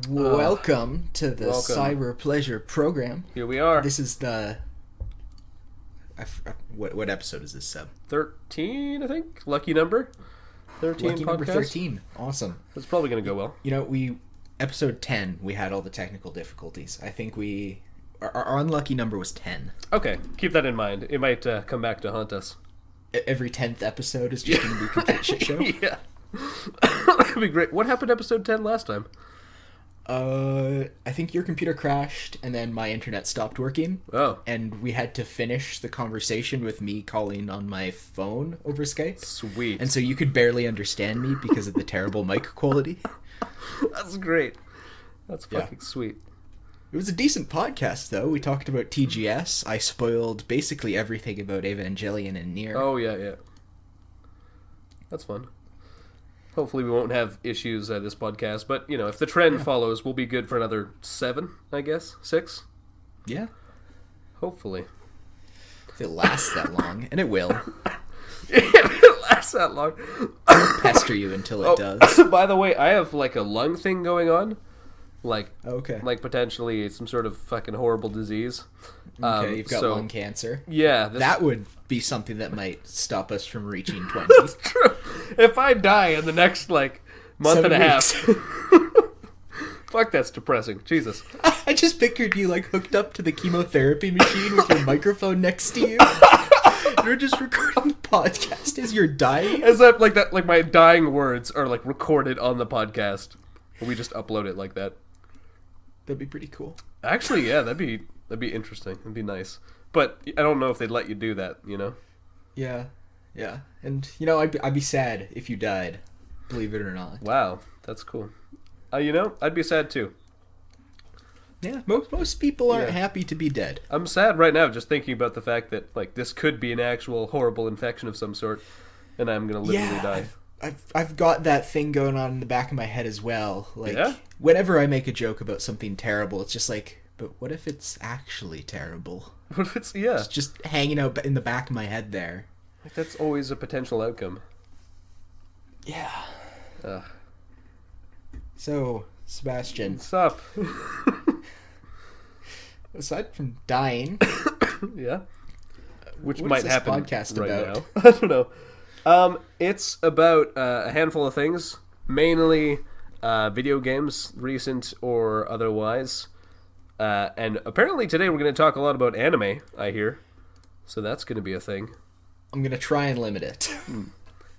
Welcome to the welcome. Cyber Pleasure program. Here we are. This is the... what episode is this, Seb? 13, I think. Lucky number. 13 Lucky podcast. number 13. Awesome. That's probably going to go well. You know, episode 10, we had all the technical difficulties. I think our unlucky number was 10. Okay, keep that in mind. It might come back to haunt us. Every 10th episode is just going to be a complete shit show? Yeah. That'd be great. What happened to episode 10 last time? I think your computer crashed and then my internet stopped working. Oh. And we had to finish the conversation with me calling on my phone over Skype. Sweet. And so you could barely understand me because of the terrible mic quality. That's great. That's fucking sweet. It was a decent podcast, though. We talked about TGS. I spoiled basically everything about Evangelion and Nier. Oh, yeah. That's fun. Hopefully we won't have issues this podcast, but, you know, if the trend follows, we'll be good for another 7, I guess? 6? Yeah. Hopefully. If it lasts that long, and it will. If it lasts that long. I'll pester you until it does. By the way, I have, like, a lung thing going on. Like, okay. Like, potentially some sort of fucking horrible disease. Okay, you've got lung cancer. Yeah. That would be something that might stop us from reaching 20. That's true. If I die in the next, like, month 7 and a half. Fuck, that's depressing. Jesus. I just pictured you, like, hooked up to the chemotherapy machine with your microphone next to you. You're just recording the podcast as you're dying. As that, like my dying words are, like, recorded on the podcast. We just upload it like that. That'd be pretty cool. Actually, yeah, that'd be interesting. That'd be nice. But I don't know if they'd let you do that, you know? Yeah. And, you know, I'd be sad if you died, believe it or not. Wow, that's cool. You know, I'd be sad too. Yeah, most people aren't happy to be dead. I'm sad right now just thinking about the fact that, like, this could be an actual horrible infection of some sort, and I'm gonna literally die. I've got that thing going on in the back of my head as well. Like, yeah? Whenever I make a joke about something terrible, it's just like, but what if it's actually terrible? What if it's, It's just hanging out in the back of my head there. Like, that's always a potential outcome. Yeah. Ugh. So, Sebastian, What's up? aside from dying, Yeah? Which what might is this happen podcast right about? now. I don't know. It's about a handful of things, mainly video games, recent or otherwise. And apparently today we're going to talk a lot about anime, I hear. So that's going to be a thing. I'm going to try and limit it.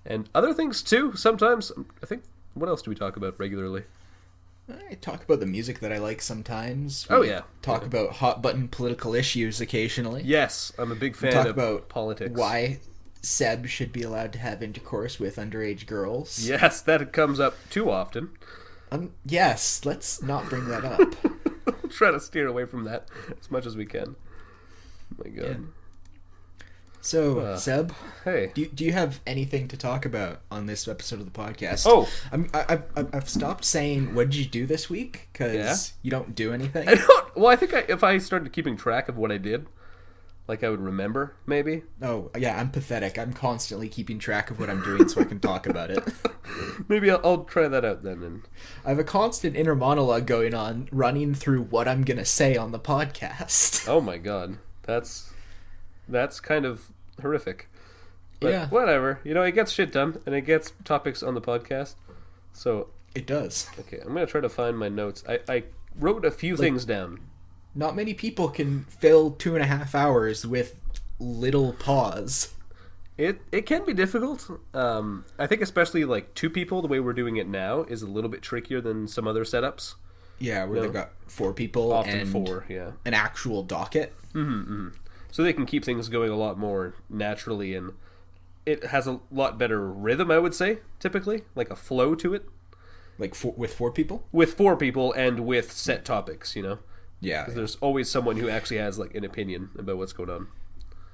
And other things too, sometimes. I think, what else do we talk about regularly? I talk about the music that I like sometimes. We Talk about hot button political issues occasionally. Yes, I'm a big fan talk of about politics. Why Seb should be allowed to have intercourse with underage girls. Yes, that comes up too often. Yes, let's not bring that up. Try to steer away from that as much as we can. Oh my god. Yeah. So, Seb, Hey. do you have anything to talk about on this episode of the podcast? Oh. I've stopped saying what did you do this week because you don't do anything. Well, I think if I started keeping track of what I did, like I would remember, maybe. Oh, yeah, I'm pathetic. I'm constantly keeping track of what I'm doing so I can talk about it. Maybe I'll try that out then. And I have a constant inner monologue going on, running through what I'm going to say on the podcast. oh my god, that's kind of horrific. But yeah. Whatever. You know, it gets shit done, and it gets topics on the podcast. So It does. okay, I'm gonna try to find my notes. I wrote a few things down. Not many people can fill 2.5 hours with little pause. It can be difficult. I think especially like 2 people, the way we're doing it now, is a little bit trickier than some other setups. Yeah, where they've got 4 people Often and 4, yeah. an actual docket. So they can keep things going a lot more naturally, and it has a lot better rhythm, I would say, typically. Like a flow to it. Like with 4 people? With 4 people and with set topics, you know? Yeah. Because there's always someone who actually has like an opinion about what's going on.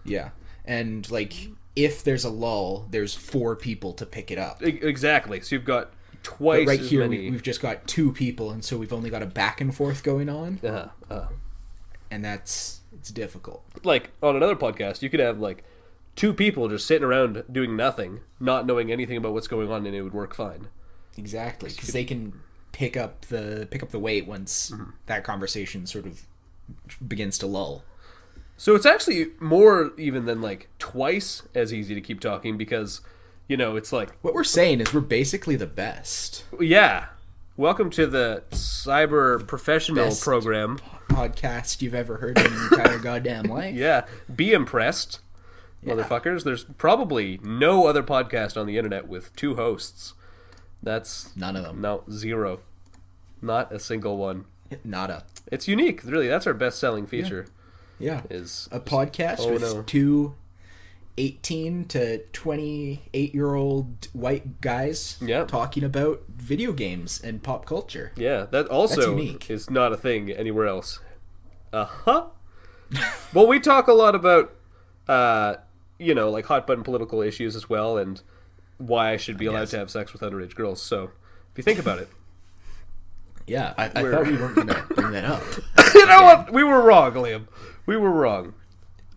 Yeah. And like if there's a lull, there's 4 people to pick it up. Exactly. So you've got twice but right as here, many. we've just got 2 people, and so we've only got a back and forth going on. And it's difficult. Like on another podcast, you could have like 2 people just sitting around doing nothing, not knowing anything about what's going on, and it would work fine. Exactly, because they can pick up the weight once that conversation sort of begins to lull. So it's actually more even than like twice as easy to keep talking because, it's like... What we're saying is we're basically the best. Yeah. Welcome to the cyber professional Best program. Podcast you've ever heard in your entire goddamn life. Yeah. Be impressed, motherfuckers. There's probably no other podcast on the internet with 2 hosts. That's... None of them. No, 0. Not a single one. Nada. It's unique, really. That's our best-selling feature. Yeah. Is a podcast with 2 18 to 28-year-old white guys talking about video games and pop culture. Yeah, that also unique. is not a thing anywhere else. Well, we talk a lot about, like hot-button political issues as well, and why I should be allowed to have sex with underage girls. So, if you think about it. Yeah, I thought we weren't going to bring that up. You know what? We were wrong, Liam. We were wrong.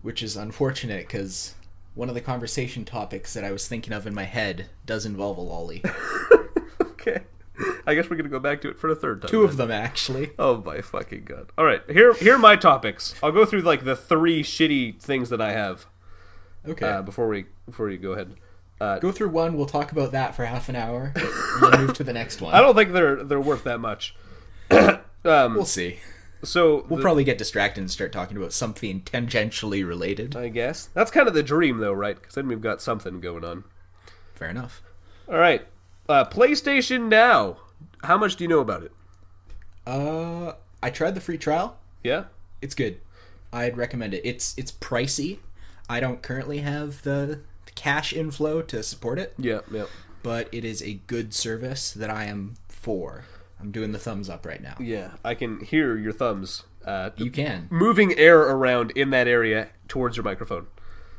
Which is unfortunate, because one of the conversation topics that I was thinking of in my head does involve a lolly. Okay. I guess we're going to go back to it for the third time. 2 of them, actually. Oh, my fucking God. All right, here are my topics. I'll go through, like, the 3 shitty things that I have. Okay. Before we go ahead. Go through one, we'll talk about that for half an hour, and then move to the next one. I don't think they're worth that much. We'll see. So we'll probably get distracted and start talking about something tangentially related. I guess. That's kind of the dream, though, right? Because then we've got something going on. Fair enough. All right. PlayStation Now. How much do you know about it? I tried the free trial. Yeah? It's good. I'd recommend it. It's pricey. I don't currently have the cash inflow to support it. Yeah. But it is a good service that I am for. I'm doing the thumbs up right now. Yeah, I can hear your thumbs. You can. Moving air around in that area towards your microphone.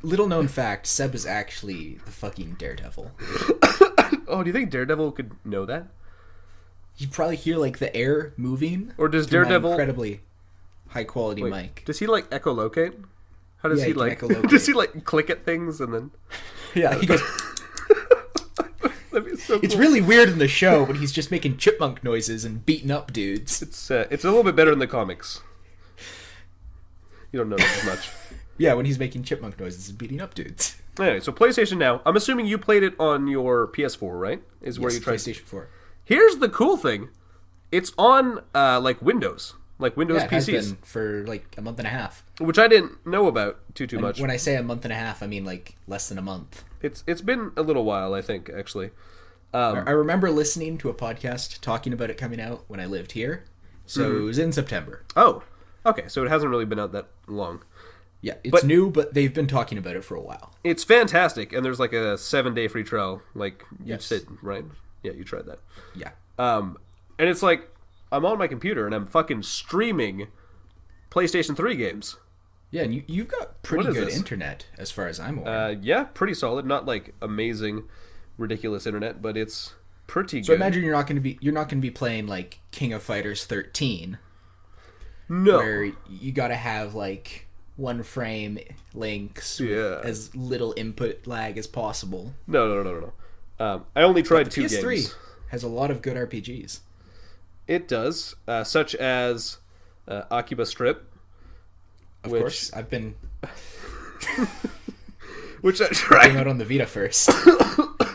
Little known fact, Seb is actually the fucking Daredevil. Oh, do you think Daredevil could know that? You probably hear like the air moving. Or does through Daredevil... my incredibly high quality mic. Does he like echolocate? How does he like... echolocate. Does he like click at things and then... Yeah, he goes... That'd be so cool. It's really weird in the show when he's just making chipmunk noises and beating up dudes. It's a little bit better in the comics. You don't notice as much. Yeah, when he's making chipmunk noises and beating up dudes. Anyway, so PlayStation Now. I'm assuming you played it on your PS4, right? Is where you tried PlayStation 4. Here's the cool thing. It's on like Windows Yeah, it has PCs been for like a month and a half. which I didn't know about too much. When I say a month and a half, I mean like less than a month. It's been a little while, I think, actually. I remember listening to a podcast talking about it coming out when I lived here. So it was in September. Oh, okay. So it hasn't really been out that long. Yeah, it's new, but they've been talking about it for a while. It's fantastic, and there's like a 7-day free trial, like you Yes. said, right? Yeah, you tried that. Yeah. And it's like I'm on my computer and I'm fucking streaming PlayStation 3 games. Yeah, and you've got pretty What is good this? internet, as far as I'm aware. Yeah, pretty solid. Not like amazing, ridiculous internet, but it's pretty good. So imagine you're not going to be playing like King of Fighters 13. No. Where you got to have like one frame links with as little input lag as possible. No. I only tried But 2 the PS3 games. has a lot of good RPGs. It does, such as Akiba Strip. Of course, I've been Which I tried. came out on the Vita first.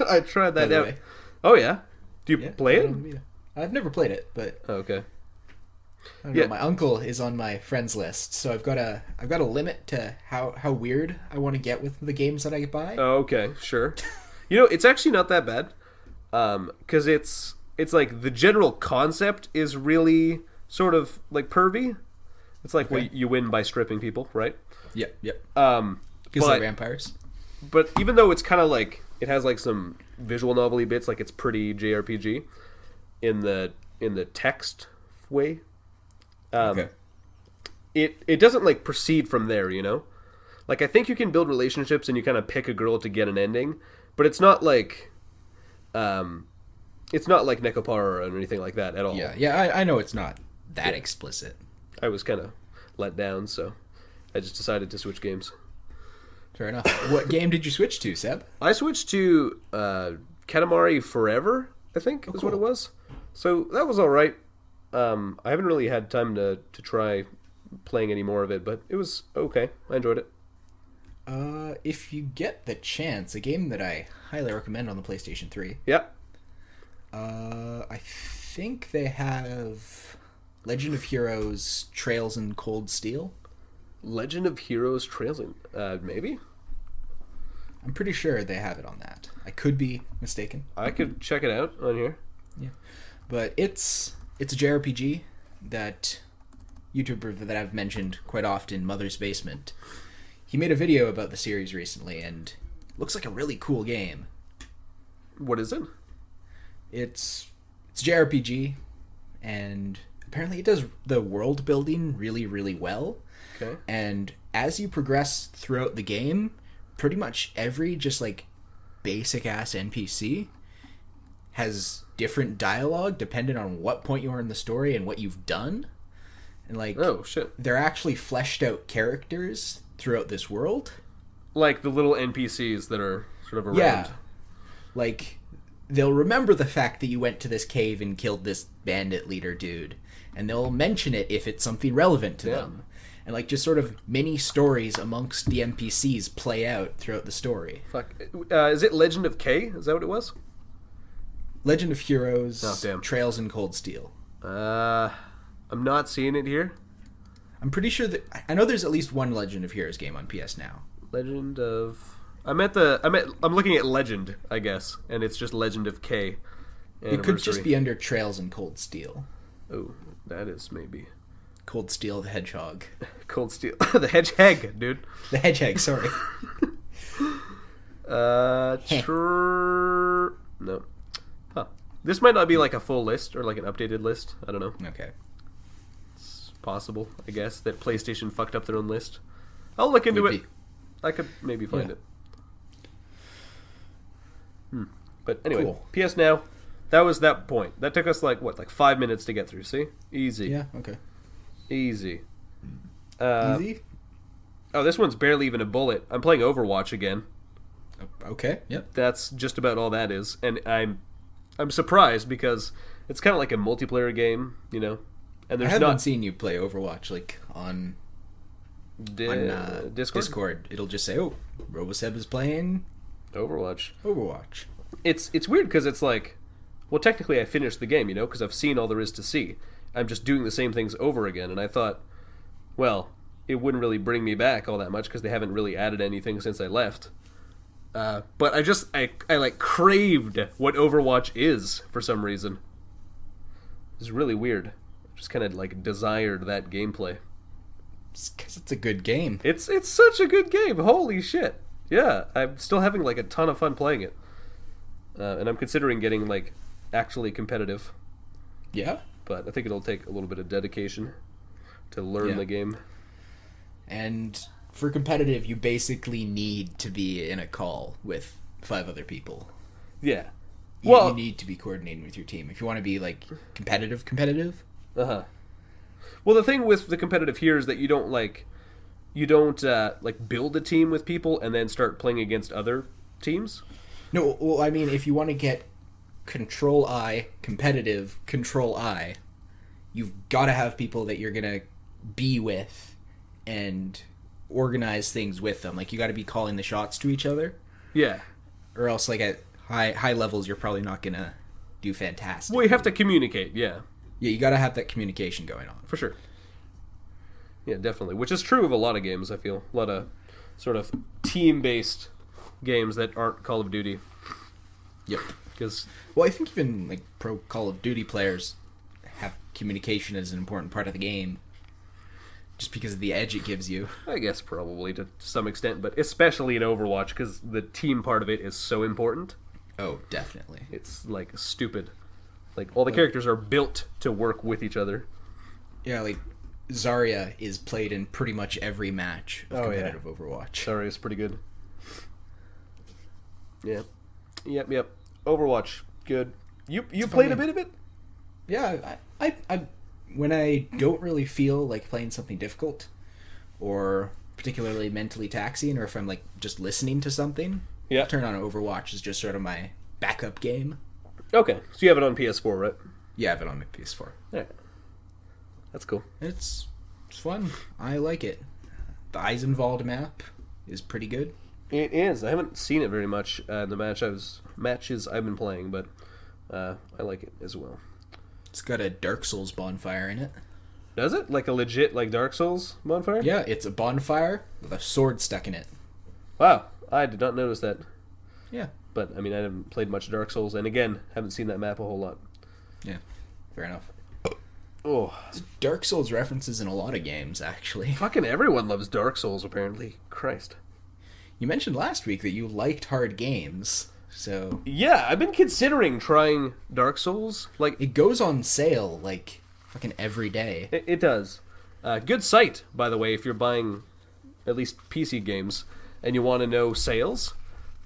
I tried that by the out. way. Oh yeah, do you play came it? out on the Vita. I've never played it, but Oh, okay. I don't know. My uncle is on my friends list, so I've got a limit to how weird I want to get with the games that I buy. Oh, okay, sure. It's actually not that bad, because it's like the general concept is really sort of like pervy. It's like you win by stripping people, right? Yep. Um, Feels like vampires. But even though it's kind of like it has like some visual novelty bits, like it's pretty JRPG in the text way. Okay. It doesn't like proceed from there, Like I think you can build relationships and you kind of pick a girl to get an ending, but it's not like Nekopara or anything like that at all. Yeah. I know it's not that explicit. I was kind of let down, so I just decided to switch games. Fair enough. What game did you switch to, Seb? I switched to Katamari Forever, I think is what it was. So that was all right. I haven't really had time to try playing any more of it, but it was okay. I enjoyed it. If you get the chance, a game that I highly recommend on the PlayStation 3. Yep. I think they have Legend of Heroes Trails in Cold Steel. Legend of Heroes Trails in... maybe? I'm pretty sure they have it on that. I could be mistaken. I could check it out on here. Yeah. But it's a JRPG that YouTuber that I've mentioned quite often, Mother's Basement. He made a video about the series recently, and it looks like a really cool game. What is it? It's JRPG, and apparently it does the world building really, really well. Okay. And as you progress throughout the game, pretty much every just like basic ass NPC has different dialogue depending on what point you are in the story and what you've done. And like, oh shit, they're actually fleshed out characters throughout this world. Like the little NPCs that are sort of around. Yeah. Like, they'll remember the fact that you went to this cave and killed this bandit leader dude, and they'll mention it if it's something relevant to them. And like just sort of mini stories amongst the NPCs play out throughout the story. Fuck. Is it Legend of K? Is that what it was? Legend of Heroes, damn. Trails in Cold Steel. I'm not seeing it here. I'm pretty sure that I know there's at least one Legend of Heroes game on PS Now. Legend of... I'm looking at Legend, I guess, and it's just Legend of K. It could just be under Trails in Cold Steel. Oh, that is maybe... Cold Steel the Hedgehog. Cold Steel. The Hedgehog, dude. The Hedgehog, sorry. No. Huh. This might not be like a full list or like an updated list. I don't know. Okay. It's possible, I guess, that PlayStation fucked up their own list. I'll look into it. I could maybe find it. But anyway, cool. PS Now. That was that point. That took us like 5 minutes to get through. See? Easy. Yeah, okay. Easy. Easy? Oh, this one's barely even a bullet. I'm playing Overwatch again. Okay, yep. That's just about all that is. And I'm surprised because it's kind of like a multiplayer game, you know? And there's I haven't seen you play Overwatch like on Discord. It'll just say, "Oh, RoboSeb is playing Overwatch." It's weird because it's like, well, technically I finished the game, you know, because I've seen all there is to see. I'm just doing the same things over again, and I thought, well, it wouldn't really bring me back all that much because they haven't really added anything since I left. But I like craved what Overwatch is for some reason. It's really weird. Just kind of like desired that gameplay. Because it's a good game. It's such a good game. Holy shit. Yeah, I'm still having like a ton of fun playing it. And I'm considering getting like actually competitive. Yeah? But I think it'll take a little bit of dedication to learn the game. And for competitive, you basically need to be in a call with 5 other people. Yeah. You need to be coordinating with your team. If you want to be like competitive. Uh-huh. Well, the thing with the competitive here is that you don't build a team with people and then start playing against other teams. No, well, I mean, if you want to get Control-I, competitive Control-I, you've got to have people that you're going to be with and organize things with them. Like, you got to be calling the shots to each other. Yeah. Or else, like, at high levels, you're probably not going to do fantastic. Well, you have to communicate, yeah. Yeah, you got to have that communication going on. For sure. Yeah, definitely. Which is true of a lot of games, I feel. A lot of sort of team-based games that aren't Call of Duty. Yep. Well, I think even like pro Call of Duty players have communication as an important part of the game, just because of the edge it gives you. I guess probably to some extent, but especially in Overwatch because the team part of it is so important. Oh, definitely. It's like stupid. Like all the characters are built to work with each other. Yeah, like Zarya is played in pretty much every match of competitive Overwatch. Zarya's pretty good. Yeah. Yep. Overwatch, good. You played a bit of it? Yeah, I when I don't really feel like playing something difficult or particularly mentally taxing, or if I'm like just listening to something, I'll turn on Overwatch as just sort of my backup game. Okay, so you have it on PS4, right? Yeah, I have it on my PS4. Yeah. That's cool. It's fun. I like it. The Eisenwald map is pretty good. It is. I haven't seen it very much in the matches I've been playing, but I like it as well. It's got a Dark Souls bonfire in it. Does it? Like a legit Dark Souls bonfire? Yeah, it's a bonfire with a sword stuck in it. Wow, I did not notice that. Yeah. But, I mean, I haven't played much Dark Souls, and again, haven't seen that map a whole lot. Yeah, fair enough. Oh. There's Dark Souls references in a lot of games, actually. Fucking everyone loves Dark Souls, apparently. Christ. You mentioned last week that you liked hard games, so... Yeah, I've been considering trying Dark Souls. Like, It goes on sale, like, fucking every day. it does. Good site, by the way, if you're buying at least PC games and you want to know sales.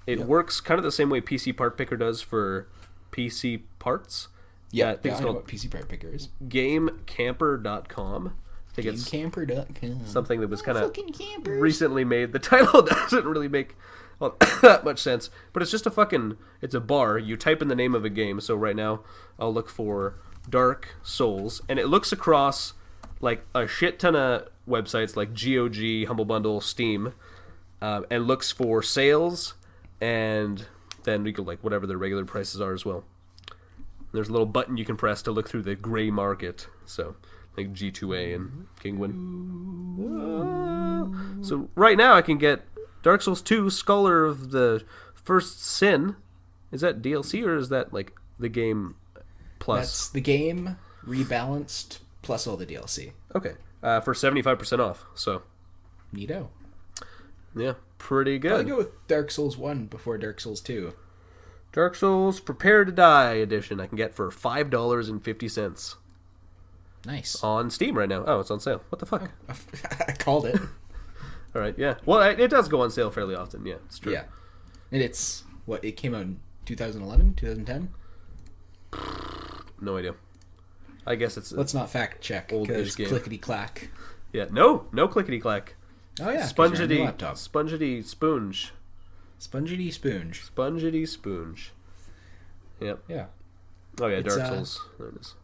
It works kind of the same way PC Part Picker does for PC parts. Yeah, I think I it's know called what PC Part Picker is. GameCamper.com. I think it's GameCamper.com. something that was kind of Fucking campers. recently made. The title doesn't really make that much sense, but it's just it's a bar. You type in the name of a game. So right now I'll look for Dark Souls, and it looks across like a shit ton of websites like GOG, Humble Bundle, Steam, and looks for sales, and then we go like whatever their regular prices are as well. There's a little button you can press to look through the gray market. So, like G2A and Kingwin. So, right now I can get Dark Souls 2 Scholar of the First Sin. Is that DLC or is that, like, the game plus? That's the game rebalanced plus all the DLC. Okay. For 75% off. So, Neato. yeah, pretty good. I'll go with Dark Souls 1 before Dark Souls 2. Dark Souls Prepare to Die edition I can get for $5.50 Nice. on Steam right now. Oh, it's on sale. What the fuck? I called it. All right, yeah. Well, it does go on sale fairly often. Yeah, it's true. Yeah. And it's, it came out in 2011, 2010? No idea. I guess it's Let's not fact check, Old-ish because game. clickety-clack. yeah. No clickety clack. Oh yeah, 'cause you're on your Spongety, laptop. spongety spoonge, Spongety spoonge. spongety spoonge. Yep. Yeah. Oh yeah, It's, Dark Souls. There it is.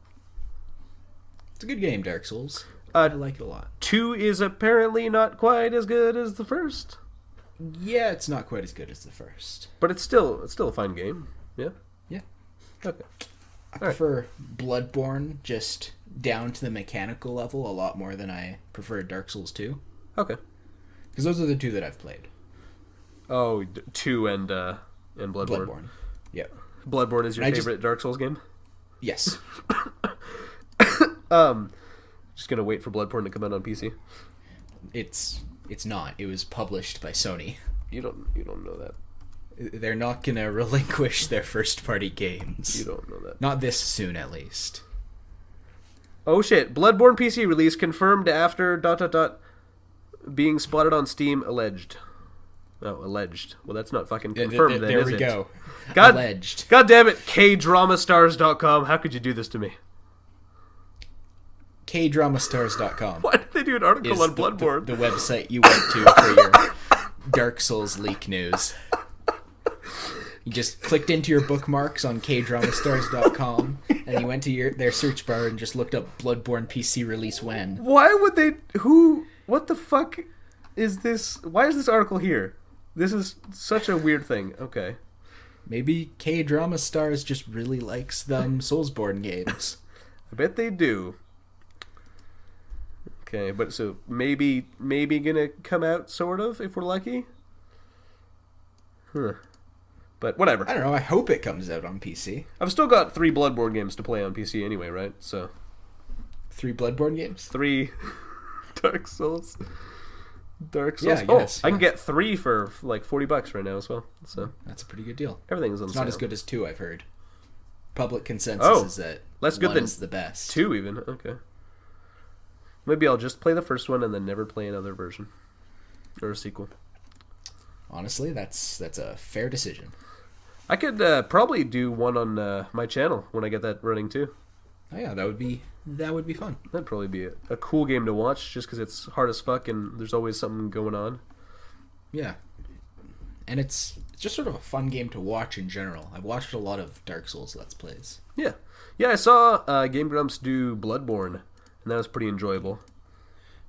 It's a good game, Dark Souls. I like it a lot. 2 is apparently not quite as good as the first, Yeah, it's not quite as good as the first. but it's still a fine game. Yeah. Yeah. Okay. I prefer Bloodborne just down to the mechanical level a lot more than I prefer Dark Souls 2. Okay. Because those are the two that I've played. Oh, 2 and Bloodborne. Bloodborne. Yeah. Bloodborne is your favorite Dark Souls game? Yes. Just gonna wait for Bloodborne to come out on PC. It's not. It was published by Sony. You don't know that. They're not going to relinquish their first-party games. You don't know that. Not this soon, at least. Oh shit! Bloodborne PC release confirmed after ... being spotted on Steam alleged. Oh, alleged. Well, that's not fucking confirmed. Then, there is we it? go. God, Alleged. God damn it! KDramaStars.com. How could you do this to me? KDramastars.com Why did they do an article is on Bloodborne? the website you went to for your Dark Souls leak news. You just clicked into your bookmarks on KDramastars.com and you went to their search bar and just looked up Bloodborne PC release when. Why would they? What the fuck is this? Why is this article here? This is such a weird thing. Okay. Maybe K-Drama Stars just really likes them Soulsborne games. I bet they do. Okay, but so maybe gonna come out sort of if we're lucky. Huh. But whatever. I don't know. I hope it comes out on PC. I've still got 3 Bloodborne games to play on PC anyway, right? So 3 Bloodborne games? 3 Dark Souls. Dark Souls. Yeah, Oh, yes, I can yes. get 3 for like $40 right now as well. So That's a pretty good deal. everything's on It's sale. not as good as 2, I've heard. Public consensus Oh, is that less good 1 than is the best. 2 even. Okay. Maybe I'll just play the first one and then never play another version or a sequel. Honestly, that's a fair decision. I could probably do one on my channel when I get that running too. Oh yeah, that would be fun. That'd probably be a cool game to watch just because it's hard as fuck and there's always something going on. Yeah. and it's just sort of a fun game to watch in general. I've watched a lot of Dark Souls Let's Plays. Yeah. I saw Game Grumps do Bloodborne, and that was pretty enjoyable.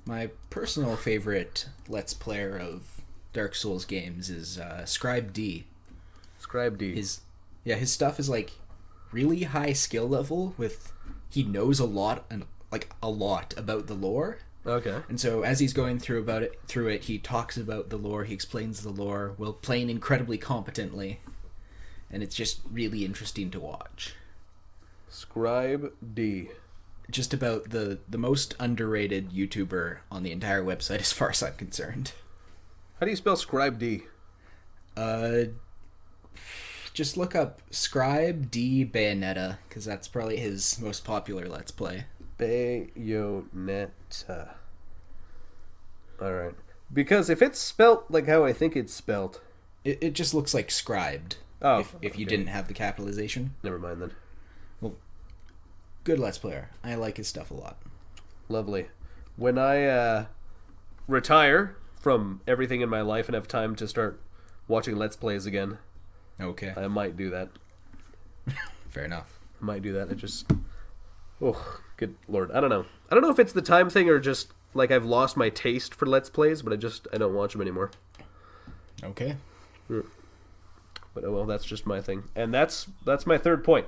My personal favorite Let's Player of Dark Souls games is Scribe D. Scribe D. His stuff is like really high skill level. He knows a lot about the lore. Okay. And so as he's going through it, he talks about the lore, he explains the lore, while playing incredibly competently, and it's just really interesting to watch. Scribe D. Just about the most underrated YouTuber on the entire website, as far as I'm concerned. How do you spell Scribe D? Just look up Scribe D Bayonetta, because that's probably his most popular Let's Play. Bayonetta. Alright. Because if it's spelt like how I think it's spelt... It just looks like scribed. Oh, if you didn't have the capitalization. Never mind then. Well, good Let's Player. I like his stuff a lot. Lovely. When I retire from everything in my life and have time to start watching Let's Plays again... Okay. I might do that. Fair enough. I might do that. Oh, good lord. I don't know. I don't know if it's the time thing or just, like, I've lost my taste for Let's Plays, but I don't watch them anymore. Okay. But, oh well, that's just my thing. And that's my third point,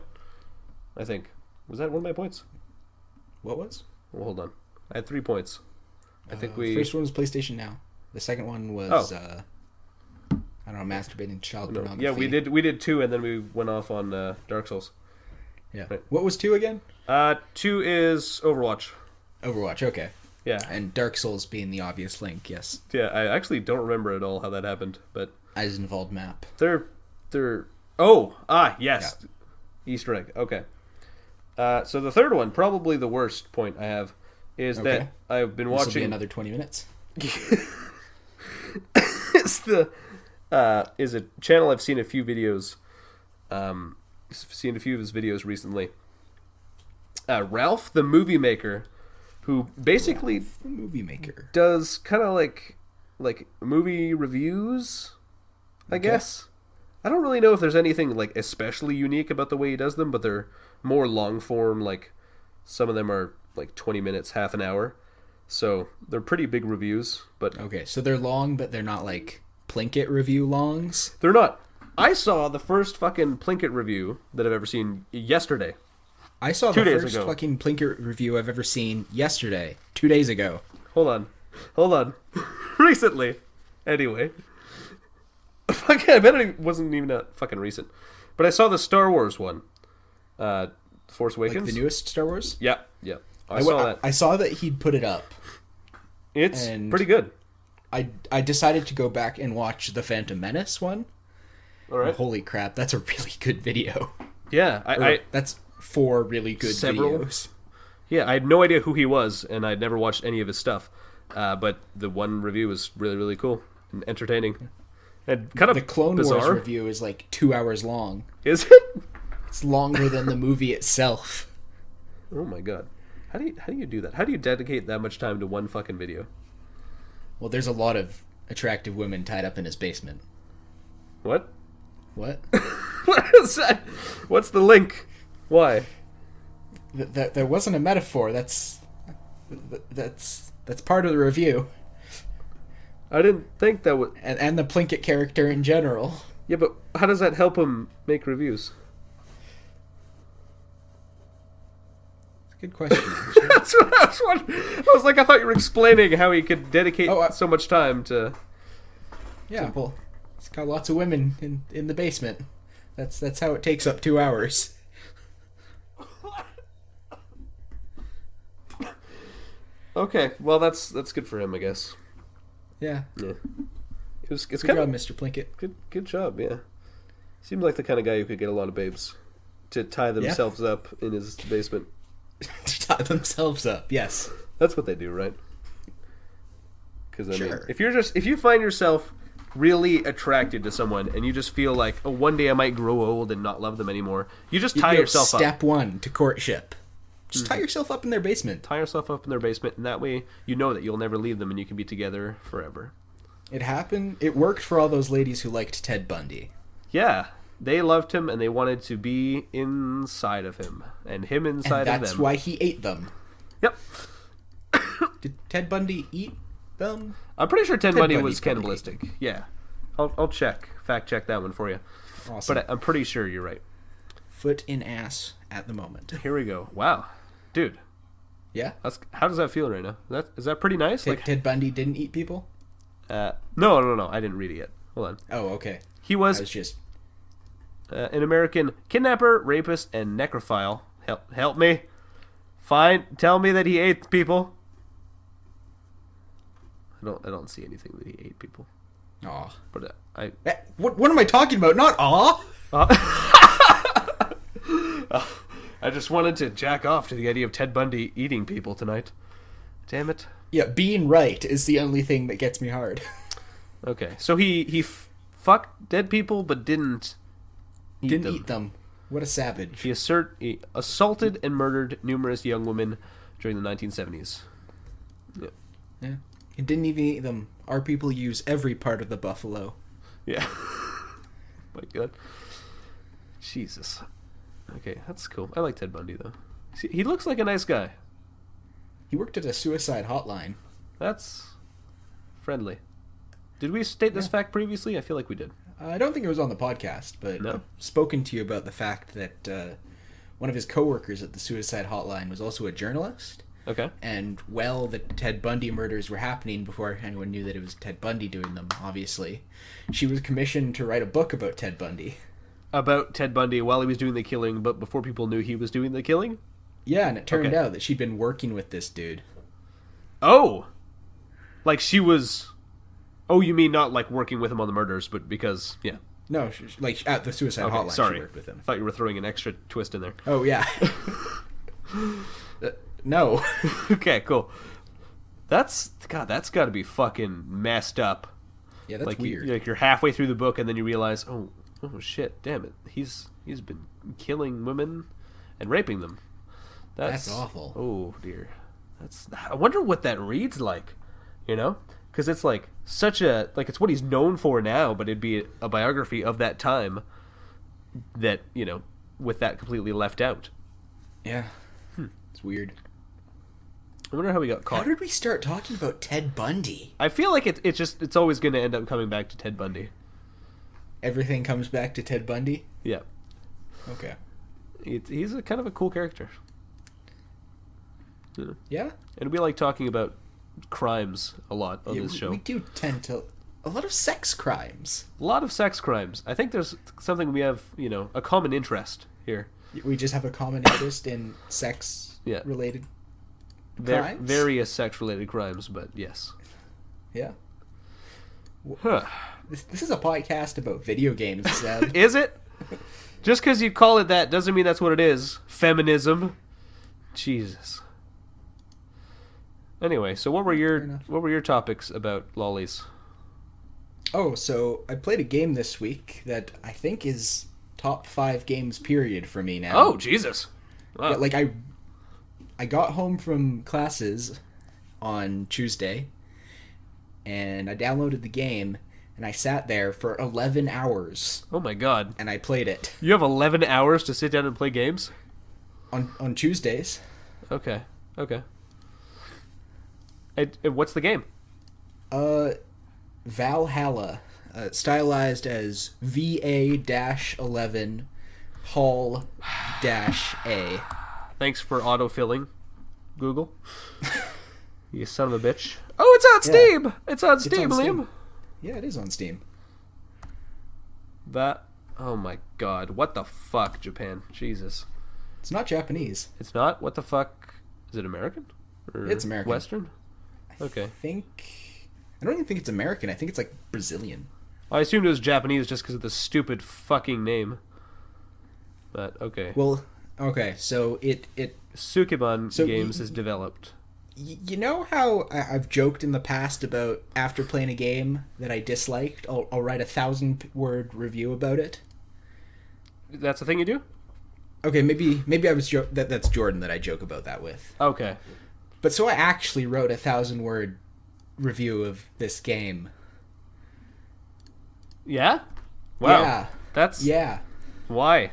I think. Was that one of my points? What was? Well, hold on. I had 3 points. I think The first one was PlayStation Now. The second one was... I don't know, masturbating child pornography. Yeah, we did 2, and then we went off on Dark Souls. Yeah. Right. What was 2 again? 2 is Overwatch. Overwatch, okay. Yeah. And Dark Souls being the obvious link, yes. Yeah, I actually don't remember at all how that happened, but... Eisenwald map. They're... Oh! Yes! Yeah. Easter egg, okay. So the third one, probably the worst point I have, is that I've been watching... This will be another 20 minutes. Is a channel I've seen a few videos, seen a few of his videos recently. Ralph the Movie Maker, who basically Ralph the Movie Maker does kind of like movie reviews, I guess. I don't really know if there's anything like especially unique about the way he does them, but they're more long form. Like some of them are like 20 minutes, half an hour, so they're pretty big reviews. But okay, so they're long, but they're not like Plinkett review longs. They're not. I saw the first fucking Plinkett review that I've ever seen yesterday. I saw the first fucking Plinkett review I've ever seen yesterday, 2 days ago. Hold on. Recently. Anyway. Fucking, I bet it wasn't even that fucking recent. But I saw the Star Wars one. Force Awakens. Like the newest Star Wars? Yeah. I saw that. I saw that he'd put it up. It's pretty good. I decided to go back and watch the Phantom Menace one. All right. Holy crap, that's a really good video. Yeah, that's 4 really good videos. Yeah, I had no idea who he was, and I'd never watched any of his stuff. But the one review was really, really cool and entertaining. And kind of the Clone bizarre. Wars review is like 2 hours long. Is it? It's longer than the movie itself. Oh my god. How do you do that? How do you dedicate that much time to one fucking video? Well, there's a lot of attractive women tied up in his basement. What? What? What is that? What's the link? Why? That wasn't a metaphor. That's part of the review. I didn't think that would... And the Plinkett character in general. Yeah, but how does that help him make reviews? Good question. That's what I was wondering. I was like, I thought you were explaining how he could dedicate so much time to... Yeah, well, it's got lots of women in the basement. That's how it takes up 2 hours. Okay, well, that's good for him, I guess. Yeah. It's good kind job, of Mr. Plinkett. Good job, yeah. Seems like the kind of guy who could get a lot of babes to tie themselves up in his basement. To tie themselves up, yes. That's what they do, right? Because I Sure. mean, if you find yourself really attracted to someone and you just feel like, oh, one day I might grow old and not love them anymore, you just tie yourself up. Step 1 to courtship. Just tie yourself up in their basement. Tie yourself up in their basement, and that way you know that you'll never leave them and you can be together forever. It happened. It worked for all those ladies who liked Ted Bundy. Yeah, they loved him and they wanted to be inside of him and him inside And of them. that's why he ate them. Yep. Did Ted Bundy eat them? I'm pretty sure Ted Bundy was probably cannibalistic. Yeah. I'll fact check that one for you. Awesome. But I'm pretty sure you're right. Foot in ass at the moment. Here we go. Wow. Dude, Yeah? how does that feel right now? Is that pretty nice? Ted Bundy didn't eat people? No. I didn't read it yet. Hold on. Oh, okay. He I was was just... an American kidnapper, rapist, and necrophile. Help me. Tell me that he ate people. I don't see anything that he ate people. Aw. But What am I talking about? Not aw! I just wanted to jack off to the idea of Ted Bundy eating people tonight. Damn it. Yeah, being right is the only thing that gets me hard. Okay, so he fucked dead people but didn't Eat them. What a savage. He assaulted and murdered numerous young women during the 1970s. Yeah. He didn't even eat them. Our people use every part of the buffalo. Yeah. My God. Jesus. Okay, that's cool. I like Ted Bundy, though. See, he looks like a nice guy. He worked at a suicide hotline. That's friendly. Did we state this fact previously? I feel like we did. I don't think it was on the podcast, but No? I've spoken to you about the fact that one of his coworkers at the suicide hotline was also a journalist. Okay. And while the Ted Bundy murders were happening, before anyone knew that it was Ted Bundy doing them, obviously, she was commissioned to write a book about Ted Bundy. About Ted Bundy while he was doing the killing, but before people knew he was doing the killing? Yeah, and it turned Okay. out that she'd been working with this dude. Oh! Like she was... Oh, you mean not like working with him on the murders, but because... Yeah. No, like at the suicide Okay, hotline sorry. she worked with him. I thought you were throwing an extra twist in there. Oh, yeah. No. Okay, cool. That's got to be fucking messed up. Yeah, that's like weird. You're halfway through the book and then you realize, oh shit, damn it, he's been killing women and raping them. That's awful. Oh dear, I wonder what that reads like, because it's like such a it's what he's known for now, but it'd be a biography of that time that with that completely left out. Yeah. It's weird. I wonder how we got How caught. did we start talking about Ted Bundy? I feel like it's always going to end up coming back to Ted Bundy. Everything comes back to Ted Bundy? Yeah. Okay. He's a kind of a cool character. Yeah? And we like talking about crimes a lot on Yeah, this show. We do tend to... A lot of sex crimes. A lot of sex crimes. I think there's something we have, a common interest here. We just have a common interest in sex-related crimes? Various sex-related crimes, but yes. Yeah. Huh. This is a podcast about video games, Seb. Is it? Just because you call it that doesn't mean that's what it is. Feminism. Jesus. Anyway, so what were your topics about lollies? Oh, so I played a game this week that I think is top 5 games period for me now. Oh, Jesus. Wow. Yeah, like I got home from classes on Tuesday and I downloaded the game and I sat there for 11 hours Oh my God. and I played it You have 11 hours to sit down and play games? on Tuesdays. Okay. What's the game? Valhalla, stylized as VA-11 Hall-A. Thanks for autofilling, Google. You son of a bitch. Oh, it's on Steam! Yeah. It's on Steam, on Liam. Steam. Yeah, it is on Steam. Oh my God. What the fuck, Japan? Jesus. It's not Japanese. It's not? What the fuck? Is it American? Or It's American. Western? Okay. I don't even think it's American. I think it's like Brazilian. I assumed it was Japanese just because of the stupid fucking name. But, okay. Well, okay, so it Sukeban So Games is developed. you know how I've joked in the past about after playing a game that I disliked, I'll write a 1,000-word review about it. That's the thing you do? Okay, maybe I was that's Jordan that I joke about that with. Okay. But so I actually wrote a 1,000-word review of this game. Yeah? Wow. Yeah. That's... Yeah. Why?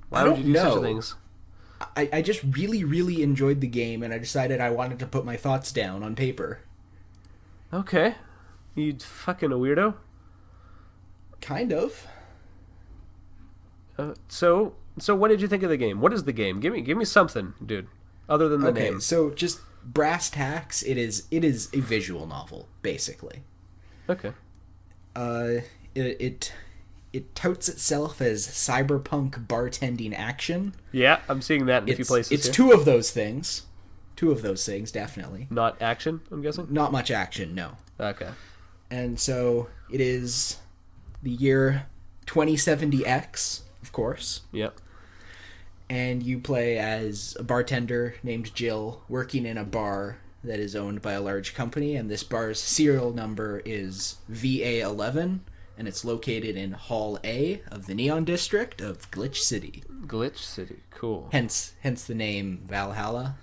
Why would you do such know. things? I just really, really enjoyed the game, and I decided I wanted to put my thoughts down on paper. Okay. You fucking weirdo. Kind of. So what did you think of the game? What is the game? Give me something, dude. Other than the name. So just brass tacks, it is a visual novel, basically. Okay. It touts itself as cyberpunk bartending action. Yeah, I'm seeing that in a few places. It's here. two of those things. Two of those things, definitely. Not action, I'm guessing? Not much action, no. Okay. And so it is the year 2070X, of course. Yep. And you play as a bartender named Jill working in a bar that is owned by a large company, and this bar's serial number is VA11, and it's located in Hall A of the Neon District of Glitch City. Glitch City, cool. Hence the name Valhalla.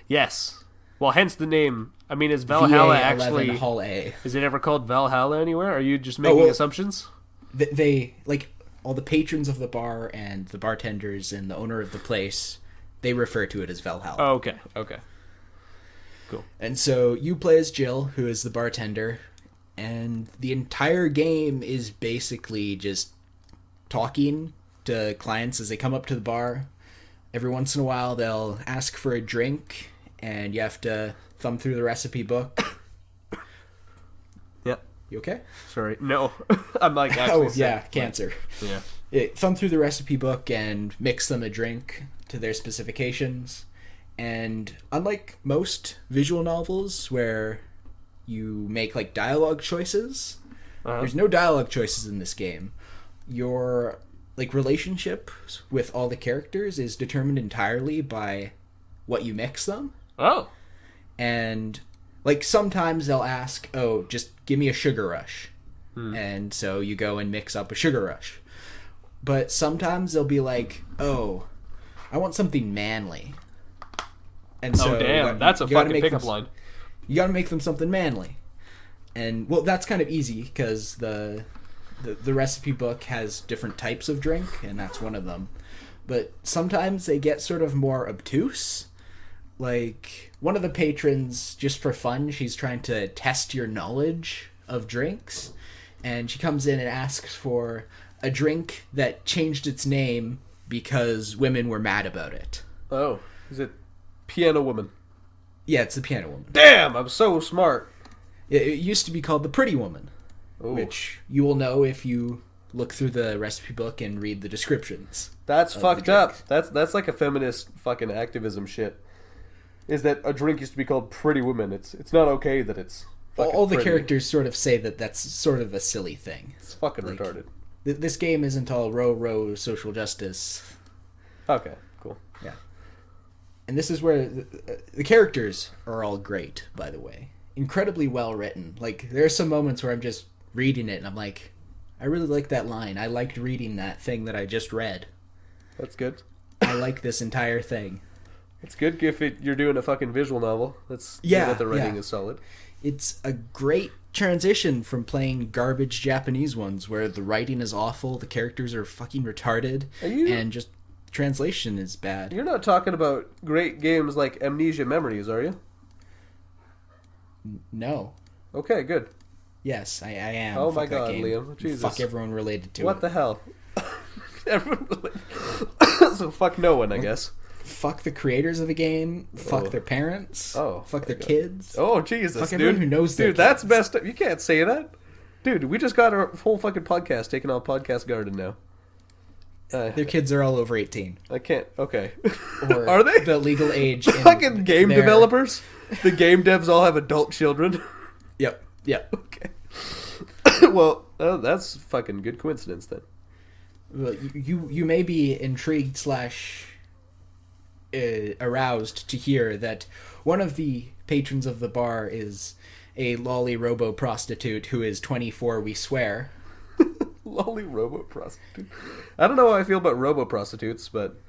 Yes. Well, hence the name. I mean, is Valhalla VA11 actually... Hall A. Is it ever called Valhalla anywhere? Are you just making assumptions? They like all the patrons of the bar and the bartenders and the owner of the place, they refer to it as Valhalla. Oh, okay. Cool. And so you play as Jill, who is the bartender, and the entire game is basically just talking to clients as they come up to the bar. Every once in a while, they'll ask for a drink, and you have to thumb through the recipe book. Yep. You okay? Sorry. No. I'm like actually sick. Yeah, cancer. Yeah. Thumb through the recipe book and mix them a drink to their specifications. And unlike most visual novels where you make like dialogue choices, there's no dialogue choices in this game. Your like relationship with all the characters is determined entirely by what you mix them. Oh. And like sometimes they'll ask, "Oh, just give me a sugar rush." And so you go and mix up a sugar rush. But sometimes they'll be like, "Oh, I want something manly." And so damn, that's a fucking pickup line. You got to make them something manly. And well, that's kind of easy because the recipe book has different types of drink, and that's one of them. But sometimes they get sort of more obtuse. Like one of the patrons, just for fun, she's trying to test your knowledge of drinks, and she comes in and asks for a drink that changed its name because women were mad about it. Oh, is it Piano Woman? Yeah, it's the Piano Woman. Damn, I'm so smart. It used to be called the Pretty Woman, Ooh. which you will know if you look through the recipe book and read the descriptions. That's fucked up. That's like a feminist fucking activism shit. Is that a drink used to be called Pretty Woman? It's not okay that it's fucking all the pretty. characters sort of say that that's sort of a silly thing. It's fucking like, retarded. This game isn't all row social justice. Okay, cool. Yeah. And this is where the characters are all great, by the way. Incredibly well written. Like, there are some moments where I'm just reading it and I'm like, I really like that line. I liked reading that thing that I just read. That's good. I like this entire thing. It's good if you're doing a fucking visual novel. That's that the writing is solid. It's a great transition from playing garbage Japanese ones where the writing is awful, the characters are fucking retarded, and just translation is bad. You're not talking about great games like Amnesia Memories, are you? No. Okay, good. Yes, I am. Oh Fuck my god, game. Liam. Jesus. Fuck everyone related to what it. the hell? Everyone so fuck no one, I guess. Fuck the creators of the game. Fuck their parents. Oh. Fuck their kids. Oh, Jesus, fuck dude. everyone who knows their Dude, that's kids. messed up. You can't say that. Dude, we just got our whole fucking podcast taken off Podcast Garden now. Their kids are all over 18. I can't. Okay. Or Are they? the legal age. in Fucking game their- developers? The game devs all have adult children? Yep. Okay. Well, that's fucking good coincidence then. Well, you may be intrigued / aroused to hear that one of the patrons of the bar is a lolly robo prostitute who is 24, we swear. Lolly robo prostitute. I don't know how I feel about robo prostitutes, but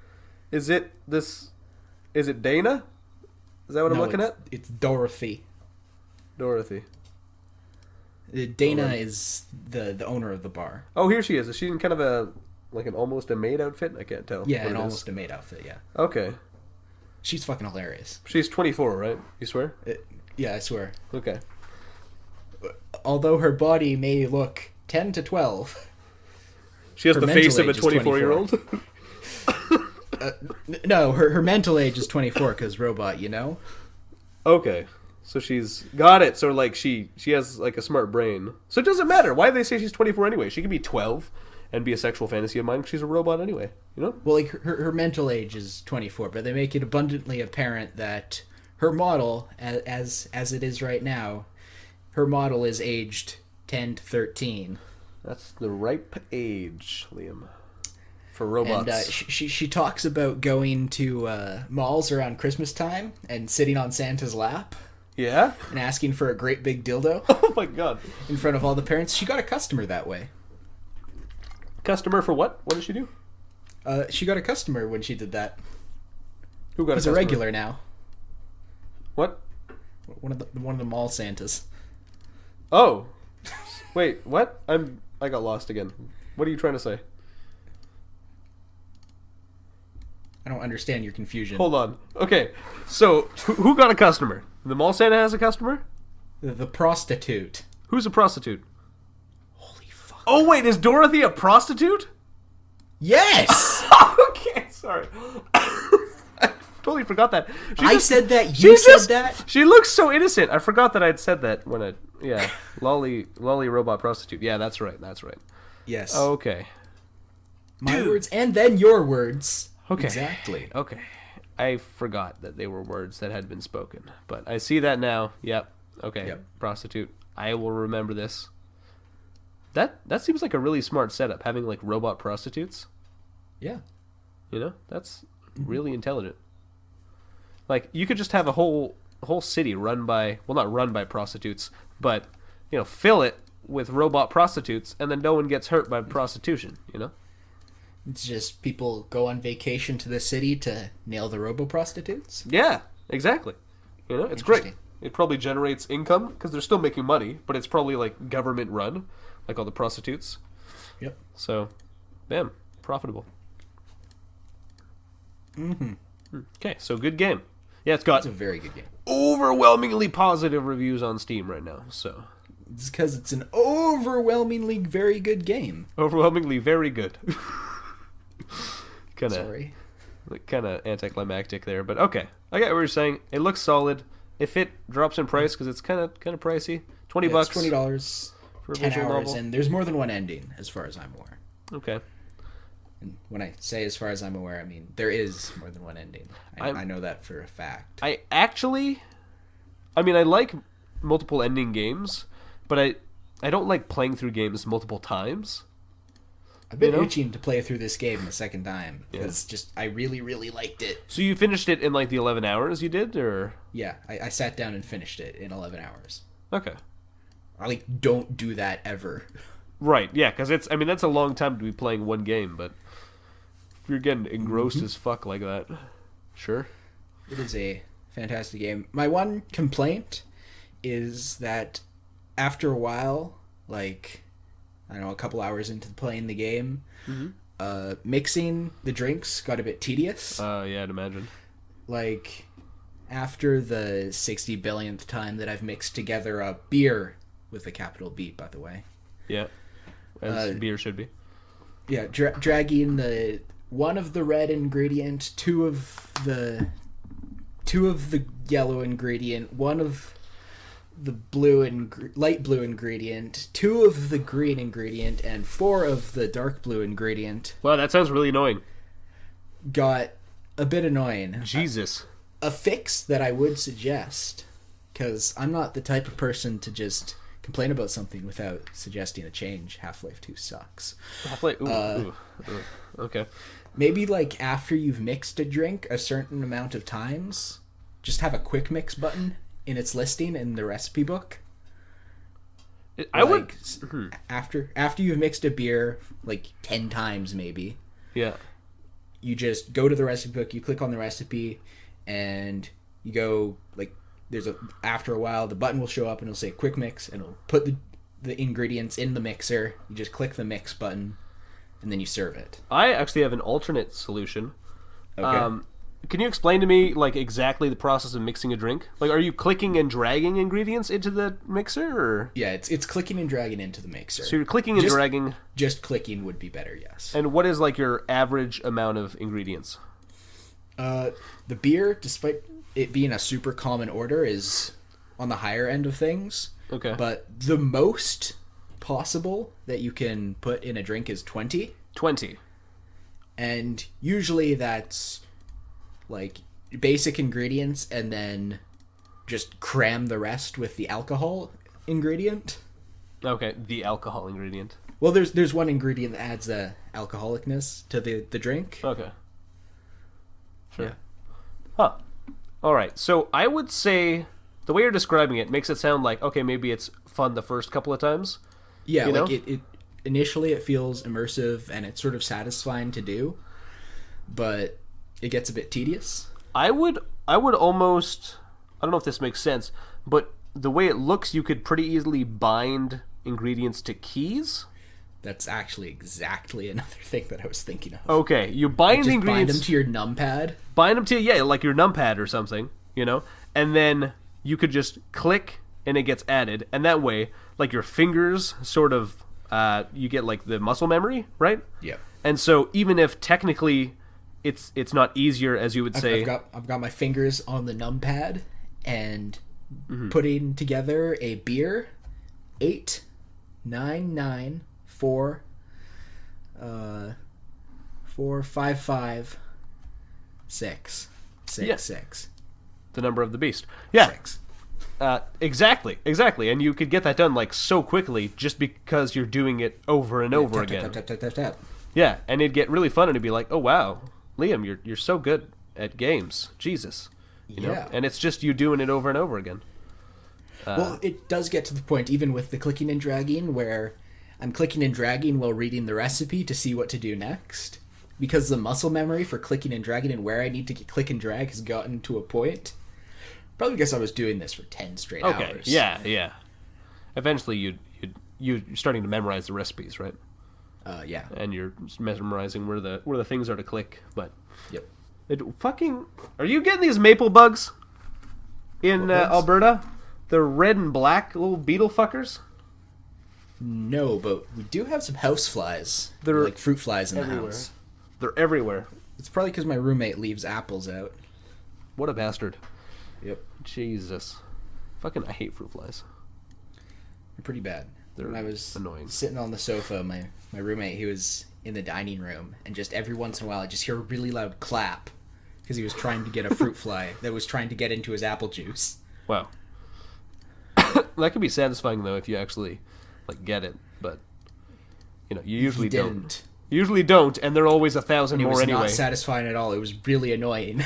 is it Dana? Is that what I'm looking at? It's Dorothy. Dorothy. Dana is the owner of the bar. Oh, here she is. Is she in kind of an almost a maid outfit? I can't tell. Yeah, an almost a maid outfit, yeah. Okay. She's fucking hilarious. She's 24, right? You swear? Yeah, I swear. Okay. Although her body may look 10 to 12. She has the face of a 24-year-old? No, her mental age is 24 because robot, you know? Okay. So she's got it. So like she has like a smart brain. So it doesn't matter. Why do they say she's 24 anyway? She could be 12 and be a sexual fantasy of mine because she's a robot anyway. You know? Well, like her mental age is 24, but they make it abundantly apparent that her model, as it is right now, her model is aged 10 to 13. That's the ripe age, Liam, for robots. And she talks about going to malls around Christmas time and sitting on Santa's lap. Yeah? And asking for a great big dildo. Oh my god. In front of all the parents. She got a customer that way. Customer for what? What did she do? She got a customer when she did that. Who got He's a customer? a regular now. What? One of the mall Santas. Oh. Wait, what? I got lost again. What are you trying to say? I don't understand your confusion. Hold on. Okay, so who got a customer? The mall Santa has a customer? The prostitute. Who's a prostitute? Holy fuck. Oh wait, is Dorothy a prostitute? Yes! Okay, sorry. I totally forgot that. I said that, you said that? She looks so innocent. I forgot that I'd said that when I... Yeah, lolly robot prostitute. Yeah, that's right. Yes. Okay. My words and then your words. Okay. Exactly. Okay. I forgot that they were words that had been spoken. But I see that now. Yep. Okay. Yep. Prostitute. I will remember this. That seems like a really smart setup, having like robot prostitutes. Yeah. You know? That's really intelligent. Like, you could just have a whole city run by, well, not run by prostitutes, but, you know, fill it with robot prostitutes, and then no one gets hurt by prostitution, you know? It's just people go on vacation to the city to nail the robo-prostitutes? Yeah, exactly. You know, it's great. It probably generates income, because they're still making money, but it's probably, like, government run, like all the prostitutes. Yep. So, bam, profitable. Mm-hmm. Okay, so good game. Yeah, it's got It's a very good game. overwhelmingly positive reviews on Steam right now, so... It's because it's an overwhelmingly very good game. Overwhelmingly very good. Sorry. Kind of anticlimactic there, but okay. I get what you're saying. It looks solid. If it drops in price, because it's kind of pricey, $20 It's $20 for a 10 visual hours, novel. and there's more than one ending, as far as I'm aware. Okay. And when I say as far as I'm aware, I mean there is more than one ending. I know that for a fact. I like multiple ending games, but I don't like playing through games multiple times. I've been itching to play through this game the second time because I really, really liked it. So you finished it in like the 11 hours you did, or? Yeah, I sat down and finished it in 11 hours. Okay. I don't do that ever. Right, yeah, because that's a long time to be playing one game, but if you're getting engrossed as fuck like that, sure. It is a fantastic game. My one complaint is that after a while, like, I don't know, a couple hours into playing the game, mixing the drinks got a bit tedious. Yeah, I'd imagine. Like, after the 60 billionth time that I've mixed together a beer, with a capital B, by the way. Yeah, as beer should be. Yeah, dragging the one of the red ingredient, two of the yellow ingredient, one of the blue and light blue ingredient, two of the green ingredient, and four of the dark blue ingredient. Wow, that sounds really annoying. Got a bit annoying. Jesus. A fix that I would suggest, because I'm not the type of person to just complain about something without suggesting a change. Half-Life 2 sucks. Half-Life, ooh. Okay. Maybe like after you've mixed a drink a certain amount of times, just have a quick mix button in its listing in the recipe book. After you've mixed a beer like 10 times maybe. Yeah. You just go to the recipe book, you click on the recipe, and you go like after a while the button will show up and it'll say quick mix and it'll put the ingredients in the mixer. You just click the mix button, and then you serve it. I actually have an alternate solution. Okay. Can you explain to me like exactly the process of mixing a drink? Like, are you clicking and dragging ingredients into the mixer, or? Yeah, it's clicking and dragging into the mixer. So you're clicking and dragging. Just clicking would be better, yes. And what is like your average amount of ingredients? The beer, despite it being a super common order, is on the higher end of things. Okay. But the most possible that you can put in a drink is 20. 20. And usually that's like basic ingredients and then just cram the rest with the alcohol ingredient. Okay, the alcohol ingredient. Well, there's one ingredient that adds a alcoholicness to the drink. Okay. Sure. Yeah. Huh. All right. So I would say the way you're describing it makes it sound like, okay, maybe it's fun the first couple of times. Yeah, you like know? it initially it feels immersive and it's sort of satisfying to do, but it gets a bit tedious. I would almost, I don't know if this makes sense, but the way it looks, you could pretty easily bind ingredients to keys. That's actually exactly another thing that I was thinking of. Okay, you bind Just ingredients. bind them to your numpad. Bind them to, yeah, like your numpad or something, you know? And then you could just click and it gets added. And that way, like your fingers sort of, you get like the muscle memory, right? Yeah. And so even if technically it's not easier as you would say. I've got my fingers on the numpad and putting together a beer 8 9 9 4 4 5 5 6 6 Yeah. 6 The number of the beast. Yeah. 6. Exactly. And you could get that done like so quickly just because you're doing it over and over Tap, again. tap, tap, tap, tap, tap. Yeah, and it'd get really fun and it'd be like, oh wow, Liam, you're so good at games. Jesus. You know? Yeah. And it's just you doing it over and over again. Well, it does get to the point, even with the clicking and dragging, where I'm clicking and dragging while reading the recipe to see what to do next. Because the muscle memory for clicking and dragging and where I need to click and drag has gotten to a point. Probably because I was doing this for 10 straight hours. Yeah. Eventually you're starting to memorize the recipes, right? Yeah. And you're memorizing where the things are to click. But Yep. are you getting these maple bugs in What bugs? Alberta? They're red and black little beetle fuckers. No, but we do have some house flies. They're like fruit flies in everywhere. the house. They're everywhere. It's probably because my roommate leaves apples out. What a bastard. Yep. Jesus. Fucking, I hate fruit flies. They're pretty bad. They're when I was annoying. sitting on the sofa, my roommate, he was in the dining room, and just every once in a while I just hear a really loud clap because he was trying to get a fruit fly that was trying to get into his apple juice. Wow. That could be satisfying though if you actually like get it, but you know, you usually He don't. didn't. You usually don't, and they're always 1,000 It more was anyway. not satisfying at all. It was really annoying.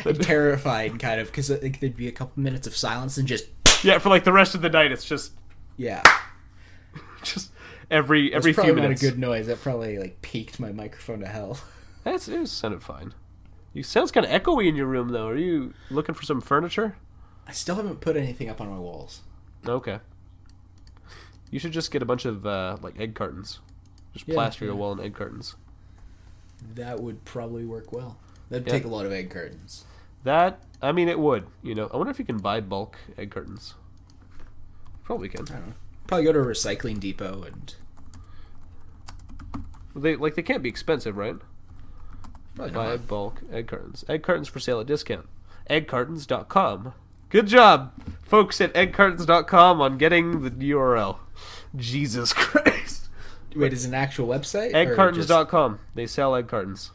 And terrifying, kind of, because like, there'd be a couple minutes of silence and just... Yeah, for like the rest of the night, it's just Yeah. just every It's few probably minutes. not a good noise. That probably like peaked my microphone to hell. It sounded fine. You sounds kind of echoey in your room though. Are you looking for some furniture? I still haven't put anything up on my walls. Okay. You should just get a bunch of like egg cartons. Just Yeah, plaster your yeah. wall in egg cartons. That would probably work well. That'd Yeah. take a lot of egg cartons. I mean, it would. You know, I wonder if you can buy bulk egg cartons. Probably can. I don't know. Probably go to a recycling depot and... They can't be expensive, right? Probably Buy not. bulk egg cartons. Egg cartons for sale at discount. Eggcartons.com. Good job, folks at eggcartons.com on getting the URL. Jesus Christ. Wait, is it an actual website? or just Eggcartons.com. They sell egg cartons.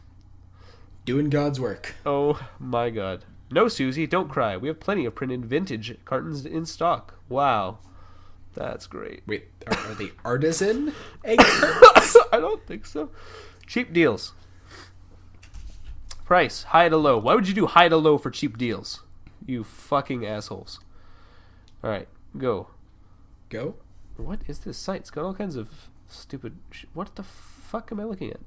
Doing God's work. Oh my god. No, Susie, don't cry. We have plenty of printed vintage cartons in stock. Wow. That's great. Wait, are they artisan egg cartons? I don't think so. Cheap deals. Price, high to low. Why would you do high to low for cheap deals? You fucking assholes. Alright, go. Go? What is this site? It's got all kinds of stupid what the fuck am I looking at?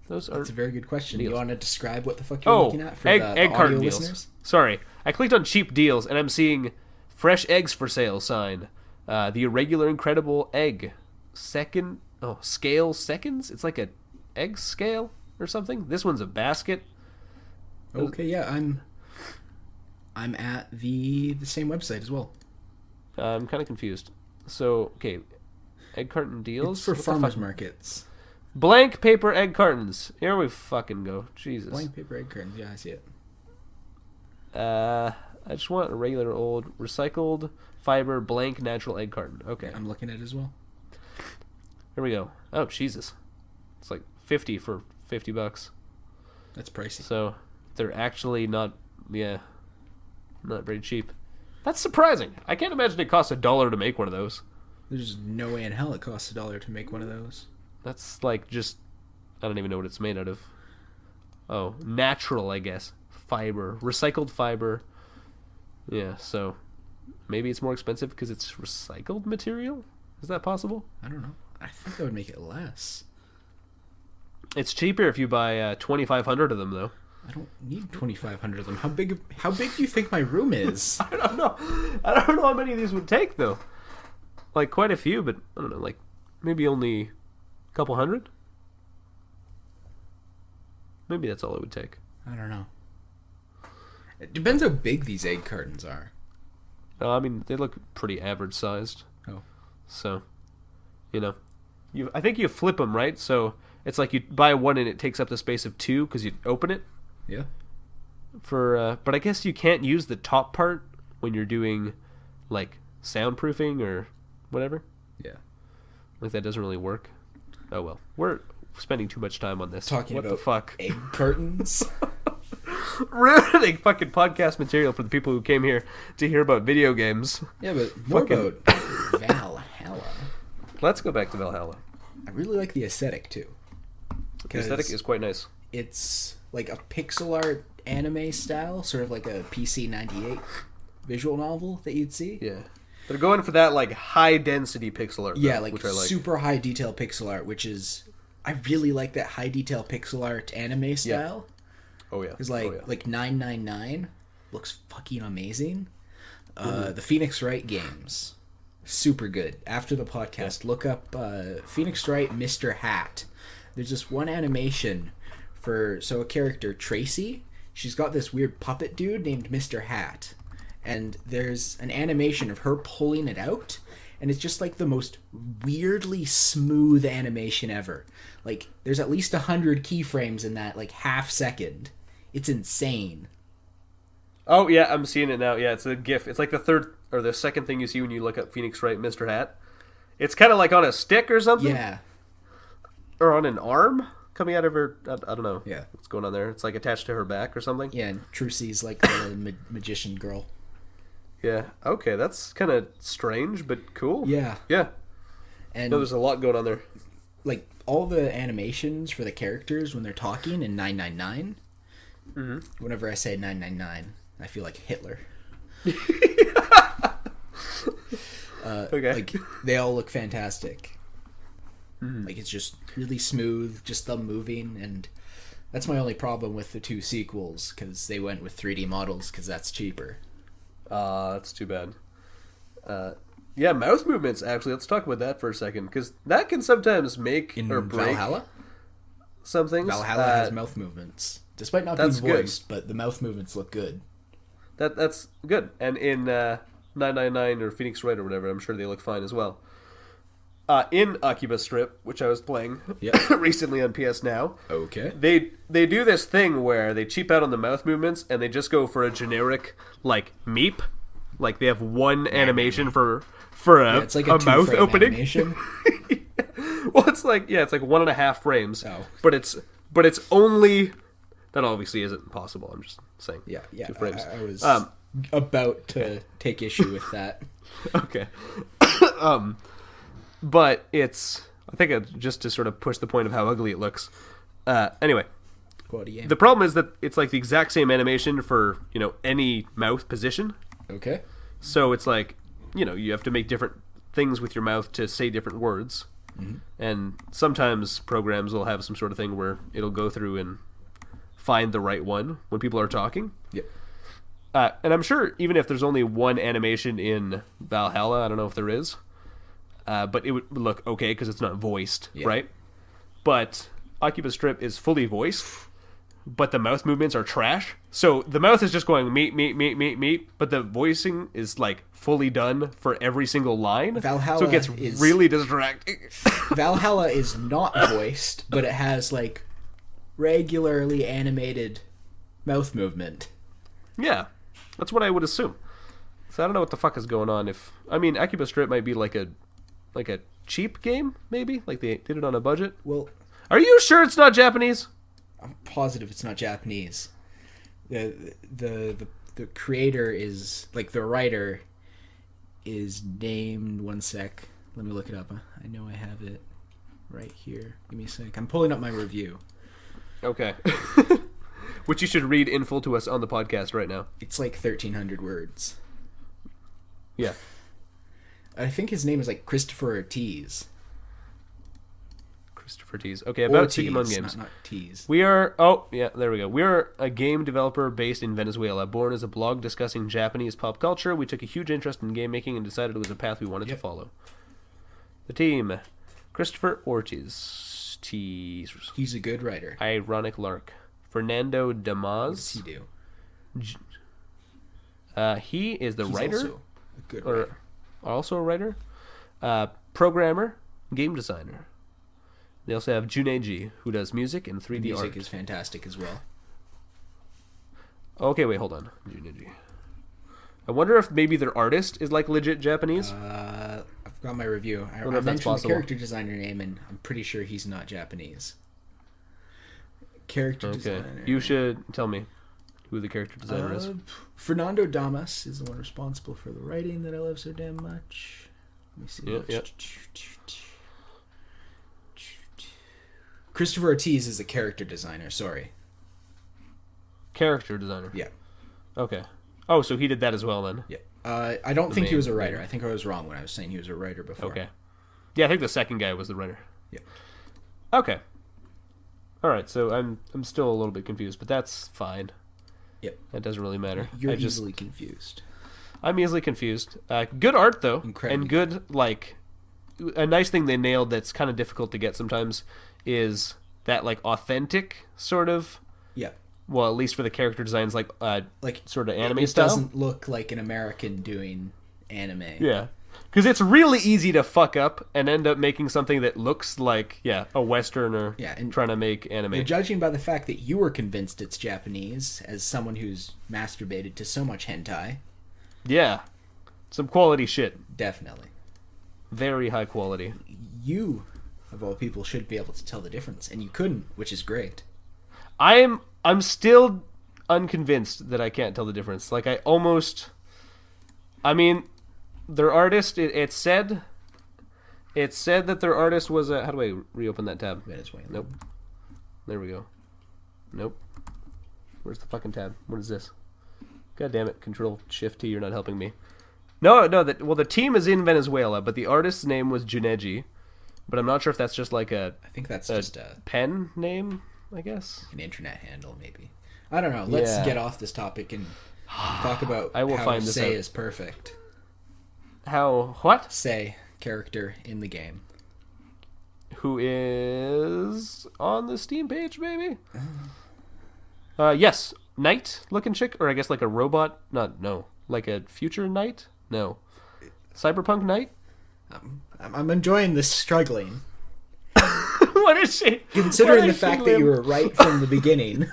Those are That's a very good question. deals. You want to describe what the fuck you're looking at for egg the carton audio deals. listeners? Sorry. I clicked on cheap deals and I'm seeing fresh eggs for sale sign. The irregular incredible egg. Scale seconds? It's like a egg scale or something. This one's a basket. Okay, yeah, I'm at the same website as well. I'm kind of confused. So, okay, egg carton deals? It's for What the farmers fuck? markets. Blank paper egg cartons. Here we fucking go. Jesus. Blank paper egg cartons. Yeah, I see it. I just want a regular old recycled fiber blank natural egg carton. Okay. I'm looking at it as well. Here we go. Oh, Jesus. It's like 50 for $50. That's pricey. So they're actually not very cheap. That's surprising. I can't imagine it costs $1 to make one of those. There's no way in hell it costs $1 to make one of those. That's like just, I don't even know what it's made out of. Oh, natural, I guess. Fiber. Recycled fiber. Yeah, so maybe it's more expensive because it's recycled material? Is that possible? I don't know. I think that would make it less. It's cheaper if you buy 2,500 of them, though. I don't need 2,500 of them. How big do you think my room is? I don't know. I don't know how many of these would take, though. Like, quite a few, but I don't know, like, maybe only a couple hundred? Maybe that's all it would take. I don't know. It depends how big these egg cartons are. I mean, they look pretty average sized. Oh. So, I think you flip them, right? So it's like you buy one and it takes up the space of two because you open it. Yeah. But I guess you can't use the top part when you're doing, like, soundproofing or whatever. Yeah. Like, that doesn't really work. Oh, well. We're spending too much time on this. Talking what about the fuck? Egg cartons. Ruining fucking podcast material for the people who came here to hear about video games. Yeah, but more Fucking- about Valhalla. Let's go back to Valhalla. I really like the aesthetic, too. The aesthetic is quite nice. It's like a pixel art anime style, sort of like a PC 98 visual novel that you'd see. Yeah. They're going for that, like, high-density pixel art. Yeah, though, like which I like. super high detail pixel art, which is... I really like that high detail pixel art anime style. Oh, yeah. Because, like 999 looks fucking amazing. The Phoenix Wright games, super good. After the podcast, look up Phoenix Wright Mr. Hat. There's this one animation for... So a character, Tracy, she's got this weird puppet dude named Mr. Hat. And there's an animation of her pulling it out, and it's just like the most weirdly smooth animation ever. Like, there's at least 100 keyframes in that, like, half second. It's insane. Oh, yeah, I'm seeing it now. Yeah, it's a GIF. It's like the third or the second thing you see when you look up Phoenix Wright Mr. Hat. It's kind of like on a stick or something. Yeah. Or on an arm coming out of her. I don't know. Yeah. What's going on there? It's like attached to her back or something. Yeah, and Trucy's like the magician girl. Yeah. Okay, that's kind of strange, but cool. Yeah. Yeah. And No, there's a lot going on there. like all the animations for the characters when they're talking in 999. Whenever I say 999, I feel like Hitler. Okay. Like they all look fantastic. Like it's just really smooth, just them moving, and that's my only problem with the two sequels, because they went with 3D models because that's cheaper. That's too bad. Yeah, mouth movements, actually. Let's talk about that for a second, because that can sometimes make In or break Valhalla, some things. Valhalla has mouth movements, despite not being that's good. voiced, but the mouth movements look good. That's good. And in 999 or Phoenix Wright or whatever, I'm sure they look fine as well. In Oculus Strip, which I was playing recently on PS Now, Okay. they do this thing where they cheap out on the mouth movements and they just go for a generic, like, meep. Like, they have one animation for a, It's like a a mouth two-frame opening. animation. Well, it's like 1.5 frames. Oh. But it's only... That obviously isn't possible, I'm just saying. Yeah. 2 frames. I was about to take issue with that. Okay. But it's... I think just to sort of push the point of how ugly it looks. Anyway. Quality game. The problem is that it's like the exact same animation for, any mouth position. Okay. So it's like, you have to make different things with your mouth to say different words. Mm-hmm. And sometimes programs will have some sort of thing where it'll go through and find the right one when people are talking. Yep. and I'm sure even if there's only one animation in Valhalla, I don't know if there is, but it would look okay because it's not voiced, right? But Occupus Strip is fully voiced, but the mouth movements are trash. So the mouth is just going meat, meat, meat, meat, meat, but the voicing is like fully done for every single line. Valhalla so it gets really distracting. Valhalla is not voiced, but it has like regularly animated mouth movement. Yeah, that's what I would assume. So I don't know what the fuck is going on. Occupus Strip might be like a cheap game, maybe? Like they did it on a budget? Well, are you sure it's not Japanese? I'm positive it's not Japanese. The creator is, like, the writer is named, one sec. Let me look it up. I know I have it right here. Give me a sec. I'm pulling up my review. Okay. Which you should read in full to us on the podcast right now. It's like 1,300 words. Yeah. I think his name is like Christopher Ortiz. Christopher Tees. Okay, about Ortiz, Sugimon Games. not Tees. We are... there we go. We are a game developer based in Venezuela. Born as a blog discussing Japanese pop culture, we took a huge interest in game making and decided it was a path we wanted to follow. The team. Christopher Ortiz. Tees. He's a good writer. Ironic Lark. Fernando Damas. What does he do? He is the He's writer. Also a good writer. Also a writer. Programmer. Game designer. They also have Juneji, who does music and 3D art. Music is fantastic as well. Okay, wait, hold on. Juneji. I wonder if maybe their artist is like legit Japanese. I've got my review. I wonder if that's mentioned the possible. character designer name, and I'm pretty sure he's not Japanese. Character designer. You should tell me who the character designer is. Fernando Damas is the one responsible for the writing that I love so damn much. Let me see. Yeah. Christopher Ortiz is the character designer, sorry. Character designer? Yeah. Okay. Oh, so he did that as well then? Yeah. I don't think he was a writer. I think I was wrong when I was saying he was a writer before. Okay. Yeah, I think the second guy was the writer. Yeah. Okay. All right, so I'm still a little bit confused, but that's fine. Yep. That doesn't really matter. You're easily confused. I'm easily confused. Good art, though. Incredibly. And good, like... A nice thing they nailed that's kind of difficult to get sometimes is that, like, authentic sort of... Yeah. Well, at least for the character designs, like sort of anime it style. It doesn't look like an American doing anime. Yeah. Because it's really easy to fuck up and end up making something that looks like, a Westerner and trying to make anime. Judging by the fact that you were convinced it's Japanese, as someone who's masturbated to so much hentai. Yeah. Some quality shit. Definitely. Very high quality. You, of all people, should be able to tell the difference, and you couldn't, which is great. I'm still unconvinced that I can't tell the difference. Like, their artist, it said that their artist was how do I reopen that tab? Venezuela. Nope. There we go. Nope. Where's the fucking tab? What is this? God damn it. Control Shift T, you're not helping me. No, the team is in Venezuela, but the artist's name was Juneji. But I'm not sure if that's just like I think that's just a pen name, I guess. An internet handle, maybe. I don't know. Let's get off this topic and talk about how Sei is perfect. How what? Sei, character in the game. Who is on the Steam page, maybe? Yes. Knight looking chick, or I guess like a robot. Like a future knight? No. Cyberpunk knight? I'm enjoying this struggling. What is she? Considering the fact that you were right from the beginning.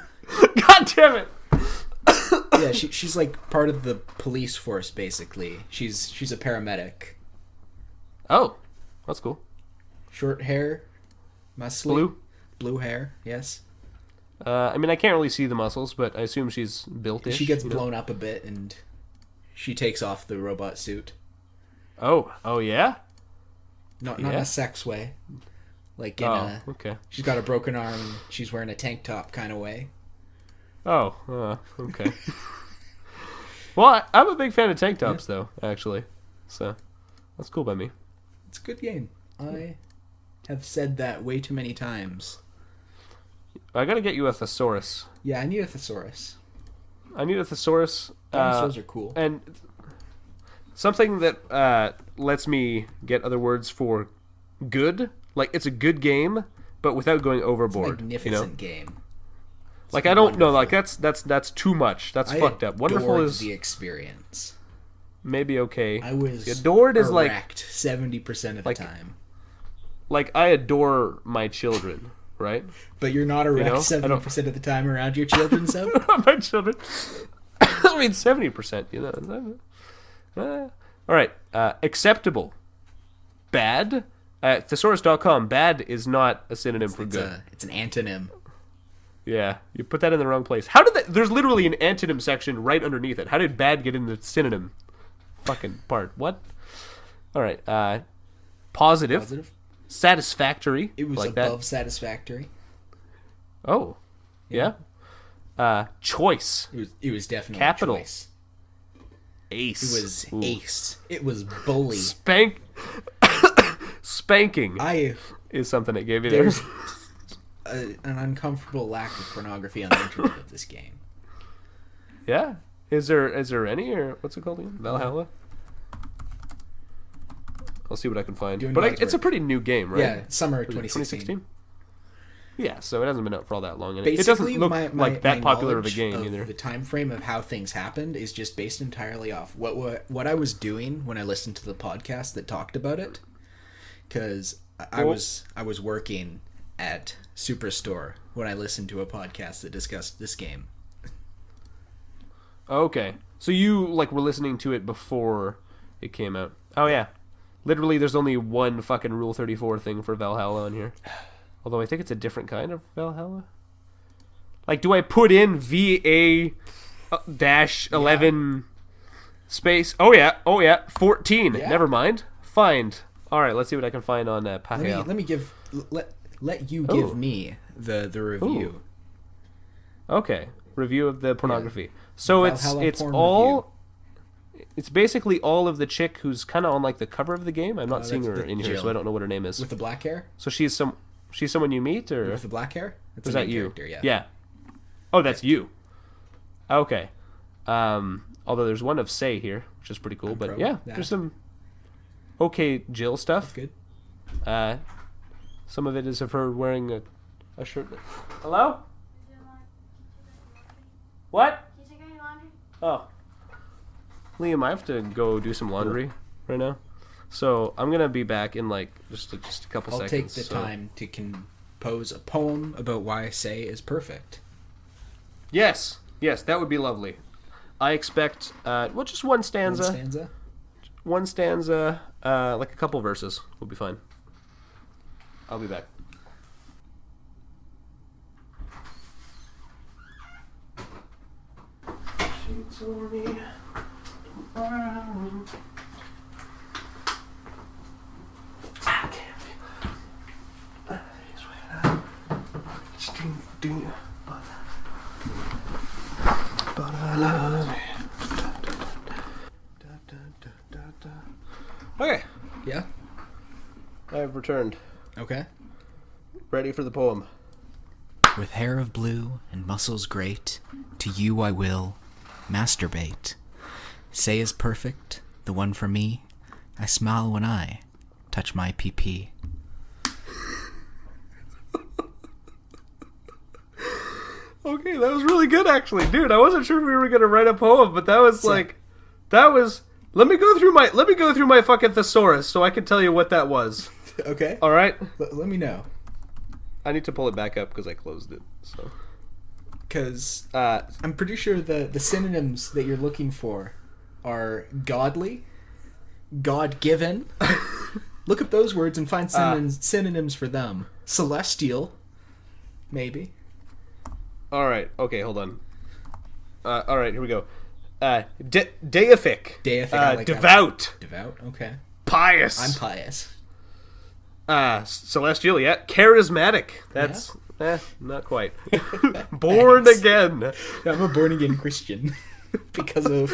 God damn it. Yeah, she's like part of the police force, basically. She's a paramedic. Oh, that's cool. Short hair, muscly. Blue hair, yes. I can't really see the muscles, but I assume she's built-ish. She gets blown up a bit, and she takes off the robot suit. Oh yeah? Not in a sex way. Like in okay. She's got a broken arm, and she's wearing a tank top kind of way. Oh, okay. Well, I'm a big fan of tank tops, though, actually. So, that's cool by me. It's a good game. I have said that way too many times. I gotta get you a thesaurus. Yeah, I need a thesaurus. I need a thesaurus. Dinosaurs are cool. And something that lets me get other words for good. Like, it's a good game, but without going overboard. It's a magnificent game. Like, I don't know. Like, that's too much. That's fucked up. Wonderful is the experience. Maybe okay. I was adored is like 70% of the time. Like, I adore my children, right? But you're not erect 70% of the time around your children, so? My children. I mean, 70%, you know. All right. Acceptable. Bad. Thesaurus.com. Bad is not a synonym for good. It's an antonym. Yeah, you put that in the wrong place. How did that... There's literally an antonym section right underneath it. How did bad get in the synonym fucking part? What? All right. Positive. Satisfactory. It was like above that. satisfactory. Oh. Yeah. Choice. It was definitely Capital. Choice. Ace. It was ace. It was bully. Spanking is something it gave you there. There's an uncomfortable lack of pornography on the internet of this game. Yeah. Is there any, or what's it called again? Valhalla? I'll see what I can find. But it's a pretty new game, right? Yeah, summer 2016. Yeah, so it hasn't been out for all that long. And Basically, it doesn't look like that popular of a game either. The time frame of how things happened is just based entirely off what I was doing when I listened to the podcast that talked about it. Because I was working at Superstore when I listened to a podcast that discussed this game. Okay, so you were listening to it before it came out. Oh yeah, literally, there's only one fucking Rule 34 thing for Valhalla on here. Although I think it's a different kind of Valhalla. Like, do I put in VA-11 space? Oh yeah, 14. Yeah. Never mind. Find. All right, let's see what I can find on Pahel. Let you give me the review. Ooh. Okay, review of the pornography. So Valhalla it's all. Review. It's basically all of the chick who's kind of on the cover of the game. I'm not seeing her in here, so I don't know what her name is. With the black hair. So she's someone you meet, or with the black hair. That's is that you? Yeah. Oh, that's you. Okay. Although there's one of Say here, which is pretty cool. But yeah, there's some okay Jill stuff. That's good. Some of it is of her wearing a shirt. Hello? What? Can you take out your laundry? Oh. Liam, I have to go do some laundry right now. So I'm going to be back in just a couple seconds. I'll take the time to compose a poem about why Say is perfect. Yes, that would be lovely. I expect, just one stanza. One stanza, a couple verses will be fine. I'll be back. But I love it. Okay. Yeah? I've returned. Okay. Ready for the poem. With hair of blue and muscles great, to you I will masturbate. Say is perfect, the one for me. I smile when I touch my PP. Okay, that was really good, actually, dude. I wasn't sure if we were gonna write a poem, but that was Let me go through my fucking thesaurus so I can tell you what that was. Okay. All right. Let me know. I need to pull it back up because I closed it. So. Because I'm pretty sure the synonyms that you're looking for are godly, God-given. Look up those words and find synonyms for them. Celestial, maybe. All right. Okay, hold on. All right, here we go. Deific. Deific. I like devout. Devout. Okay. Pious. I'm pious. Celestial. Yeah. Charismatic. That's not quite. Born again. I'm a born again Christian because of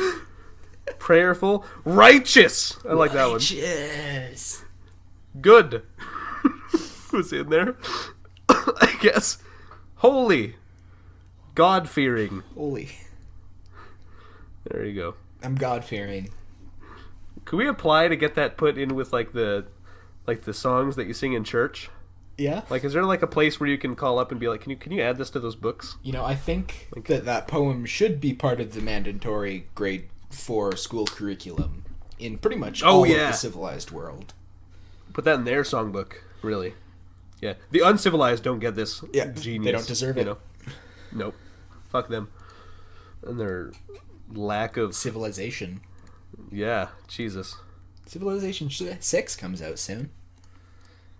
prayerful. Righteous. I like that one. Righteous. Good. Who's in there? I guess. Holy. God-fearing. Holy. There you go. I'm God-fearing. Could we apply to get that put in with like the songs that you sing in church? Yeah. Like, is there like a place where you can call up and be like, can you add this to those books? You know, I think that poem should be part of the mandatory grade 4 school curriculum in pretty much all of the civilized world. Put that in their songbook, really. Yeah. The uncivilized don't get this genius. They don't deserve it. Know? Nope. Fuck them. And their lack of... Civilization. Yeah, Jesus. Civilization 6 comes out soon.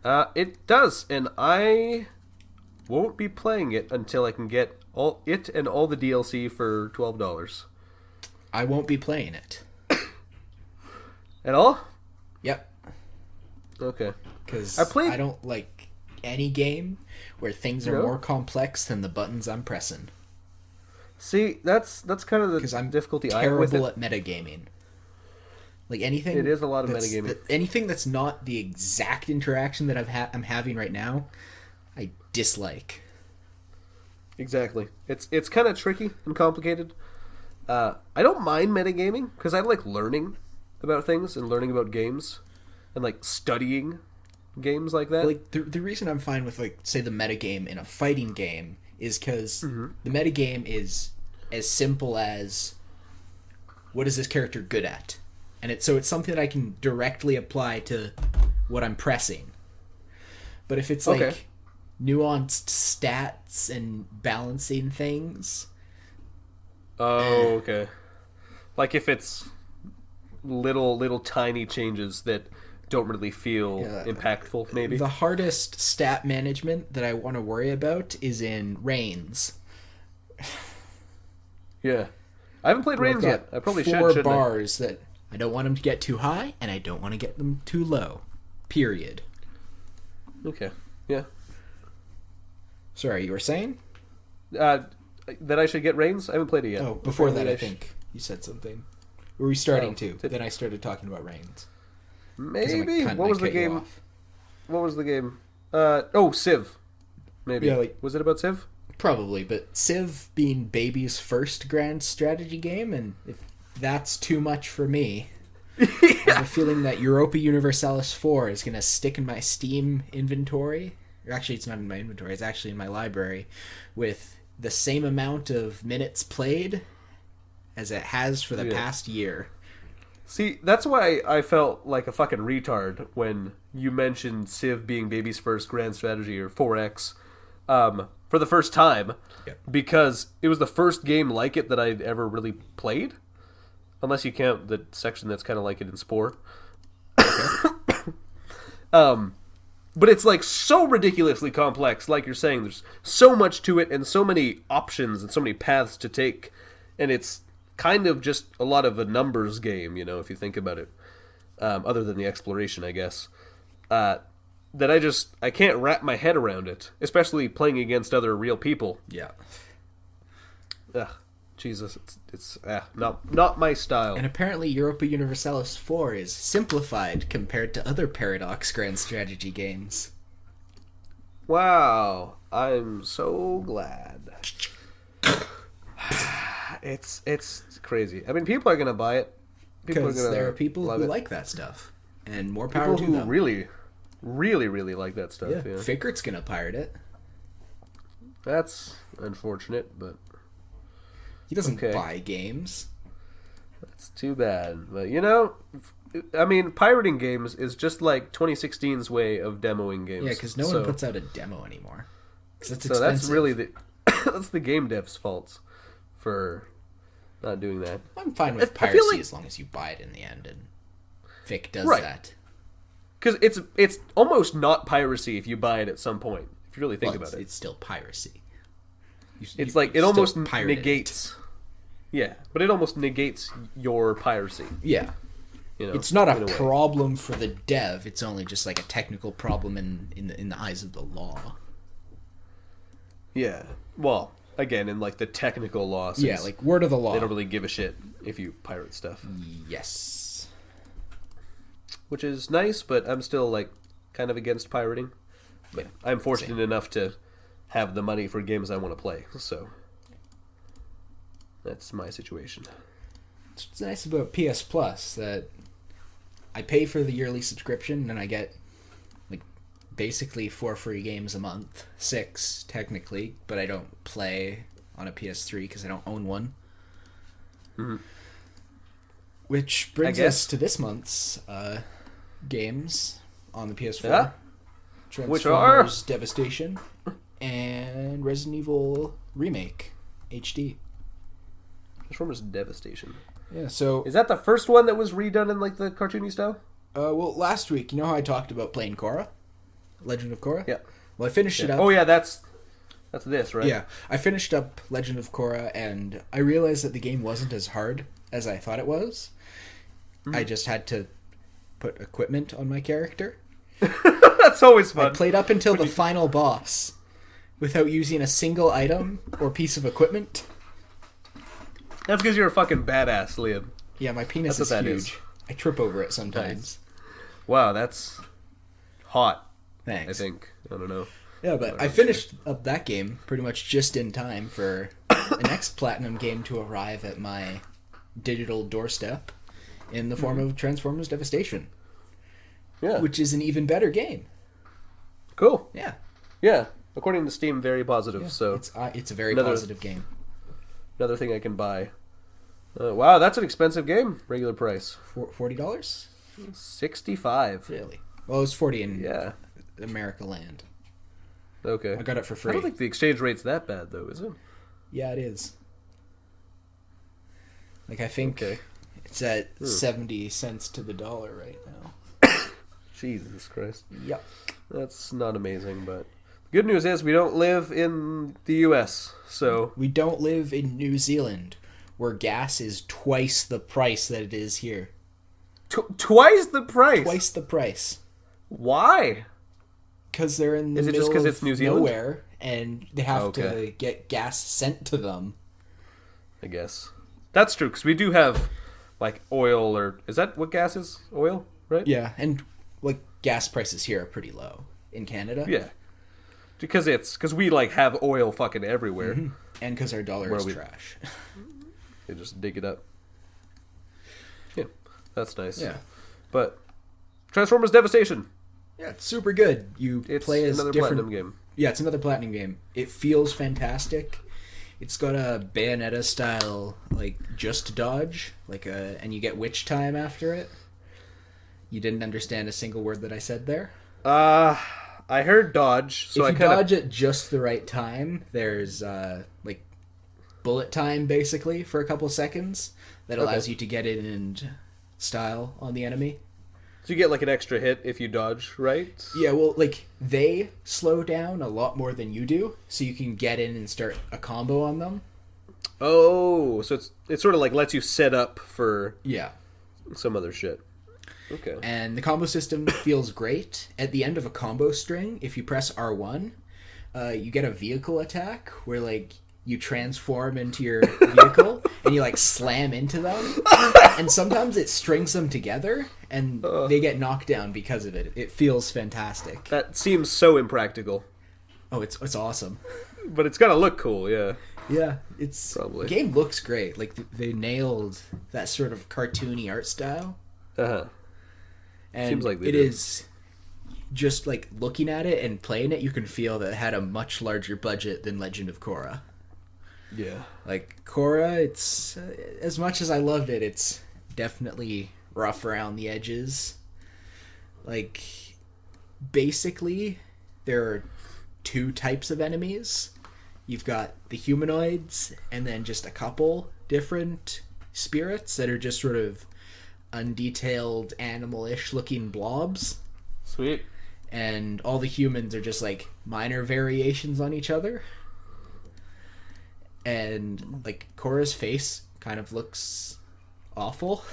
It does, and I won't be playing it until I can get all the DLC for $12. I won't be playing it. At all? Yep. Okay. Because I don't like any game where things are more complex than the buttons I'm pressing. See, that's kind of the difficulty I have with it. Terrible at metagaming. Like anything, it is a lot of metagaming. Anything that's not the exact interaction that I'm having right now, I dislike. Exactly. It's kind of tricky and complicated. I don't mind metagaming because I like learning about things and learning about games and like studying games like that. Like the reason I'm fine with like say the metagame in a fighting game is because the metagame is as simple as what is this character good at? And it's something that I can directly apply to what I'm pressing. But if it's like nuanced stats and balancing things. Oh, okay. Like if it's little tiny changes that don't really feel impactful, maybe. The hardest stat management that I want to worry about is in Reigns. Yeah. I haven't played Reigns yet. I probably should, shouldn't I? 4 bars that I don't want them to get too high, and I don't want to get them too low. Period. Okay. Yeah. Sorry, you were saying? That I should get Reigns? I haven't played it yet. Oh, before that, I think you said something. Were we starting to? Then I started talking about Reigns. Maybe. What was the game? What was the game? Civ. Maybe. Yeah, was it about Civ? Probably, but Civ being baby's first grand strategy game, and if that's too much for me, I have a feeling that Europa Universalis 4 is going to stick in my Steam inventory. Or actually, it's not in my inventory. It's actually in my library with the same amount of minutes played as it has for the past year. See, that's why I felt like a fucking retard when you mentioned Civ being baby's first grand strategy, or 4X, for the first time, because it was the first game like it that I'd ever really played, unless you count the section that's kind of like it in Spore. But it's like so ridiculously complex, like you're saying. There's so much to it and so many options and so many paths to take, and it's kind of just a lot of a numbers game, you know, if you think about it, other than the exploration, I guess. That I can't wrap my head around it, especially playing against other real people. Yeah. Ugh, Jesus, it's not my style. And apparently Europa Universalis 4 is simplified compared to other Paradox grand strategy games. Wow, I'm so glad. It's crazy. I mean, people are gonna buy it. Because there are people who like that stuff, and more power to them. them. Really like that stuff. Yeah. Fickert's gonna pirate it. That's unfortunate, but he doesn't buy games. That's too bad. But you know, I mean, pirating games is just like 2016's way of demoing games. Yeah, because no one puts out a demo anymore. Because it's expensive. That's really that's the game devs' faults for not doing that. I'm fine with piracy as long as you buy it in the end, and Fic does that. Because it's almost not piracy if you buy it at some point. If you really think about it, it's still piracy. It's like it almost negates. Yeah, but it almost negates your piracy. Yeah, you know, it's not a problem for the dev. It's only just like a technical problem in the eyes of the law. Yeah. Well, again, in like the technical law sense, yeah, like word of the law, they don't really give a shit if you pirate stuff. Yes. Which is nice, but I'm still like kind of against pirating. But I'm fortunate enough to have the money for games I want to play, so that's my situation. It's nice about PS Plus that I pay for the yearly subscription and I get like basically 4 free games a month, 6 technically, but I don't play on a PS3 because I don't own one. Mm-hmm. Which brings us to this month's games on the PS4. Yeah. Which are Devastation and Resident Evil Remake HD. Transformers Devastation. Yeah, so is that the first one that was redone in like the cartoony style? Well, last week, you know how I talked about playing Korra? Legend of Korra? Yeah. Well, I finished it up. Oh yeah, that's this, right? Yeah. I finished up Legend of Korra and I realized that the game wasn't as hard as I thought it was. Mm-hmm. I just had to put equipment on my character. That's always fun. I played up until the final boss without using a single item or piece of equipment. That's because you're a fucking badass, Liam. Yeah, my penis is huge. I trip over it sometimes. Nice. Wow, that's hot. Thanks. I think. I don't know. Yeah, but I finished up that game pretty much just in time for the next Platinum game to arrive at my digital doorstep in the form of Transformers Devastation. Yeah. Which is an even better game. Cool. Yeah. Yeah. According to Steam, very positive. Yeah. So it's a very positive game. Another thing I can buy. Wow, that's an expensive game. Regular price. $40? $65. Really? Well, it was $40 in America land. Okay. I got it for free. I don't think the exchange rate's that bad, though, is it? Yeah, it is. Like, I think it's at 70 cents to the dollar right now. Jesus Christ. Yep. That's not amazing, but the good news is we don't live in the U.S., so... We don't live in New Zealand, where gas is twice the price that it is here. Twice the price? Twice the price. Why? Because they're in the middle of nowhere, and they have to get gas sent to them. I guess. That's true, because we do have, like, oil, or... Is that what gas is? Oil, right? Yeah, and, like, gas prices here are pretty low in Canada. Yeah. Because we, like, have oil fucking everywhere. Mm-hmm. And because our dollar is trash. They just dig it up. Yeah, that's nice. Yeah. But Transformers Devastation. Yeah, it's super good. It's play as another different... Platinum game. Yeah, it's another Platinum game. It feels fantastic. It's got a Bayonetta style, like, just dodge, and you get witch time after it. You didn't understand a single word that I said there? I heard dodge, so if you dodge at just the right time, there's, like, bullet time, basically, for a couple seconds that allows you to get in and style on the enemy. So you get, like, an extra hit if you dodge, right? Yeah, well, like, they slow down a lot more than you do, so you can get in and start a combo on them. Oh, so it sort of, like, lets you set up for some other shit. Okay. And the combo system feels great. At the end of a combo string, if you press R1, you get a vehicle attack where, like, you transform into your vehicle and you, like, slam into them. And sometimes it strings them together and they get knocked down because of it. It feels fantastic. That seems so impractical. Oh, it's awesome. But it's gotta look cool, yeah. Yeah, it's... Probably. The game looks great. Like, they nailed that sort of cartoony art style. Uh-huh. And seems like they it did. is... Just, like, looking at it and playing it, you can feel that it had a much larger budget than Legend of Korra. Yeah. Like, Korra, it's... as much as I loved it, it's definitely rough around the edges. Like, basically, there are 2 types of enemies. You've got the humanoids, and then just a couple different spirits that are just sort of undetailed, animal-ish looking blobs. Sweet. And all the humans are just, like, minor variations on each other. And, like, Korra's face kind of looks awful.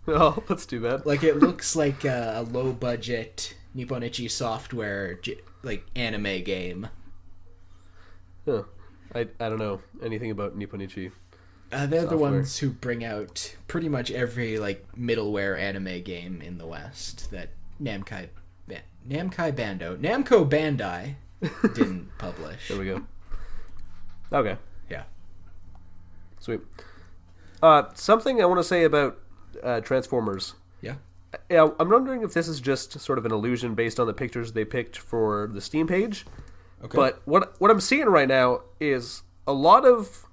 Oh, that's too bad. Like, it looks like a low-budget Nipponichi software, like, anime game. Huh. I don't know anything about Nipponichi. They're software. The ones who bring out pretty much every, like, middleware anime game in the West that Namco Bandai didn't publish. There we go. Okay. Yeah. Sweet. Something I want to say about Transformers. Yeah. Yeah, I'm wondering if this is just sort of an illusion based on the pictures they picked for the Steam page. Okay. But what I'm seeing right now is a lot of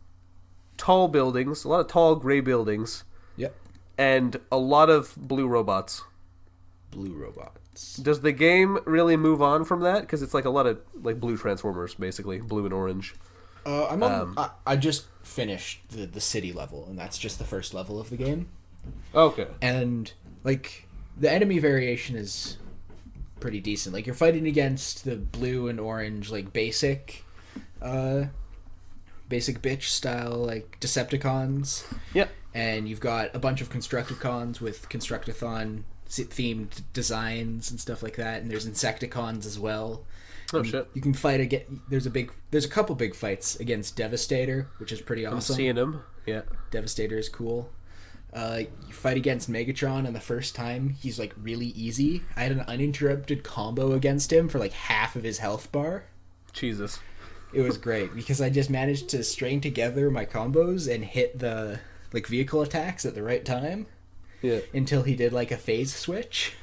tall buildings, a lot of tall gray buildings, Yep. and a lot of blue robots. Blue robots. Does the game really move on from that? Because it's like a lot of like blue Transformers, basically blue and orange. I'm on. I just finished the city level, and that's just the first level of the game. Okay. And like the enemy variation is pretty decent. Like you're fighting against the blue and orange, like basic bitch style like Decepticons. Yep. And you've got a bunch of Constructicons with Constructathon themed designs and stuff like that. And there's Insecticons as well. Oh shit! You can fight again. There's a couple big fights against Devastator, which is pretty awesome. I'm seeing him. Yeah. Devastator is cool. You fight against Megatron, and the first time he's like really easy. I had an uninterrupted combo against him for like half of his health bar. Jesus. It was great because I just managed to string together my combos and hit the like vehicle attacks at the right time. Yeah. Until he did like a phase switch.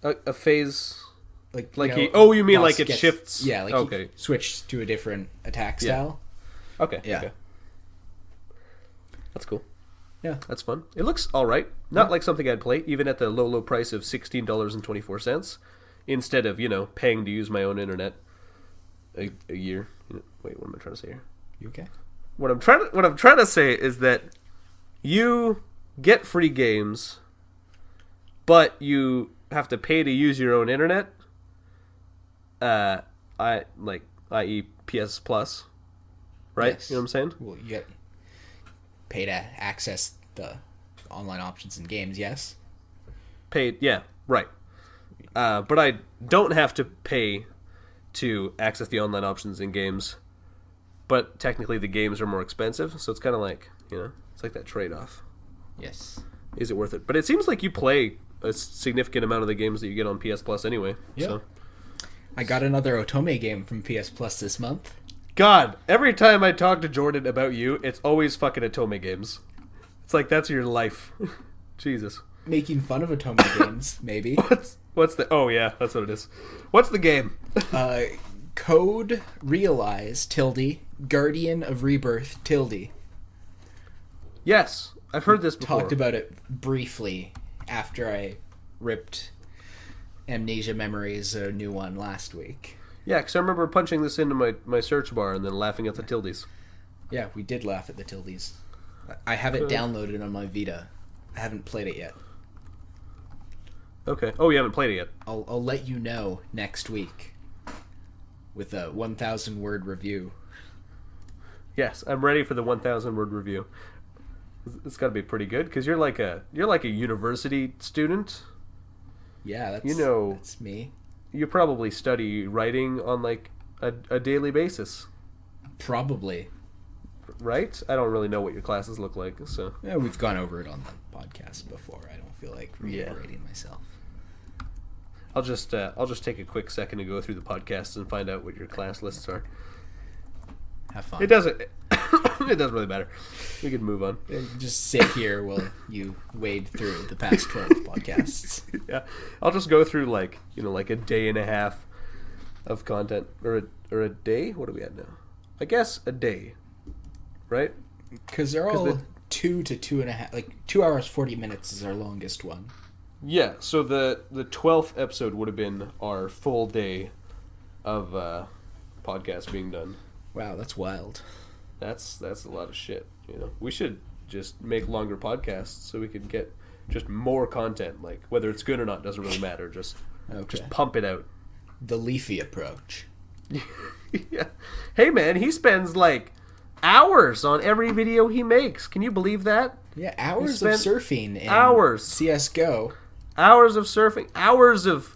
A phase, like you know, he. Oh, you mean boss like it gets, shifts? Yeah, like okay. he switched to a different attack style. Okay. Yeah. Okay. That's cool. Yeah. That's fun. It looks all right. Not like something I'd play, even at the low price of $16.24. Instead of paying to use my own internet a year. Wait, what am I trying to say here? You okay? What I'm trying to say is that you get free games, but you have to pay to use your own internet. I.e. PS Plus, right? Yes. You know what I'm saying? Well, you get pay to access the online options in games. Yes. Paid, yeah, right. But I don't have to pay to access the online options in games. But technically, the games are more expensive, so it's kind of like it's like that trade-off. Yes. Is it worth it? But it seems like you play a significant amount of the games that you get on PS Plus anyway. Yeah. So. I got another Otome game from PS Plus this month. God, every time I talk to Jordan about you, it's always fucking Otome games. It's like that's your life. Jesus. Making fun of Otome games, maybe. What's the? Oh yeah, that's what it is. What's the game? Code Realize tilde Guardian of Rebirth tilde. Yes, I've heard this before. Talked about it briefly after I ripped Amnesia Memories, a new one, last week. Yeah, because I remember punching this into my search bar and then laughing at the tildes. Yeah, we did laugh at the tildes. I have it downloaded on my Vita. I haven't played it yet. Okay. Oh, you haven't played it yet. I'll let you know next week with a 1,000 word review. Yes, I'm ready for the 1,000 word review. It's got to be pretty good because you're like a university student. Yeah, that's that's me. You probably study writing on like a daily basis. Probably. Right? I don't really know what your classes look like, so. Yeah, we've gone over it on the podcast before. I don't feel like reiterating myself. I'll just take a quick second to go through the podcast and find out what your class lists are. Have fun. It doesn't really matter. We can move on. Just sit here while you wade through the past 12 podcasts. Yeah, I'll just go through like a day and a half of content, or a day. What are we at now? I guess a day, right? Because they're all 2 to 2.5, like 2 hours 40 minutes is our longest one. Yeah, so the 12th episode would have been our full day of podcast being done. Wow, that's wild. That's a lot of shit. We should just make longer podcasts so we can get just more content. Like whether it's good or not doesn't really matter. Just pump it out. The Leafy approach. Yeah. Hey man, he spends like hours on every video he makes. Can you believe that? Yeah, hours of surfing in CS:GO. Hours of surfing. Hours of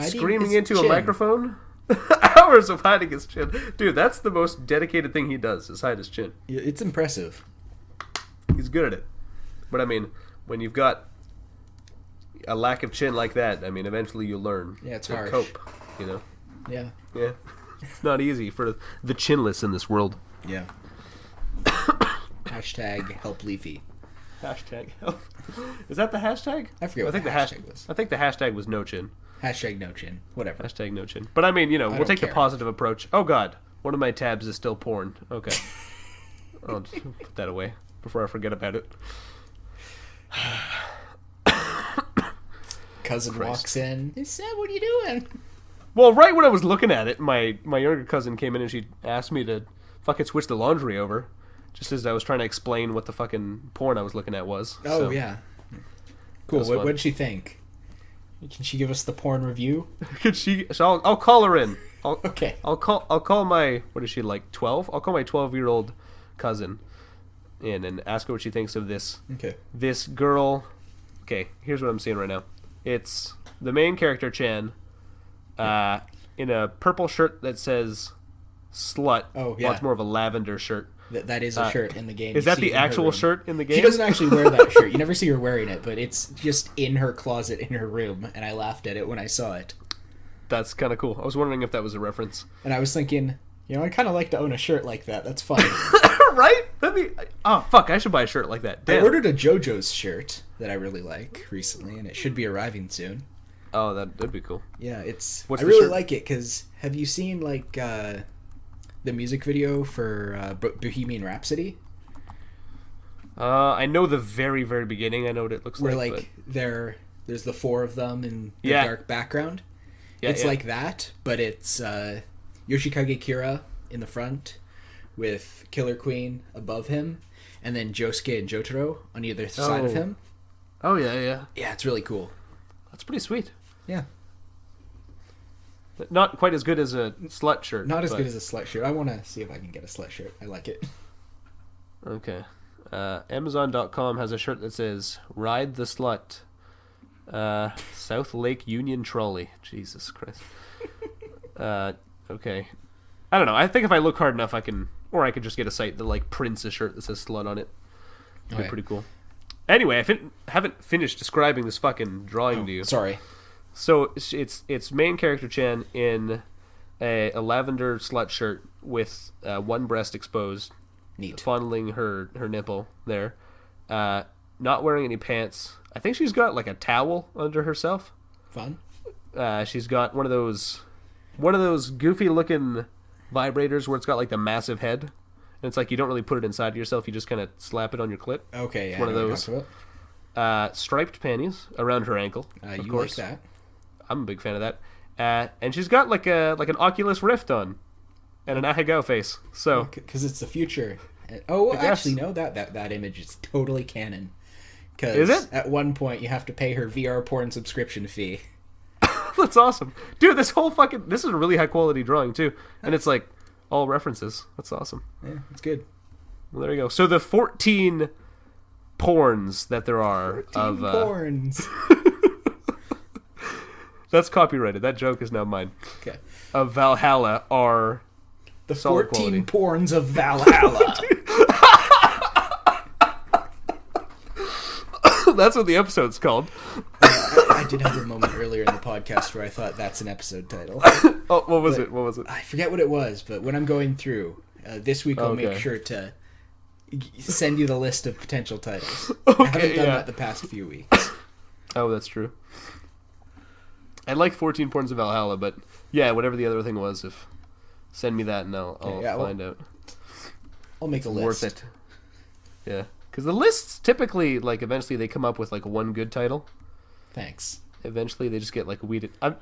screaming into a microphone. Hours of hiding his chin. Dude, that's the most dedicated thing he does, is hide his chin. It's impressive. He's good at it. But I mean, when you've got a lack of chin like that, I mean, eventually you learn it's to harsh. cope, Yeah. Yeah. It's not easy for the chinless in this world. Yeah. Hashtag help Leafy. Hashtag help. Is that the hashtag? I forget what the hashtag was. I think the hashtag was no chin. Hashtag no chin. Whatever. Hashtag no chin. But I mean, we'll don't take care. the positive approach. Oh god, one of my tabs is still porn. Okay. I'll just put that away before I forget about it. Cousin walks in. Hey, Sam, what are you doing? Well, right when I was looking at it, my younger cousin came in and she asked me to fucking switch the laundry over, just as I was trying to explain what the fucking porn I was looking at was. Oh, so, yeah. Cool. What did she think? Can she give us the porn review? Could she? So I'll call her in. Okay. I'll call my, what is she, like 12? I'll call my 12-year-old cousin in and ask her what she thinks of this. Okay. This girl. Okay, here's what I'm seeing right now. It's the main character, Chan, in a purple shirt that says slut. Oh, yeah. Well, it's more of a lavender shirt. That is a shirt in the game. Is You that see the it in her actual room. shirt in the game? She doesn't actually wear that shirt. You never see her wearing it, but it's just in her closet in her room, and I laughed at it when I saw it. That's kind of cool. I was wondering if that was a reference. And I was thinking, I'd kind of like to own a shirt like that. That's fun. Right? Oh, fuck, I should buy a shirt like that. Damn. I ordered a JoJo's shirt that I really like recently, and it should be arriving soon. Oh, that'd be cool. Yeah, What's I the really shirt? like it, because have you seen, like, the music video for Bohemian Rhapsody? I know the very, very beginning. I know what it looks Where, like. like, there's the four of them in the Yeah. dark background. Yeah, It's yeah. like that, but it's Yoshikage Kira in the front with Killer Queen above him, and then Josuke and Jotaro on either side of him. Oh, yeah. Yeah, it's really cool. That's pretty sweet. Yeah. Not quite as good as a slut shirt. Not as but- good as a slut shirt. I want to see if I can get a slut shirt. I like it. Okay. Amazon.com has a shirt that says, Ride the Slut. South Lake Union Trolley. Jesus Christ. Okay. I don't know. I think if I look hard enough, I can... Or I could just get a site that, like, prints a shirt that says slut on it. It'd be Okay. pretty cool. Anyway, I haven't finished describing this fucking drawing to you. Sorry. So it's main character Chan in a lavender slut shirt with one breast exposed, Neat. fondling her nipple there, not wearing any pants. I think she's got like a towel under herself. Fun. She's got one of those goofy looking vibrators where it's got like the massive head, and it's like you don't really put it inside of yourself. You just kind of slap it on your clit. Okay, yeah. One of I know what those. you're talking Striped panties around her ankle. about. Of You course. like that? I'm a big fan of that. And she's got like an Oculus Rift on, and an Ahegao face. So Because it's the future. Oh, guess. actually, no. That image is totally canon. Is Because it? at one point you have to pay her VR porn subscription fee. that's awesome, dude. This is a really high quality drawing too, and it's like all references. That's awesome. Yeah, it's good. Well, there you go. So the 14 porns that there are of porns. that's copyrighted. That joke is now mine. Okay. Of Valhalla are The solid 14 quality. porns of Valhalla. That's what the episode's called. I did have a moment earlier in the podcast where I thought that's an episode title. Oh, what was it? What was it? I forget what it was, but when I'm going through this week, I'll make Okay. sure to send you the list of potential titles. I haven't Okay, done yeah. that the past few weeks. Oh, that's true. I like 14 Porns of Valhalla, but yeah, whatever the other thing was, send me that and I'll yeah, well, find out. I'll make a list. Worth it. Yeah, because the lists typically, like, eventually they come up with like one good title. Thanks. Eventually they just get like weeded. What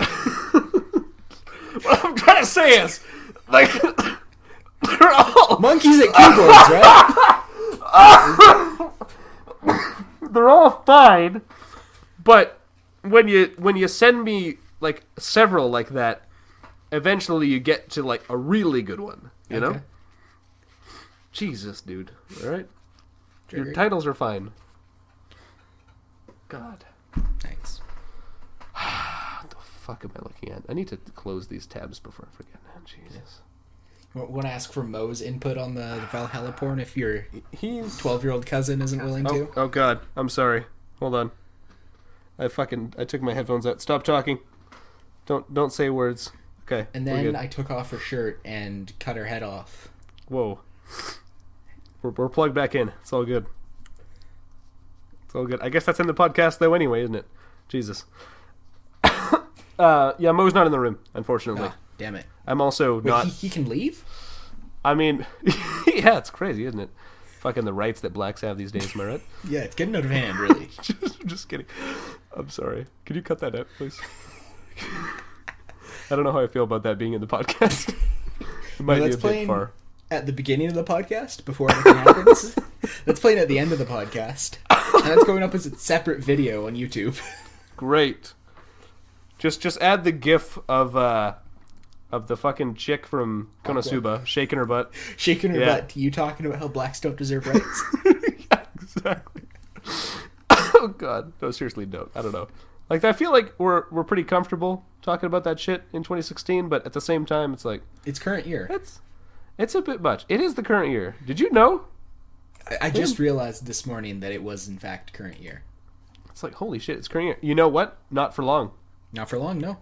I'm trying to say is, like, they're all Monkeys at keyboards, right? they're all fine, but when you send me like several like that, eventually you get to like a really good one, you know? Okay. Jesus, dude. All right, your Triggered. titles are fine. God, Thanks. what the fuck am I looking at? I need to close these tabs before I forget. Man, Jesus. Want to ask for Mo's input on the Valhalla porn if your He's 12-year-old cousin isn't willing to? Oh God, I'm sorry. Hold on. I took my headphones out. Stop talking. Don't say words. Okay. And we're then good. I took off her shirt and cut her head off. Whoa. We're plugged back in. It's all good. It's all good. I guess that's in the podcast though anyway, isn't it? Jesus. Yeah, Mo's not in the room, unfortunately. Ah, damn it. I'm also Wait, not... he can leave? I mean, yeah, it's crazy, isn't it? Fucking the rights that blacks have these days, am I right? Yeah, it's getting out of hand, really. just kidding. I'm sorry. Can you cut that out, please? I don't know how I feel about that being in the podcast. It might be a bit far. At the beginning of the podcast, before anything happens. That's playing at the end of the podcast. And that's going up as a separate video on YouTube. Great. Just add the gif of the fucking chick from Konosuba shaking her butt. Shaking her butt to you talking about how blacks don't deserve rights. Yeah, exactly. Oh god. No, seriously, no. I don't know. Like, I feel like we're pretty comfortable talking about that shit in 2016, but at the same time, it's like... It's current year. It's a bit much. It is the current year. Did you know? I just realized this morning that it was, in fact, current year. It's like, holy shit, it's current year. You know what? Not for long. Not for long, no.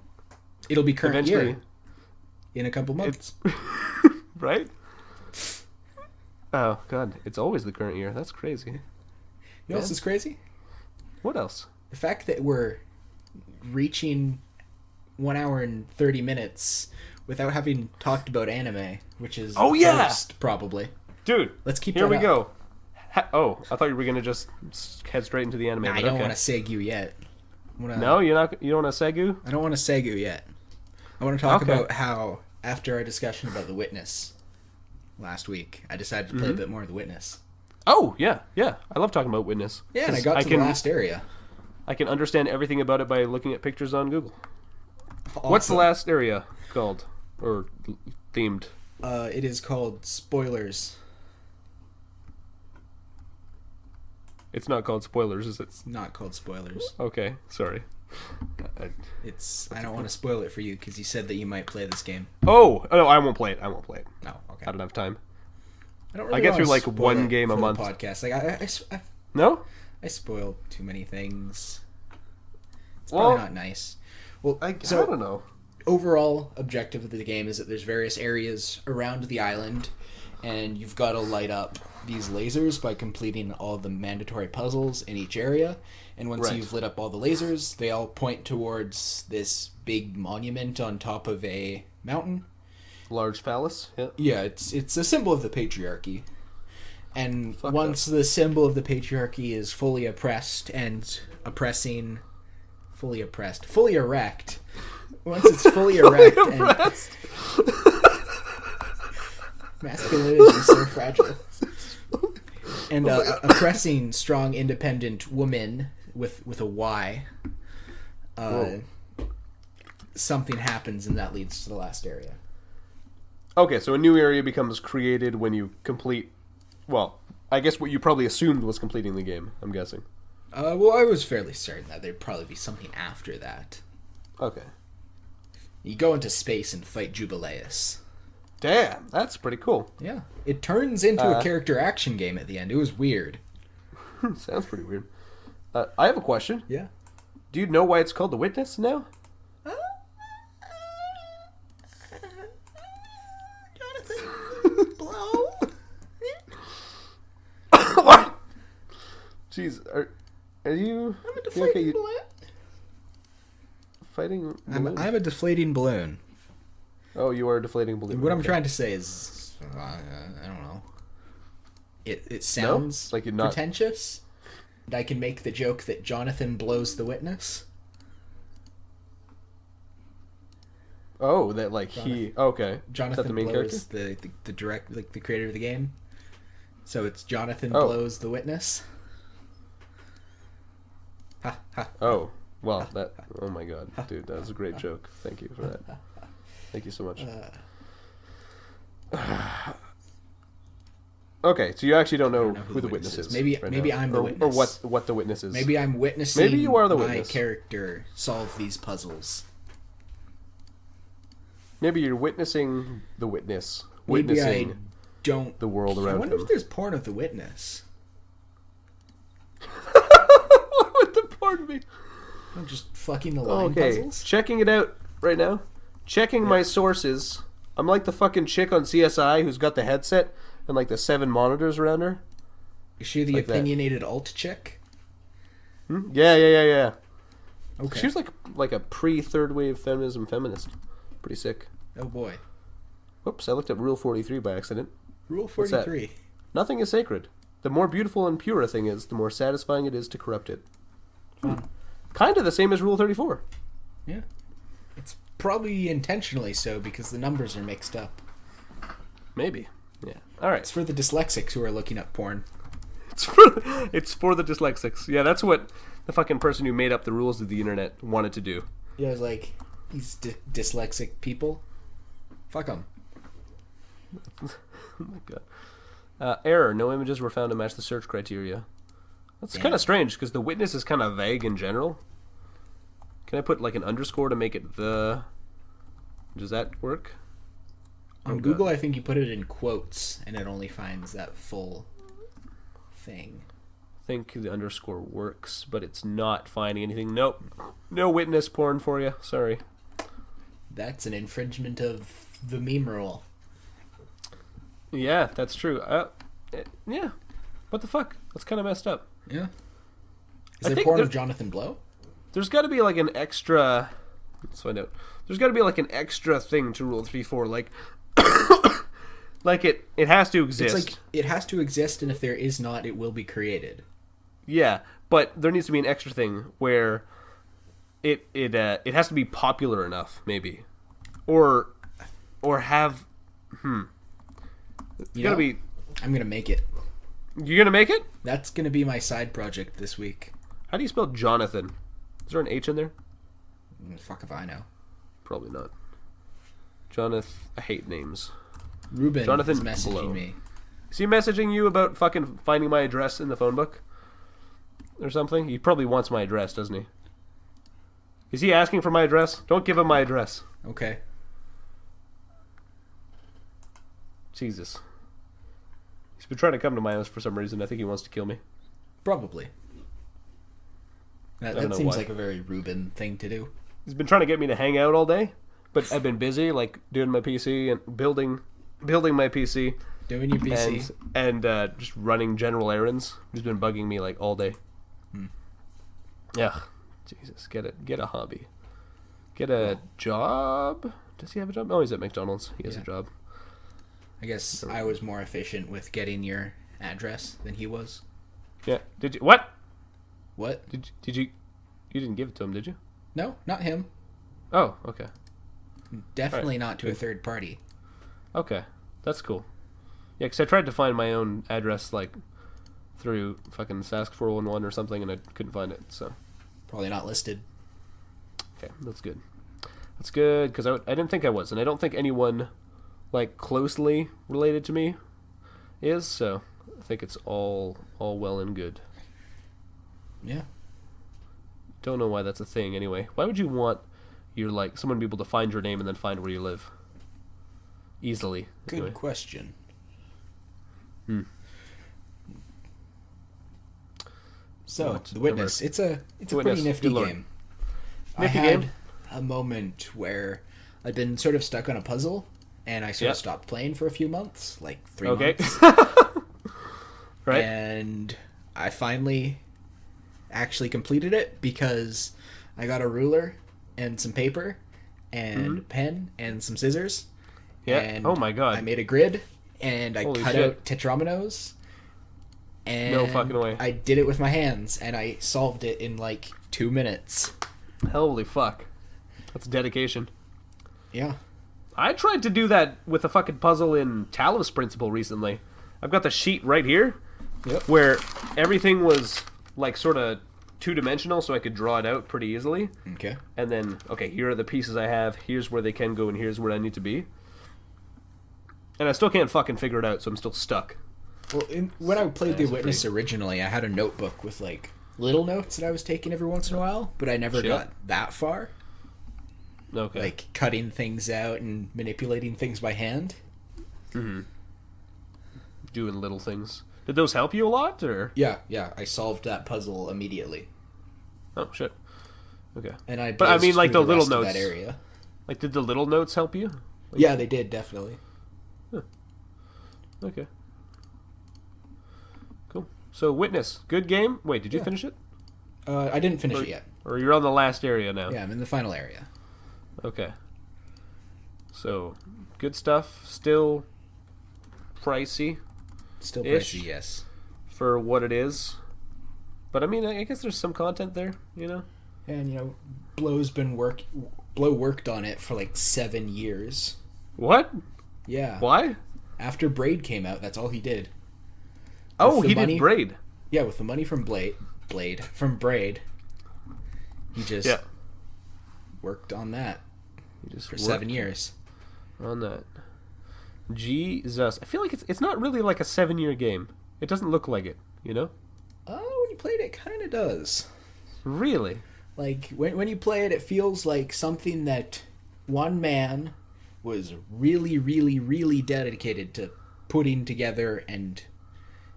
It'll be current year in a couple months. Right? Oh, God. It's always the current year. That's crazy. You know what else is crazy? What else? The fact that we're reaching 1 hour and 30 minutes without having talked about anime, which is first, probably. Dude, let's keep here that we up. go. I thought you were going to just head straight into the anime. I don't want to segu yet. No, you don't want to segu? I don't want to segu yet. I want to talk about how, after our discussion about The Witness last week, I decided to play a bit more of The Witness. Oh, yeah. I love talking about Witness. Yeah, and I got to the last area. I can understand everything about it by looking at pictures on Google. Awesome. What's the last area called? Or themed? It is called Spoilers. It's not called Spoilers, is it? It's not called Spoilers. Okay, sorry. I don't want to spoil it for you because you said that you might play this game. Oh, no, I won't play it. No, okay. I don't have time. I don't really I get want through to like spoil one it game a for the month. podcast. Like No? I spoil too many things. It's Well, probably not nice. Well, I don't know. Overall objective of the game is that there's various areas around the island, and you've got to light up these lasers by completing all the mandatory puzzles in each area. And once you've lit up all the lasers, they all point towards this big monument on top of a mountain. Large phallus? Yeah. Yeah, it's a symbol of the patriarchy. And once the symbol of the patriarchy is fully oppressed and fully erect. Once it's fully erect and masculinity is so fragile. And oppressing strong, independent woman with a Y. Something happens, and that leads to the last area. Okay, so a new area becomes created when you complete... Well, I guess what you probably assumed was completing the game, I'm guessing. Well, I was fairly certain that there'd probably be something after that. Okay. You go into space and fight Jubileus. Damn, that's pretty cool. Yeah. It turns into a character action game at the end. It was weird. Sounds pretty weird. I have a question. Yeah. Do you know why it's called The Witness now? Jonathan, blow. What? Jeez, are you... I'm a deflating balloon. Fighting I'm a deflating balloon. Oh, you are a deflating balloon. What I'm trying to say is, I don't know. It sounds like you're not pretentious. And I can make the joke that Jonathan blows the witness. Oh, that like okay. Jonathan Is that the main blows character? the direct, like the creator of the game. So it's Jonathan blows the witness. Ha ha. Oh, well, that. Oh my god, dude, that was a great joke. Thank you for that. Thank you so much. Okay, so you actually don't know who the witness is. Maybe I'm the witness. Or what the witness is. Maybe I'm witnessing. Maybe you are the my witness. character solve these puzzles. Maybe you're witnessing the witness. Maybe Witnessing I don't. the world around I wonder him. if there's porn of the witness. What would the porn be? I'm just fucking the line puzzles. Checking it out right now. Checking my sources. I'm like the fucking chick on CSI who's got the headset and like the 7 monitors around her. Is she the Like that. opinionated alt chick? Yeah. Okay. She was like a pre-third wave feminism feminist. Pretty sick. Oh boy. Whoops, I looked up Rule 43 by accident. Rule What's that? 43. Nothing is sacred. The more beautiful and pure a thing is, the more satisfying it is to corrupt it. Kind of the same as Rule 34. Yeah. It's probably intentionally so because the numbers are mixed up. Maybe. Yeah. All right. It's for the dyslexics who are looking up porn. It's for the dyslexics. Yeah, that's what the fucking person who made up the rules of the internet wanted to do. Yeah, I was like, these dyslexic people, fuck them. Oh my god. Error. No images were found to match the search criteria. That's kind of strange because the witness is kind of vague in general. Can I put like an underscore to make it the... Does that work? On Google, I think you put it in quotes and it only finds that full thing. I think the underscore works, but it's not finding anything. Nope. No witness porn for you. Sorry. That's an infringement of the meme rule. Yeah, that's true. Yeah. What the fuck? That's kind of messed up. Yeah. Is I there think porn there- of Jonathan Blow? There's got to be like an extra... Let's find out. There's got to be like an extra thing to Rule 34. Like, like it has to exist. It's like, it has to exist, and if there is not, it will be created. Yeah, but there needs to be an extra thing where it has to be popular enough, maybe, or have. You Gotta know, be. I'm gonna make it. You're gonna make it? That's gonna be my side project this week. How do you spell Jonathan? Is there an H in there? Fuck if I know. Probably not. Jonathan. I hate names. Ruben Jonathan is messaging Blow. me. Is he messaging you about fucking finding my address in the phone book? Or something? He probably wants my address, doesn't he? Is he asking for my address? Don't give him my address. Okay. Jesus. He's been trying to come to my house for some reason. I think he wants to kill me. Probably. don't That know seems why. like a very Ruben thing to do. He's been trying to get me to hang out all day, but I've been busy, like doing my PC and building my PC Doing your PC. and just running general errands. He's been bugging me like all day. Yeah, Jesus, get a hobby, get a job. Does he have a job? Oh, he's at McDonald's. He has a job. I guess I was more efficient with getting your address than he was. Yeah. Did you what? What? Did you? You didn't give it to him, did you? No, not him. Oh, okay. Definitely not to a third party. Okay, that's cool. Yeah, because I tried to find my own address like through fucking Sask 411 or something, and I couldn't find it. So Probably not listed. okay, that's good. That's good because I didn't think I was, and I don't think anyone like closely related to me is. So I think it's all well and good. Yeah. Don't know why that's a thing anyway. Why would you want your like someone to be able to find your name and then find where you live easily? Good Anyway. question. So, What? The Witness. It's a Witness. pretty nifty Good lord. game. Nifty I had game? a moment where I'd been sort of stuck on a puzzle, and I sort of stopped playing for a few months, like 3 Okay. months. Right. And I finally actually completed it because I got a ruler and some paper and a pen and some scissors. Yeah. And Oh my god. I made a grid and I Holy cut shit. out tetrominoes. And No fucking way. I did it with my hands and I solved it in like 2 minutes. Holy fuck. That's dedication. Yeah. I tried to do that with a fucking puzzle in Talos Principle recently. I've got the sheet right here Yep. where everything was like sort of two-dimensional so I could draw it out pretty easily. Okay. And then, okay, here are the pieces I have, here's where they can go, and here's where I need to be. And I still can't fucking figure it out, so I'm still stuck. Well, when I played The That's Witness pretty- originally, I had a notebook with like little notes that I was taking every once in a while, but I never Shit. got that far. Okay. Like cutting things out and manipulating things by hand. Doing little things. Did those help you a lot, or? Yeah, I solved that puzzle immediately. Oh, shit. Okay. And I But I mean, blazed like, through the little rest of notes. that area. Like, did the little notes help you? Yeah, they did definitely. Okay. So Witness, good game. Wait, did you finish it? I didn't finish it yet. Or you're on the last area now? Yeah, I'm in the final area. Okay. So, good stuff. Still pricey. Still pricey, yes. For what it is. But I mean, I guess there's some content there, you know? And, you know, Blow worked on it for like 7 years. What? Yeah. Why? After Braid came out, that's all he did. Oh, he did Braid. Yeah, with the money from Braid, he just worked on that for 7 years. On that. Jesus. I feel like it's not really like a 7-year game. It doesn't look like it, you know? Oh, when you played it, kind of does. Really? Like, when you play it, it feels like something that one man was really, really, really dedicated to putting together and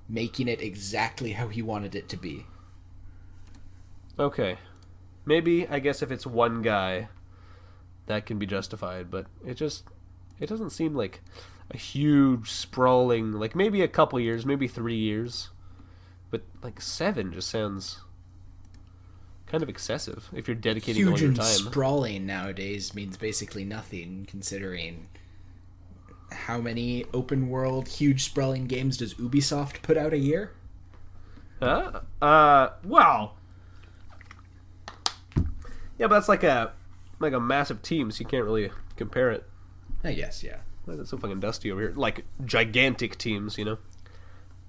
making it exactly how he wanted it to be. Okay. Maybe, I guess if it's one guy, that can be justified, but it doesn't seem like a huge, sprawling, like maybe a couple years, maybe 3 years, but like 7 just sounds kind of excessive if you're dedicating all your Huge time. and sprawling nowadays means basically nothing, considering how many open world, huge sprawling games does Ubisoft put out a year? Well, yeah, but that's like a massive team, so you can't really compare it. I guess, yeah. It's so fucking dusty over here. Like gigantic teams, you know?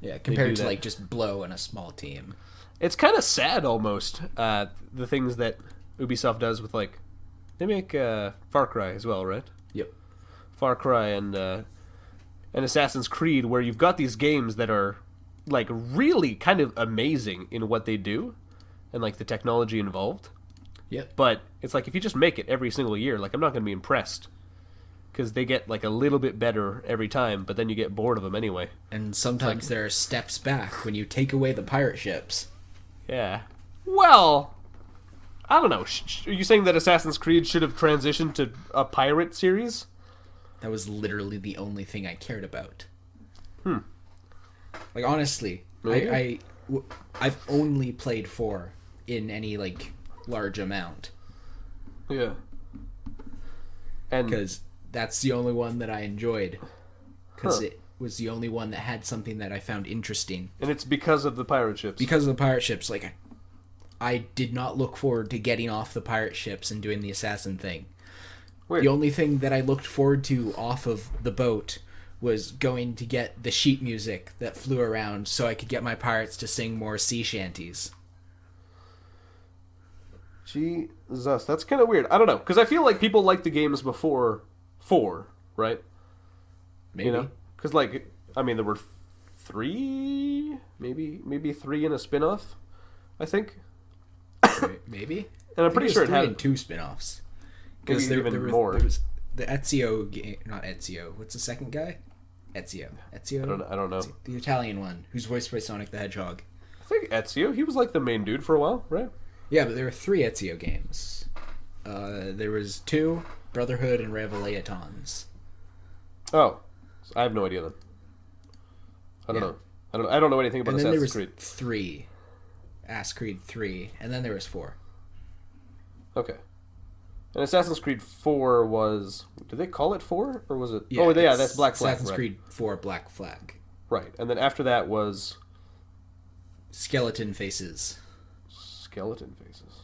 Yeah, compared to like just Blow and a small team. It's kind of sad almost, the things that Ubisoft does with like, they make Far Cry as well, right? Yep. Far Cry and Assassin's Creed, where you've got these games that are like really kind of amazing in what they do and like the technology involved. Yep. But it's like if you just make it every single year, like I'm not going to be impressed because they get like a little bit better every time, but then you get bored of them anyway. And sometimes there are steps back when you take away the pirate ships. Yeah. Well, I don't know. Are you saying that Assassin's Creed should have transitioned to a pirate series? That was literally the only thing I cared about. Like, honestly, Really? I've only played 4 in any, like, large amount. Yeah. And Because that's the only one that I enjoyed. Because it was the only one that had something that I found interesting. and it's because of the pirate ships. Because of the pirate ships, like, I did not look forward to getting off the pirate ships and doing the assassin thing. Weird. The only thing that I looked forward to off of the boat was going to get the sheet music that flew around so I could get my pirates to sing more sea shanties. Jesus, that's kind of weird. I don't know, because I feel like people liked the games before 4, right? Maybe. You know? Because, like, I mean, there were 3, maybe 3 in a spin-off, I think. Maybe. And I'm pretty sure it three had and 2 spin-offs. maybe even more. There was the Ezio game, not Ezio. What's the second guy? Ezio. I don't know. The Italian one, who's voiced by Sonic the Hedgehog. I think Ezio, he was like the main dude for a while, right? Yeah, but there were 3 Ezio games. There was 2, Brotherhood and Revelations. Oh, I have no idea then. I don't know. I don't know anything about And then there Assassin's was Creed. 3. Assassin's Creed 3. And then there was 4. Okay. And Assassin's Creed 4 was... Did they call it 4? Or was it... Yeah, oh, yeah, it's that's Black Flag. Assassin's right. Creed 4 Black Flag. Right. And then after that was... Skeleton Faces. Skeleton Faces.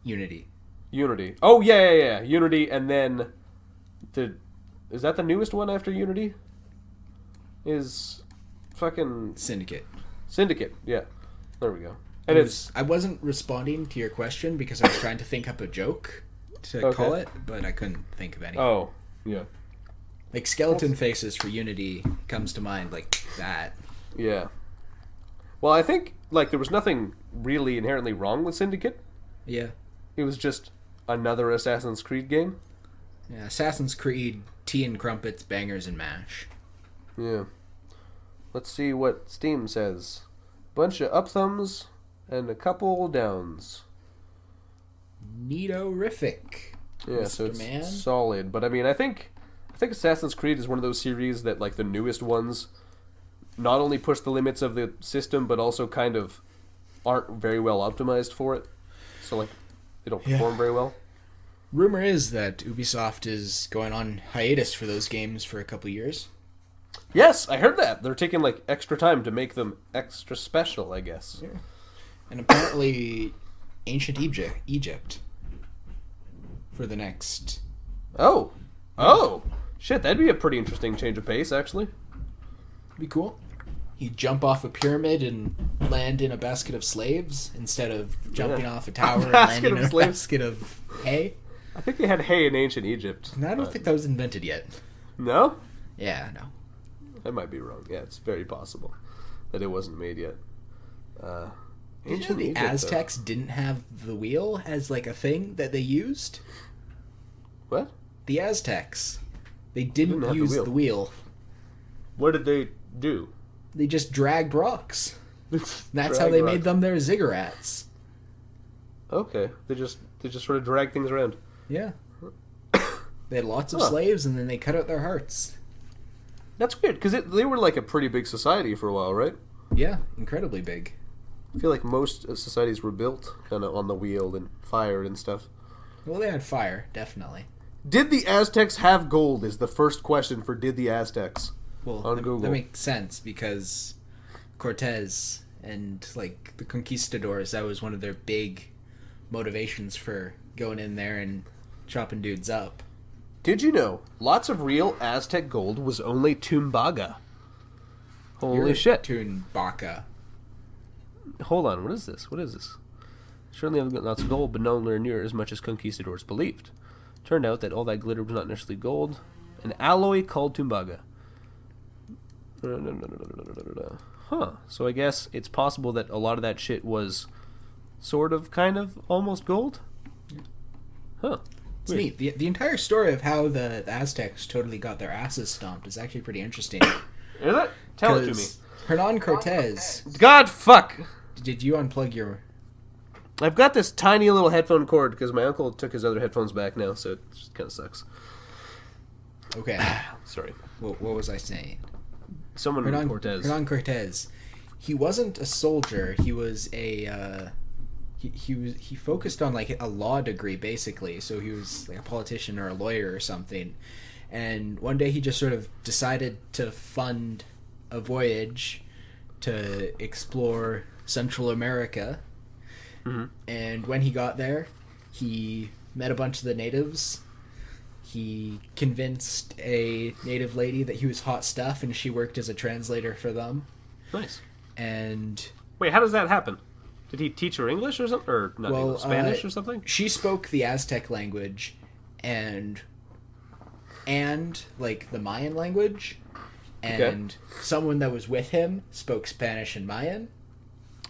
Unity. Unity. Oh, yeah. Unity, and then... Is that the newest one after Unity? Is... Fucking... Syndicate. Syndicate, yeah. There we go. And it's... I wasn't responding to your question because I was trying to think up a joke to call it, but I couldn't think of any. Oh, yeah. Like Skeleton Faces for Unity comes to mind like that. Yeah. Well, I think, like, there was nothing really inherently wrong with Syndicate. Yeah. It was just another Assassin's Creed game. Yeah, Assassin's Creed, tea and crumpets, bangers and mash. Yeah. Let's see what Steam says. Bunch of up thumbs and a couple downs. Neato-rific. Yeah, so it's Man. solid. But I mean, I think Assassin's Creed is one of those series that, like, the newest ones not only push the limits of the system, but also kind of aren't very well optimized for it. So, like, they don't perform very well. Rumor is that Ubisoft is going on hiatus for those games for a couple years. Yes, I heard that. They're taking, like, extra time to make them extra special, I guess. Yeah. And apparently ancient Egypt for the next... Oh! Shit, that'd be a pretty interesting change of pace, actually. Be cool. You jump off a pyramid and land in a basket of slaves instead of jumping off a tower and landing in a basket of hay. I think they had hay in ancient Egypt. I don't think that was invented yet. No? Yeah, no. I might be wrong. Yeah, it's very possible that it wasn't made yet. Ancient the Aztecs didn't have the wheel as like a thing that they used? What? The Aztecs. They didn't use the wheel. What did they do? They just dragged rocks. That's how they made them their ziggurats. Okay. They just sort of drag things around. Yeah. They had lots of slaves, and then they cut out their hearts. That's weird, because they were like a pretty big society for a while, right? Yeah, incredibly big. I feel like most societies were built kind of on the wheel and fire and stuff. Well, they had fire, definitely. Did the Aztecs have gold is the first question for Did the Aztecs well, on Google. That makes sense, because Cortez and like the conquistadors, that was one of their big motivations for going in there and chopping dudes up. Did you know lots of real Aztec gold was only tumbaga? Holy shit. Tumbaca. Hold on, what is this? Surely I've got lots of gold, but nowhere near as much as conquistadors believed. Turned out that all that glitter was not necessarily gold. An alloy called tumbaga. Huh. So I guess it's possible that a lot of that shit was sort of, kind of, almost gold? Huh. It's neat. The entire story of how the Aztecs totally got their asses stomped is actually pretty interesting. Is it? Tell it to me. Hernan Cortez... God, fuck! Did you unplug your... I've got this tiny little headphone cord because my uncle took his other headphones back now, so it just kind of sucks. Okay. Sorry. What was I saying? Hernan Cortez. Hernan Cortez. He wasn't a soldier. He was a... He focused on like a law degree basically, so he was like a politician or a lawyer or something. And one day he just sort of decided to fund a voyage to explore Central America. Mm-hmm. And when he got there, he met a bunch of the natives. He convinced a native lady that he was hot stuff, and she worked as a translator for them. Nice. And wait, how does that happen? Did he teach her English or something, or not English, Spanish or something? She spoke the Aztec language, and like the Mayan language, and someone that was with him spoke Spanish and Mayan.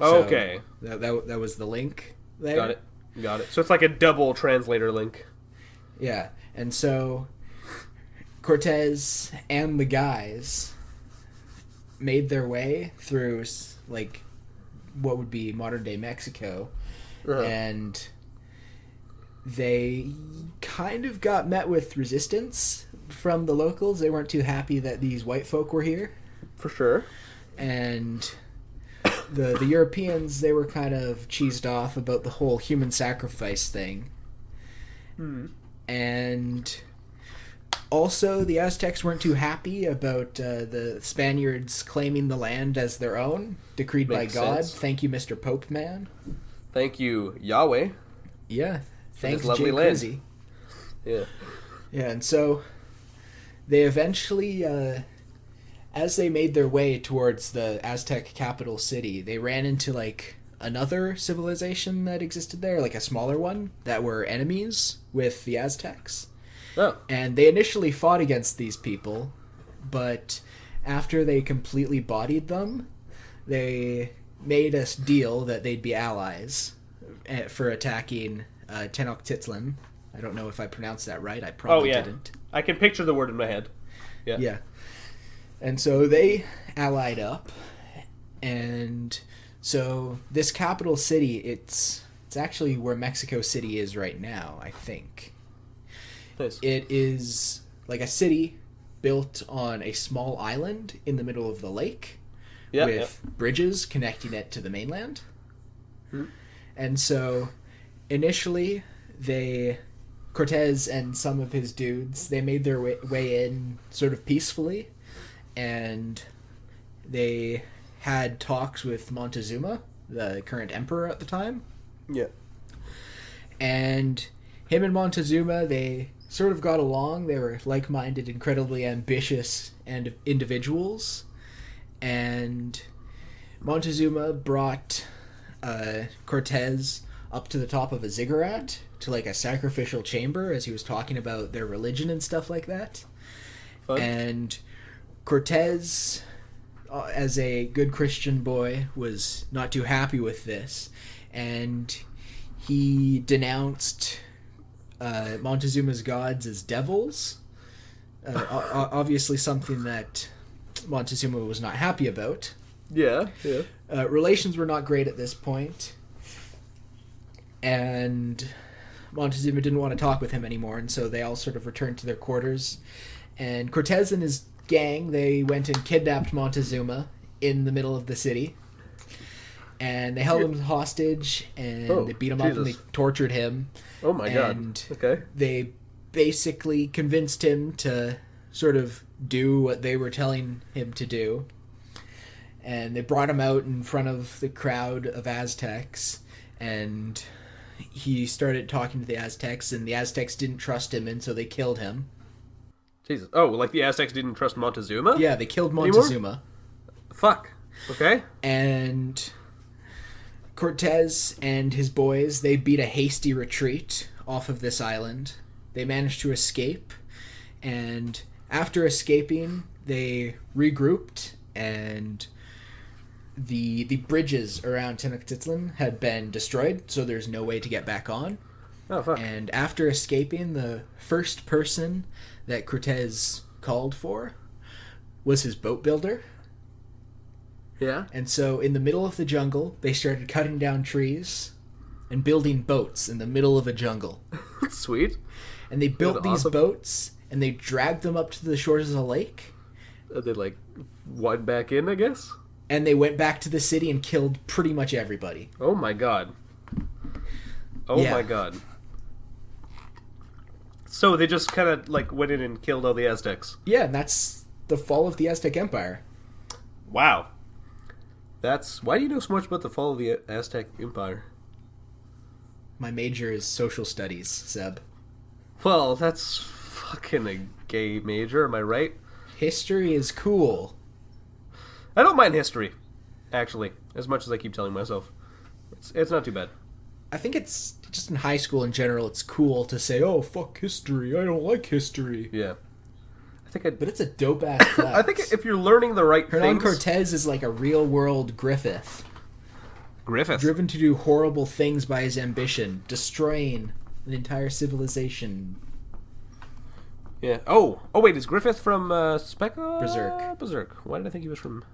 Oh, okay. That was the link there. Got it. So it's like a double translator link. Yeah, and so Cortez and the guys made their way through like what would be modern day Mexico, and they kind of got met with resistance from the locals. They weren't too happy that these white folk were here. For sure. And the Europeans, they were kind of cheesed off about the whole human sacrifice thing. And also the Aztecs weren't too happy about the Spaniards claiming the land as their own, decreed Makes by God. sense. Thank you, Mr. Pope Man. Thank you, Yahweh. Yeah. Thanks, lovely Jay land. Crizzy. Yeah. Yeah, and so they eventually, as they made their way towards the Aztec capital city, they ran into like another civilization that existed there, like a smaller one, that were enemies with the Aztecs. Oh. And they initially fought against these people, but after they completely bodied them, they made a deal that they'd be allies for attacking Tenochtitlan. I don't know if I pronounced that right. I probably didn't. I can picture the word in my head. Yeah. And so they allied up, and so this capital city, it's actually where Mexico City is right now, I think. Nice. It is like a city built on a small island in the middle of the lake, with bridges connecting it to the mainland. And so initially Cortez and some of his dudes, they made their way in sort of peacefully, and they had talks with Montezuma, the current emperor at the time. Yeah. And him and Montezuma, they sort of got along. They were like-minded, incredibly ambitious and individuals. And Montezuma brought Cortez up to the top of a ziggurat, to like a sacrificial chamber, as he was talking about their religion and stuff like that. Fun. And Cortez, as a good Christian boy, was not too happy with this, and he denounced Montezuma's gods as devils. Obviously something that Montezuma was not happy about. Yeah. Relations were not great at this point, and Montezuma didn't want to talk with him anymore, and so they all sort of returned to their quarters. And Cortez and his gang, they went and kidnapped Montezuma in the middle of the city, and they held him hostage, and they beat him up and they tortured him. Oh my god. And okay. they basically convinced him to sort of do what they were telling him to do. And they brought him out in front of the crowd of Aztecs, and he started talking to the Aztecs, and the Aztecs didn't trust him, and so they killed him. Jesus. Oh, like the Aztecs didn't trust Montezuma? Yeah, they killed Montezuma. Fuck. Okay. And Cortez and his boys, they beat a hasty retreat off of this island. They managed to escape, and after escaping, they regrouped, and the bridges around Tenochtitlan had been destroyed, so there's no way to get back on. Oh, fuck. And after escaping, the first person that Cortez called for was his boat builder. Yeah. And so in the middle of the jungle, they started cutting down trees and building boats in the middle of a jungle. Sweet. And they built these boats, and they dragged them up to the shores of the lake. They, like, wide back in, I guess? And they went back to the city and killed pretty much everybody. Oh my god. Oh Yeah. my god. So they just kind of, like, went in and killed all the Aztecs. Yeah, and that's the fall of the Aztec Empire. Wow. Why do you know so much about the fall of the Aztec Empire? My major is social studies, Seb. Well, that's fucking a gay major, am I right? History is cool. I don't mind history, actually, as much as I keep telling myself. It's not too bad. I think it's just in high school in general, it's cool to say, "Oh, fuck history. I don't like history." Yeah. But it's a dope ass class. I think if you're learning the right Hernan things... Cortez is like a real world Griffith. Griffith. Driven to do horrible things by his ambition, destroying an entire civilization. Yeah. Oh, wait, is Griffith from Berserk. Berserk. Why did I think he was from...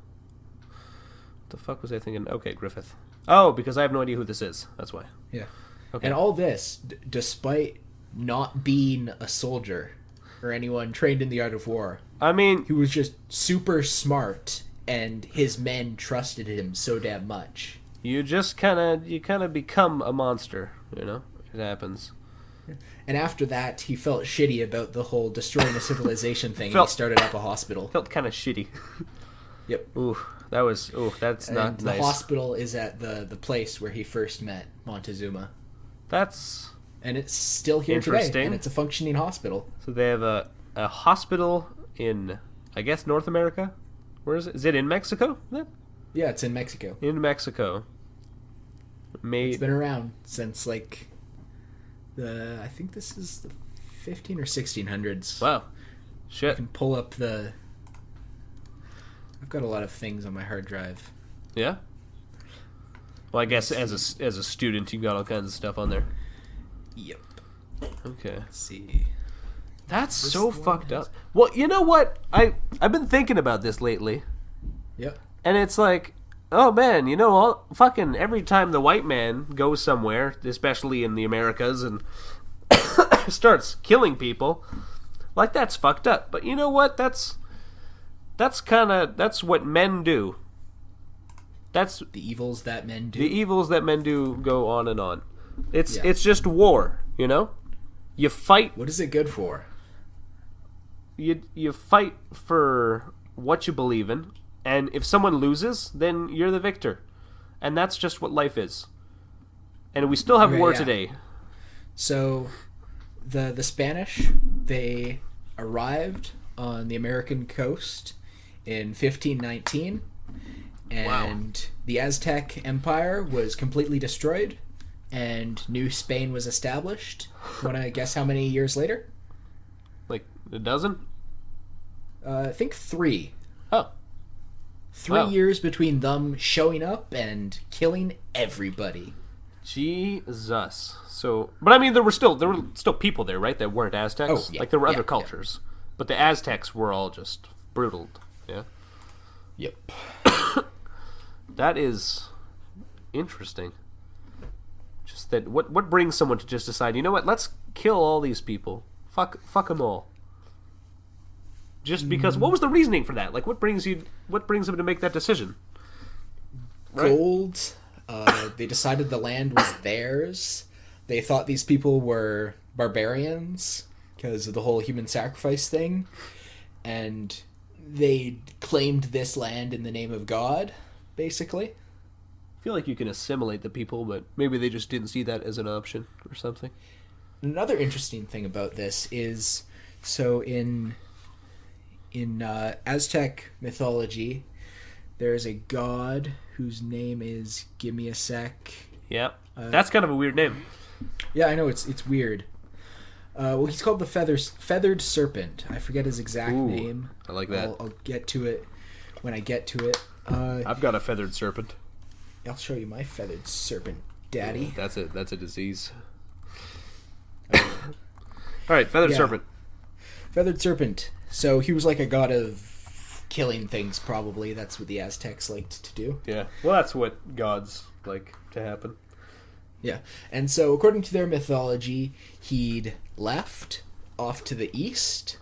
What the fuck was I thinking? Okay, Griffith. Oh, because I have no idea who this is. That's why. Yeah. Okay. And all this, despite not being a soldier or anyone trained in the art of war. I mean... He was just super smart, and his men trusted him so damn much. You just kind of become a monster, you know? It happens. And after that, he felt shitty about the whole destroying a civilization thing, and he started up a hospital. Felt kind of shitty. Yep. Ooh, that's not and nice. The hospital is at the place where he first met Montezuma. And it's still here today, and it's a functioning hospital. So they have a hospital in, I guess, North America? Where is it? Is it in Mexico? Yeah, it's in Mexico. In Mexico. It's been around since, like, I think this is the 15 or 1600s. Wow. Shit. I can pull up I've got a lot of things on my hard drive. Yeah? Well, I guess as a student, you got all kinds of stuff on there. Yep. Okay. Let's see. That's so fucked up. Well, you know what? I've been thinking about this lately. Yep. And it's like, oh man, you know, fucking every time the white man goes somewhere, especially in the Americas, and starts killing people, like, that's fucked up. But you know what? That's what men do. That's the evils that men do. The evils that men do go on and on. It's Yeah. it's just war, you know? You fight. What is it good for? You fight for what you believe in, and if someone loses, then you're the victor. And that's just what life is. And we still have Right, war yeah. today. So, the Spanish, they arrived on the American coast in 1519, and the Aztec Empire was completely destroyed, and New Spain was established. Want to guess how many years later? Like a dozen? I think 3. Oh. 3 Wow. years between them showing up and killing everybody. Jesus. So, but I mean, there were still people there, right? That weren't Aztecs. Oh, yeah. Like there were Yeah, other yeah. cultures, but the Aztecs were all just brutal. Yeah, Yep. that is interesting. Just that, what brings someone to just decide? You know what? Let's kill all these people. Fuck them all. Just because? What was the reasoning for that? Like, what brings them to make that decision? Right. Gold. They decided the land was theirs. They thought these people were barbarians because of the whole human sacrifice thing. And they claimed this land in the name of God, basically. I feel like you can assimilate the people, but maybe they just didn't see that as an option or something. Another interesting thing about this is, so in Aztec mythology, there's a god whose name is, give me a sec. Yeah, that's kind of a weird name. Yeah, I know, it's weird. Well, he's called the feathered serpent. I forget his exact Ooh, name. I like that. I'll get to it when I get to it. I've got a feathered serpent. I'll show you my feathered serpent, daddy. That's a disease. All right, feathered Yeah. serpent. Feathered serpent. So he was like a god of killing things, probably. That's what the Aztecs liked to do. Yeah. Well, that's what gods like to happen. Yeah. And so, according to their mythology, he'd left off to the east,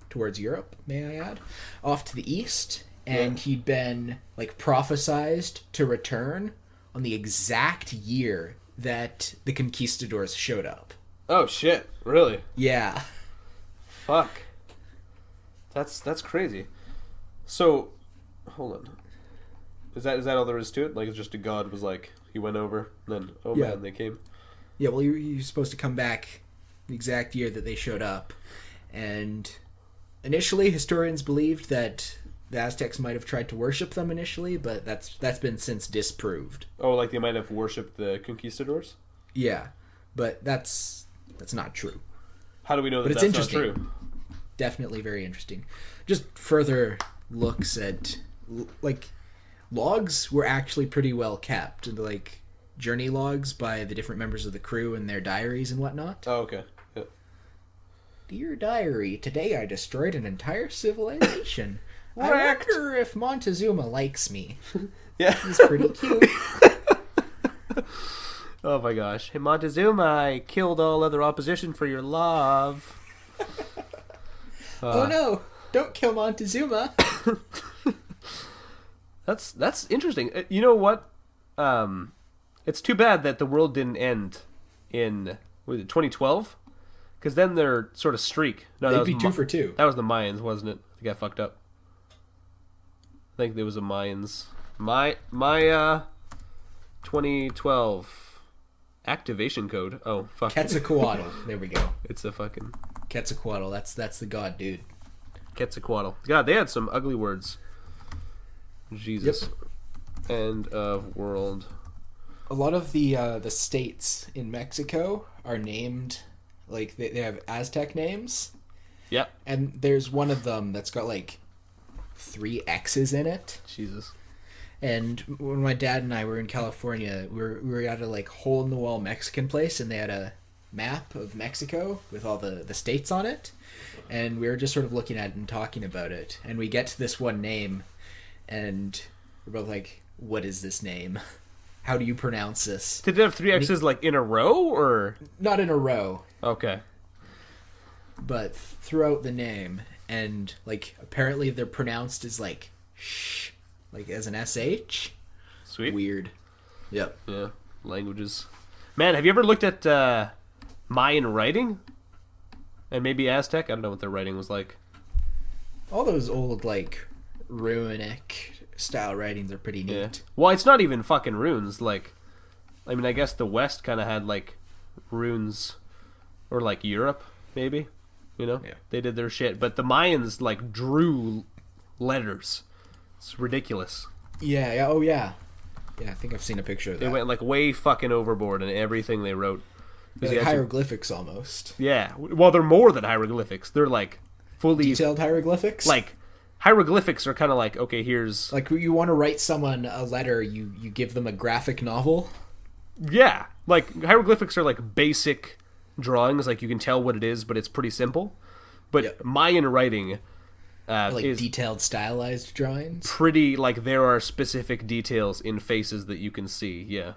towards Europe, may I add, off to the east, and he'd been, like, prophesized to return on the exact year that the conquistadors showed up. Oh shit! Really? Yeah. Fuck. That's crazy. So, hold on. Is that all there is to it? Like, it's just a god was like, he went over, then, oh Yeah. man, they came. Yeah, well, he was supposed to come back the exact year that they showed up. And initially, historians believed that the Aztecs might have tried to worship them initially, but that's been since disproved. Oh, like they might have worshipped the conquistadors? Yeah, but that's not true. How do we know that But it's that's not interesting. true? Definitely very interesting. Just further looks at, like, logs were actually pretty well kept. And, like, journey logs by the different members of the crew and their diaries and whatnot. Oh, okay. Yeah. Dear diary, today I destroyed an entire civilization. I Wrecked. wonder if Montezuma likes me. Yeah. He's pretty cute. Oh my gosh. Hey, Montezuma, I killed all other opposition for your love. Oh no, don't kill Montezuma. That's interesting. You know what? It's too bad that the world didn't end in, what was it, 2012? Because then their sort of streak. No, that They'd was be 2 for 2. That was the Mayans, wasn't it? They got fucked up. I think there was a Mayans. Maya 2012 activation code. Oh, fuck. Quetzalcoatl. There we go. It's a fucking Quetzalcoatl. That's the god, dude. Quetzalcoatl. God, they had some ugly words. Jesus. Yep. End of world. A lot of the states in Mexico are named, like, they have Aztec names. Yep. And there's one of them that's got, like, 3 X's in it. Jesus. And when my dad and I were in California, we were at a, like, hole-in-the-wall Mexican place, and they had a map of Mexico with all the states on it. And we were just sort of looking at it and talking about it. And we get to this one name, and we're both like, what is this name? How do you pronounce this? Did it have 3 X's, like, in a row, or? Not in a row, Okay. but throughout the name. And, like, apparently they're pronounced as, like, sh, like, as an SH. Sweet. Weird. Yep. Yeah, languages. Man, have you ever looked at Mayan writing? And maybe Aztec? I don't know what their writing was like. All those old, like, runic style writings are pretty neat. Yeah. Well, it's not even fucking runes. Like, I mean, I guess the West kind of had, like, runes. Or, like, Europe, maybe. You know? Yeah. They did their shit. But the Mayans, like, drew letters. It's ridiculous. Yeah, oh yeah. Yeah, I think I've seen a picture of that. They went, like, way fucking overboard in everything they wrote. Like hieroglyphics almost. Yeah. Well, they're more than hieroglyphics. They're, like, fully... Detailed hieroglyphics? Like, hieroglyphics are kind of like, okay, here's... Like, you want to write someone a letter, you give them a graphic novel? Yeah. Like, hieroglyphics are, like, basic drawings. Like, you can tell what it is, but it's pretty simple. But Yep. Mayan writing Like is detailed, stylized drawings? pretty... Like, there are specific details in faces that you can see. Yeah.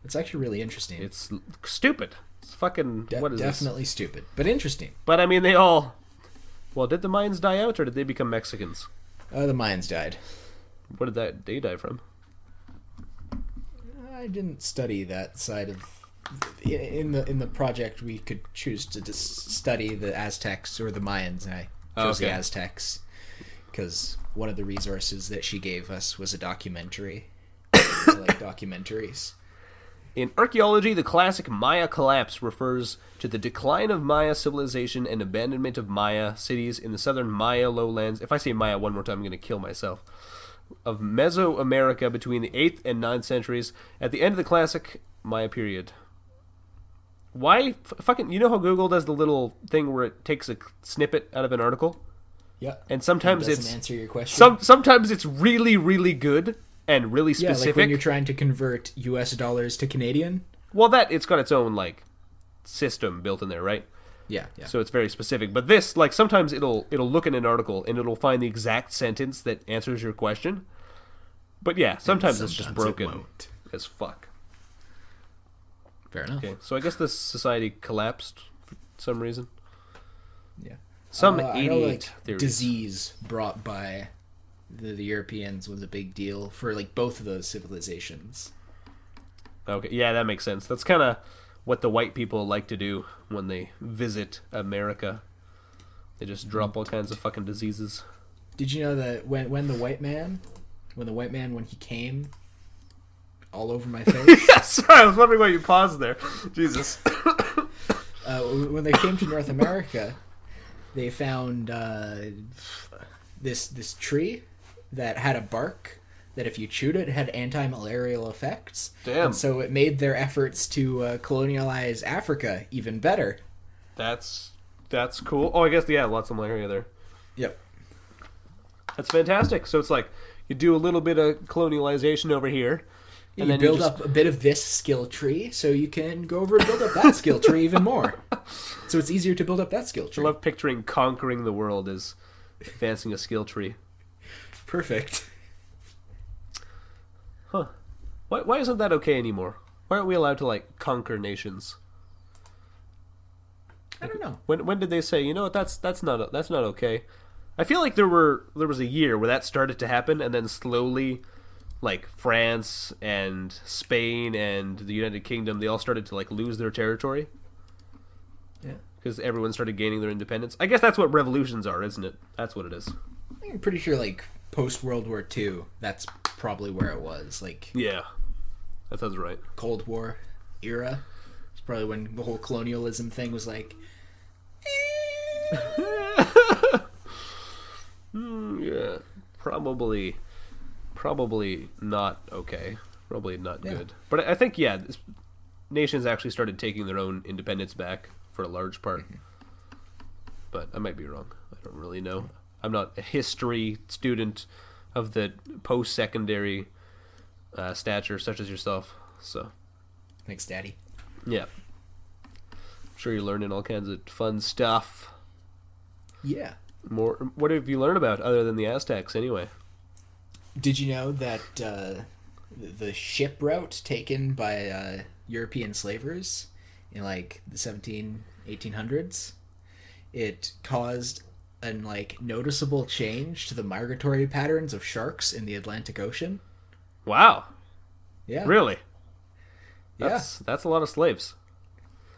It's actually really interesting. It's stupid. It's fucking... what is definitely stupid, but interesting. But, I mean, they all... Well, did the Mayans die out, or did they become Mexicans? The Mayans died. What did they die from? I didn't study that side of... In the project, we could choose to study the Aztecs or the Mayans, and I chose the Aztecs, because one of the resources that she gave us was a documentary. I like documentaries. In archaeology, the classic Maya collapse refers to the decline of Maya civilization and abandonment of Maya cities in the southern Maya lowlands. If I say Maya one more time, I'm going to kill myself. Of Mesoamerica between the 8th and 9th centuries, at the end of the classic Maya period. Why fucking... You know how Google does the little thing where it takes a snippet out of an article? Yeah. And sometimes it doesn't it's... answer your question. Sometimes it's really, really good and really specific. Yeah, like when you're trying to convert US dollars to Canadian. Well, it's got its own, like, system built in there, right? Yeah, yeah. So it's very specific. But this, like, sometimes it'll look in an article and it'll find the exact sentence that answers your question. But yeah, sometimes it's just broken as fuck. Fair enough. Okay, so I guess this society collapsed for some reason. Yeah. Some I 88 know, like, theories. disease brought by the Europeans was a big deal for, like, both of those civilizations. Okay, yeah, that makes sense. That's kind of what the white people like to do when they visit America. They just drop all kinds of fucking diseases. Did you know that when the white man when he came all over my face? Yeah, sorry, I was wondering why you paused there. Jesus. When they came to North America, they found this tree that had a bark that if you chewed it had anti-malarial effects. Damn. And so it made their efforts to colonialize Africa even better. That's cool. Oh, I guess, yeah, lots of malaria there. Yep. That's fantastic. So it's like you do a little bit of colonialization over here. And And you then build up a bit of this skill tree so you can go over and build up that skill tree even more. So it's easier to build up that skill I tree. love picturing conquering the world as advancing a skill tree. Perfect. Huh. Why isn't that okay anymore? Why aren't we allowed to, like, conquer nations? I don't know. When did they say, you know what, that's not okay? I feel like there was a year where that started to happen, and then slowly, like, France and Spain and the United Kingdom, they all started to, like, lose their territory. Yeah. Because everyone started gaining their independence. I guess that's what revolutions are, isn't it? That's what it is. I'm pretty sure, like, post-World War II, that's probably where it was. Like, Yeah. That sounds right. Cold War era. It's probably when the whole colonialism thing was like, Yeah. Probably not okay. Probably not good. But I think, yeah, nations actually started taking their own independence back for a large part. But I might be wrong. I don't really know. I'm not a history student of the post-secondary stature such as yourself. So, thanks, Daddy. yeah. I'm sure you're learning all kinds of fun stuff. Yeah. More. What have you learned about other than the Aztecs, anyway? Did you know that the ship route taken by European slavers in, like, the 1800s, it caused a, like, noticeable change to the migratory patterns of sharks in the Atlantic Ocean? Wow. Yeah. Really? Yeah. That's a lot of slaves.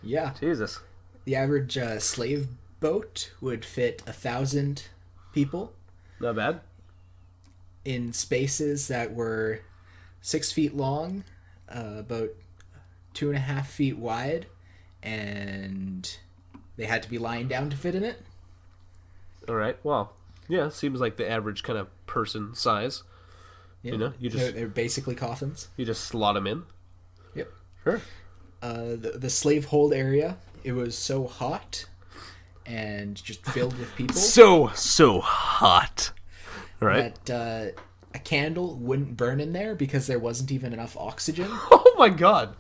Yeah. Jesus. The average slave boat would fit 1,000 people Not bad. in spaces that were 6 feet long, about 2.5 feet wide, and they had to be lying down to fit in it. All right. Well, yeah, seems like the average kind of person size. Yeah. You know, they're basically coffins. you just slot them in. Yep. Sure. The slave hold area, it was so hot and just filled with people So hot. All right. that a candle wouldn't burn in there because there wasn't even enough oxygen. Oh my god.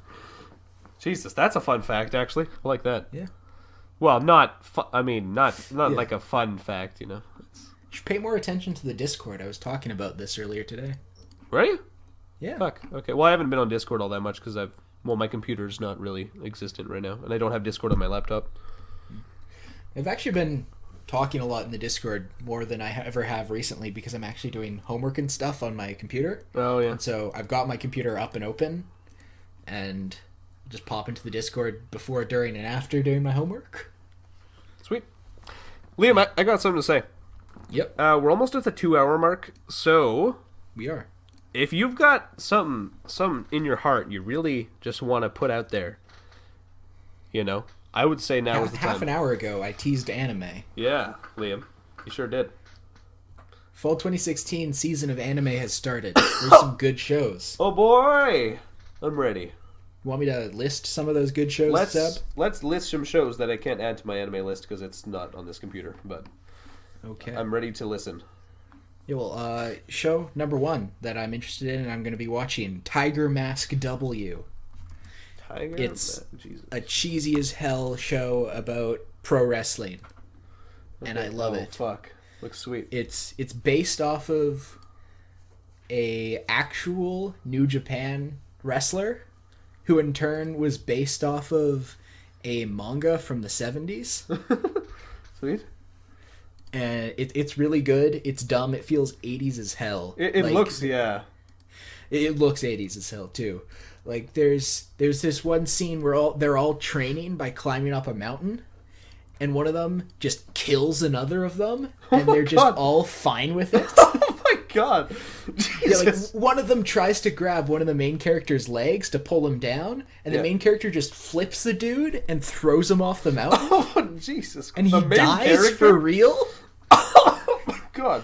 Jesus, that's a fun fact. Actually, I like that. Yeah. Well, not like a fun fact. You know. You should pay more attention to the Discord. I was talking about this earlier today. Right? Yeah. Fuck. Okay. Well, I haven't been on Discord all that much because my computer's not really existent right now, and I don't have Discord on my laptop. I've actually been talking a lot in the Discord more than I ever have recently because I'm actually doing homework and stuff on my computer. Oh yeah. And so I've got my computer up and open and just pop into the Discord before, during, and after doing my homework. Sweet. Liam, I got something to say. Yep. We're almost at the 2-hour mark, so We are. if you've got something in your heart you really just want to put out there, you know, I would say now is the time. Half an hour ago, I teased anime. Yeah, Liam, you sure did. Fall 2016 season of anime has started. There's some good shows. Oh boy, I'm ready. You want me to list some of those good shows, Seb? Let's list some shows that I can't add to my anime list because it's not on this computer, but Okay. I'm ready to listen. Yeah, well, show number 1 that I'm interested in and I'm going to be watching, Tiger Mask W. Tiger? It's Jesus. a cheesy as hell show about pro wrestling, and I love Oh, it. Fuck, looks sweet. It's based off of a actual New Japan wrestler, who in turn was based off of a manga from the 70s. Sweet. And it's really good. It's dumb. It feels 80s as hell. It Like, looks, yeah. It looks 80s as hell too. Like there's this one scene where they're all training by climbing up a mountain, and one of them just kills another of them, and they're just all fine with it. Oh my god. Yeah, like Jesus. one of them tries to grab one of the main character's legs to pull him down, and the Yeah. main character just flips the dude and throws him off the mountain, Oh, Jesus. and he The main dies character? for real. Oh my god.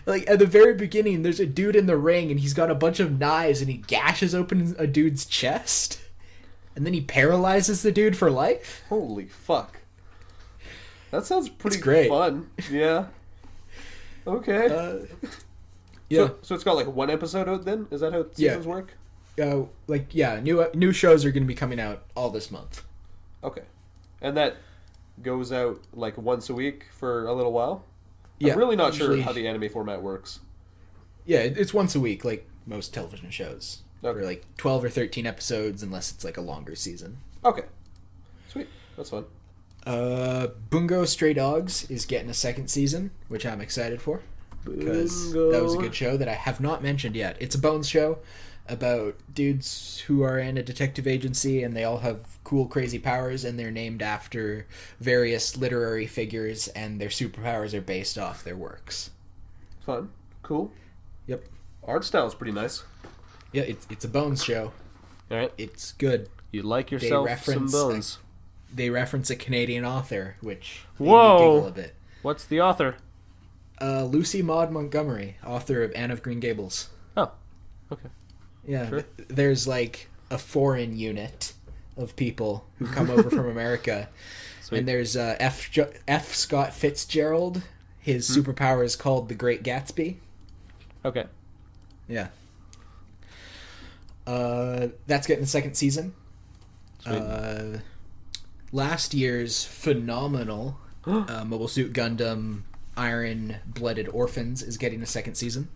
Like at the very beginning, there's a dude in the ring, and he's got a bunch of knives, and he gashes open a dude's chest, and then he paralyzes the dude for life. Holy fuck. That sounds pretty great. fun. Yeah. Okay. Yeah, So it's got like one episode out then? Is that how seasons work? new shows are going to be coming out all this month. Okay. And that goes out like once a week for a little while? Yeah, I'm really not usually- sure how the anime format works. Yeah, it's once a week, like most television shows. Okay. For like 12 or 13 episodes, unless it's like a longer season. Okay. Sweet. That's fun. Bungo Stray Dogs is getting a second season, which I'm excited for, because Bungo. that was a good show that I have not mentioned yet. It's a Bones show about dudes who are in a detective agency, and they all have cool, crazy powers, and they're named after various literary figures, and their superpowers are based off their works. Fun. Cool. Yep. Art style's pretty nice. Yeah, it's a Bones show. Alright. It's good. You like yourself some reference, bones. They reference a Canadian author, which made me Whoa. giggle a bit. What's the author? Lucy Maud Montgomery, author of Anne of Green Gables. Oh. Okay. Yeah, Sure. there's like a foreign unit of people who come over from America. Sweet. And there's F. Scott Fitzgerald. His superpower is called the Great Gatsby. Okay. Yeah. That's getting a second season. Sweet. Last year's phenomenal Mobile Suit Gundam Iron-Blooded Orphans is getting a second season.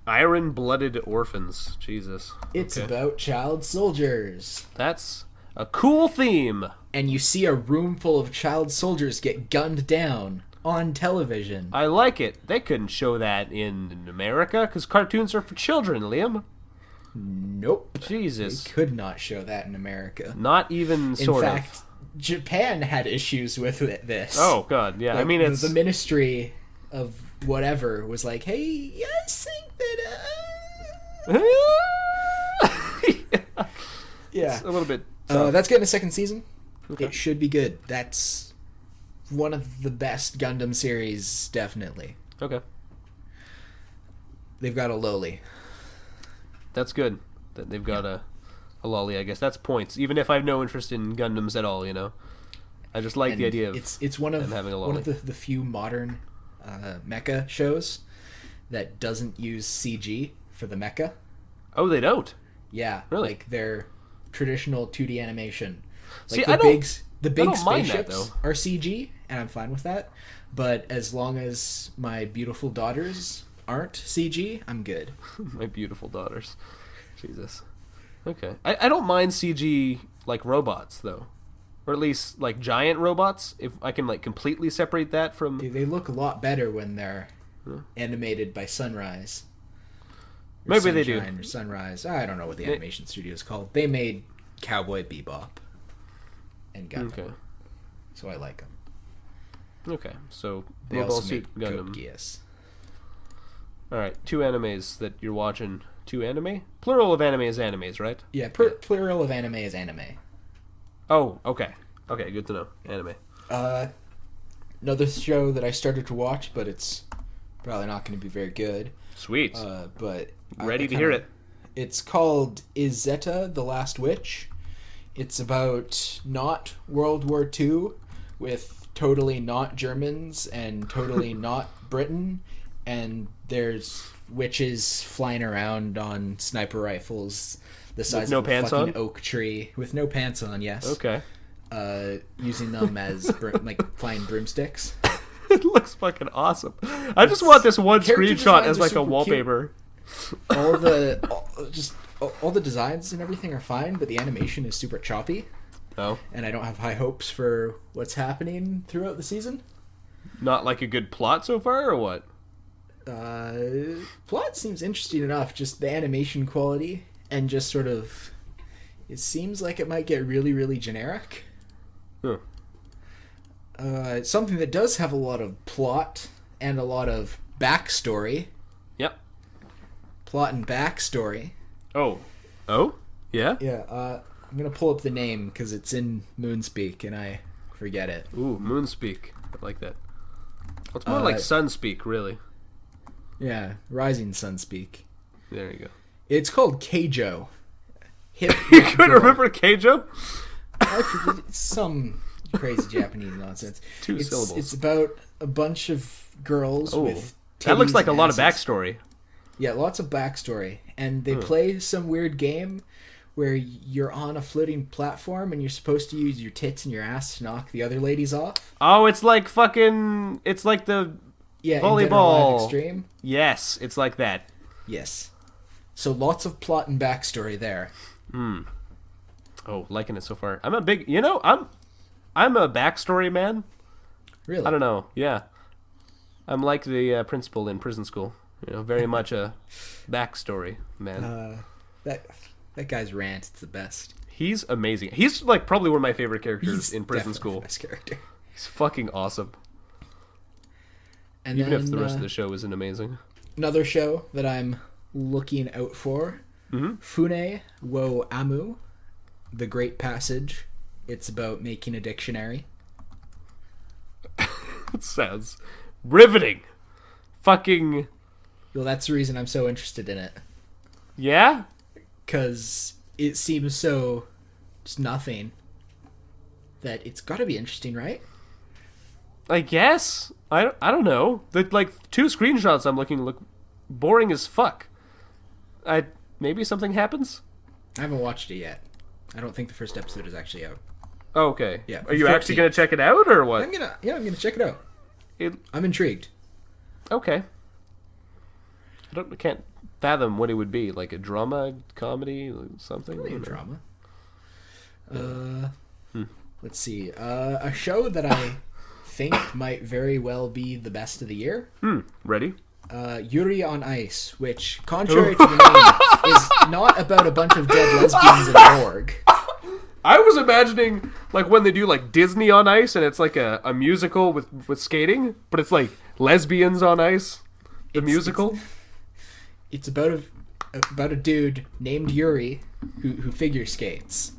Iron-Blooded Orphans. Jesus. It's Okay. about child soldiers. That's a cool theme. And you see a room full of child soldiers get gunned down on television. I like it. They couldn't show that in America because cartoons are for children, Liam. Nope. Jesus. They could not show that in America. Not even sort In fact, Japan had issues with this. Oh, God, yeah. Like, I mean, it's... The Ministry of whatever was like, hey, you guys think that... Yeah. It's a little bit tough. That's getting a second season. Okay. It should be good. That's one of the best Gundam series, definitely. Okay. They've got a loli. That's good. That they've got a lolly, I guess. That's points. Even if I have no interest in Gundams at all, you know. I just like the idea of it's one of them having a lolly. the few modern mecha shows that doesn't use CG for the mecha. Oh, they don't? Yeah. Really? Like their traditional 2D animation. See, Like the big don't mind that, spaceships though. are CG, and I'm fine with that. But as long as my beautiful daughters aren't CG, I'm good. My beautiful daughters. Jesus. Okay. I don't mind CG, like, robots, though. Or at least, like, giant robots. If I can, like, completely separate that from... They look a lot better when they're animated by Sunrise. Or Maybe they do. Sunshine or Sunrise. I don't know what the animation studio is called. They made Cowboy Bebop and Gundam. Okay. So I like them. Okay. So, They Mobile also Suit make Gundam. Code Geass. Alright. 2 animes that you're watching. 2 anime? Plural of anime is animes, right? Yeah, plural of anime is anime. Oh, okay. Okay, good to know. Anime. Another show that I started to watch, but it's probably not going to be very good. Sweet. But Ready to hear it. It's called Izetta, the Last Witch. It's about not World War II with totally not Germans and totally not Britain, and there's witches flying around on sniper rifles the size no of a pants fucking on? oak tree with no pants on. Yes. Okay. Using them as like flying broomsticks. It looks fucking awesome. I just want this one Character screenshot designs as are like a super wallpaper. All the designs and everything are fine, but the animation is super choppy, Oh, and I don't have high hopes for what's happening throughout the season. not like a good plot so far, or what? Plot seems interesting enough, just the animation quality and just sort of, it seems like it might get really, really generic. Huh. Something that does have a lot of plot and a lot of backstory. Yep. Plot and backstory. Oh. Oh? Yeah? Yeah, I'm gonna pull up the name because it's in Moonspeak and I forget it. Ooh, Moonspeak. I like that. Well, it's more like Sunspeak, really. Yeah, Rising Sunspeak. There you go. It's called Keijo. You couldn't remember Keijo? I forget, it's some crazy Japanese nonsense. Two syllables. It's about a bunch of girls with that looks titties like a and lot of asses. backstory. Yeah, lots of backstory. And they play some weird game where you're on a floating platform and you're supposed to use your tits and your ass to knock the other ladies off. Oh, it's like fucking... It's like the Yeah, in Dead or Alive volleyball. Extreme. Yes, it's like that. Yes. So lots of plot and backstory there. Oh, liking it so far. I'm a big... You know, I'm a backstory man. Really? I don't know. Yeah. I'm like the principal in prison school. You know, very much a backstory man. That guy's rant, it's the best. He's amazing. He's like probably one of my favorite characters He's in prison definitely school. the best character. He's fucking awesome. And Even then, if the rest of the show isn't amazing. another show that I'm looking out for, Fune wo Amu, The Great Passage. It's about making a dictionary. It sounds riveting. Fucking... Well, that's the reason I'm so interested in it. Yeah? Because it seems so just nothing that it's got to be interesting, right? I guess. I don't know. The like 2 screenshots I'm looking look boring as fuck. Maybe something happens? I haven't watched it yet. I don't think the first episode is actually out. Oh, okay. Yeah, Are you 14th. actually going to check it out or what? I'm gonna check it out. It- I'm intrigued. Okay. I can't fathom what it would be. Like a drama, comedy, something? Probably I a don't know. drama. Let's see. A show that I think might very well be the best of the year. Ready? Yuri on Ice, which, contrary to the name, is not about a bunch of dead lesbians in a morgue. I was imagining like when they do like Disney on Ice and it's like a musical with skating, but it's like lesbians on ice. The musical. It's about a dude named Yuri who figure skates.